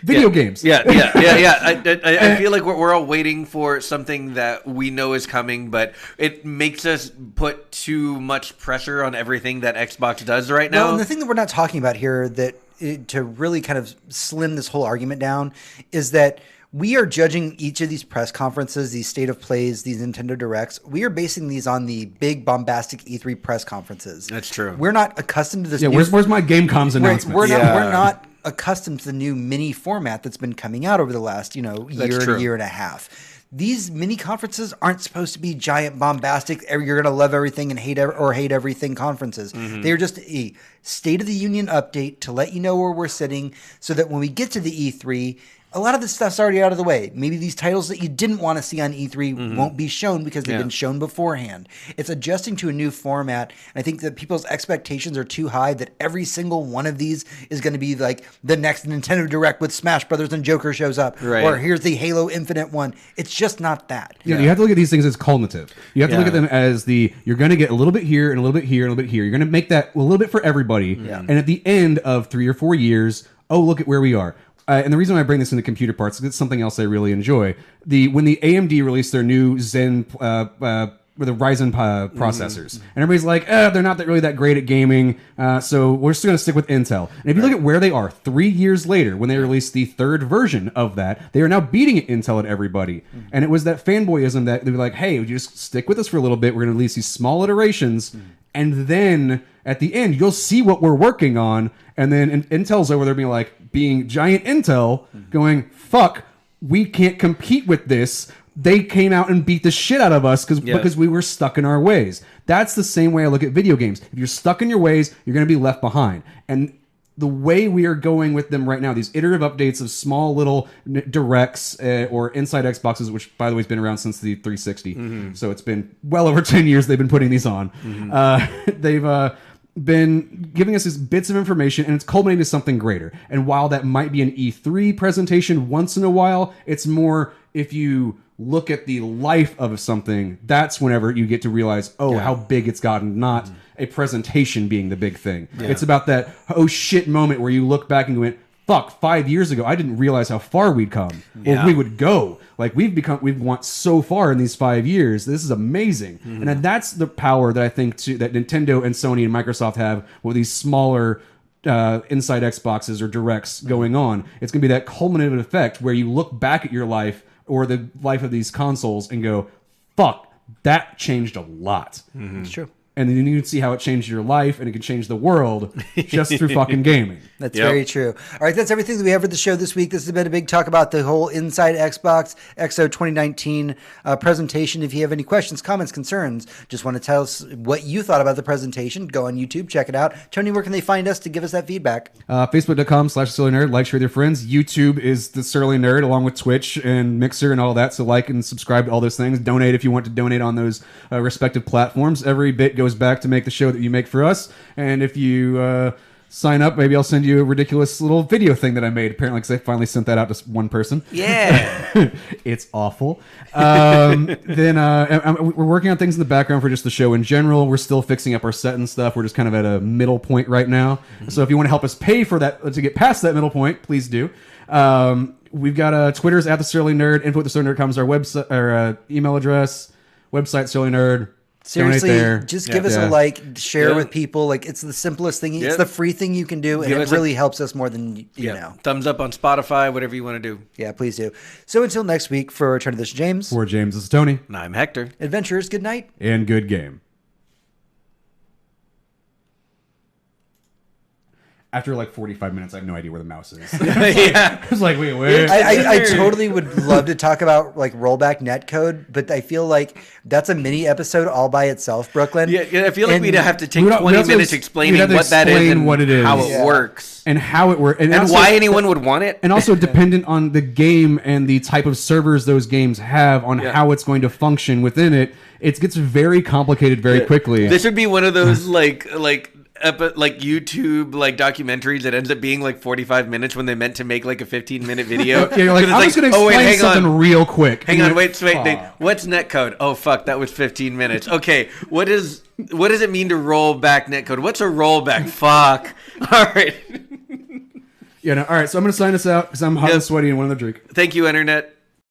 video games. Yeah. I feel like we're all waiting for something that we know is coming, but it makes us put too much pressure on everything that Xbox does right now. Well, and the thing that we're not talking about here to really kind of slim this whole argument down is that we are judging each of these press conferences, these state of plays, these Nintendo Directs. We are basing these on the big bombastic E3 press conferences. That's true. We're not accustomed to this. Yeah, where's my Gamecom's announcement? We're not accustomed to the new mini format that's been coming out over the last year true. and year and a half. These mini conferences aren't supposed to be giant, bombastic, you're going to love everything and hate everything conferences. They're just a State of the Union update to let you know where we're sitting so that when we get to the E3, a lot of this stuff's already out of the way. Maybe these titles that you didn't want to see on E3 won't be shown because they've been shown beforehand. It's adjusting to a new format. And I think that people's expectations are too high that every single one of these is going to be like the next Nintendo Direct with Smash Brothers and Joker shows up. Right. Or here's the Halo Infinite one. It's just not that. You have to look at these things as cumulative. You have to look at them as you're going to get a little bit here and a little bit here and a little bit here. You're going to make that a little bit for everybody. Yeah. And at the end of 3 or 4 years, oh, look at where we are. And the reason why I bring this into computer parts is it's something else I really enjoy. When the AMD released their new Zen with the Ryzen processors, and everybody's like, they're not really that great at gaming, so we're still going to stick with Intel. And if you look at where they are 3 years later, when they released the third version of that, they are now beating Intel at everybody. And it was that fanboyism that they were like, hey, would you just stick with us for a little bit? We're going to release these small iterations, and then at the end, you'll see what we're working on. And then Intel's over there being giant Intel going, fuck, we can't compete with this. They came out and beat the shit out of us because we were stuck in our ways. That's the same way I look at video games. If you're stuck in your ways, you're going to be left behind. And the way we are going with them right now, these iterative updates of small little directs or inside Xboxes, which, by the way, has been around since the 360. So it's been well over 10 years they've been putting these on. They've been giving us these bits of information, and it's culminating to something greater. And while that might be an E3 presentation once in a while, it's more if you look at the life of something, that's whenever you get to realize, how big it's gotten, not a presentation being the big thing. It's about that oh shit moment where you look back and went, fuck, 5 years ago, I didn't realize how far we'd come or we would go. Like we've went so far in these 5 years. This is amazing. And that's the power that I think that Nintendo and Sony and Microsoft have with these smaller inside Xboxes or directs going on. It's going to be that culminative effect where you look back at your life or the life of these consoles and go, fuck, that changed a lot. It's true. And then you can see how it changed your life and it can change the world just through fucking gaming. That's very true. All right, that's everything that we have for the show this week. This has been a big talk about the whole Inside Xbox X019 presentation. If you have any questions, comments, concerns, just want to tell us what you thought about the presentation, go on YouTube, check it out. Tony, where can they find us to give us that feedback? Facebook.com/SurlyNerd. Like, share with your friends. YouTube is the Surly Nerd, along with Twitch and Mixer and all that. So like and subscribe to all those things. Donate if you want to donate on those respective platforms. Every bit goes back to make the show that you make for us. And if you sign up. Maybe I'll send you a ridiculous little video thing that I made, apparently, because I finally sent that out to one person. Yeah. It's awful. We're working on things in the background for just the show in general. We're still fixing up our set and stuff. We're just kind of at a middle point right now. Mm-hmm. So if you want to help us pay for that, to get past that middle point, please do. We've got Twitter's @TheSurlyNerd, info@TheSurlyNerd.com is our website, our email address, website Surly Nerd. Seriously, just give us a like, share with people. Like, it's the simplest thing. It's the free thing you can do, and it really helps us more than you know. Thumbs up on Spotify, whatever you want to do. Yeah, please do. So until next week, for Return to this James. For James, this is Tony. And I'm Hector. Adventurers, good night. And good game. After like 45 minutes, I have no idea where the mouse is. Yeah. I was like, wait. I totally would love to talk about like rollback netcode, but I feel like that's a mini episode all by itself, Brooklyn. Yeah, I feel like we'd have to take 20 minutes explaining what that is and what it is. How it works. And how it works. And also, why anyone would want it. And also dependent on the game and the type of servers those games have on how it's going to function within it. It gets very complicated very quickly. This would be one of those like YouTube like documentaries that ends up being like 45 minutes when they meant to make like a 15-minute video. Yeah, you're like, I'm just going to explain something real quick. Hang on, wait. What's netcode? Oh fuck, that was 15 minutes. Okay, what does it mean to roll back netcode? What's a rollback? Fuck. All right. All right. So I'm going to sign this out because I'm hot and sweaty and want another drink. Thank you, Internet.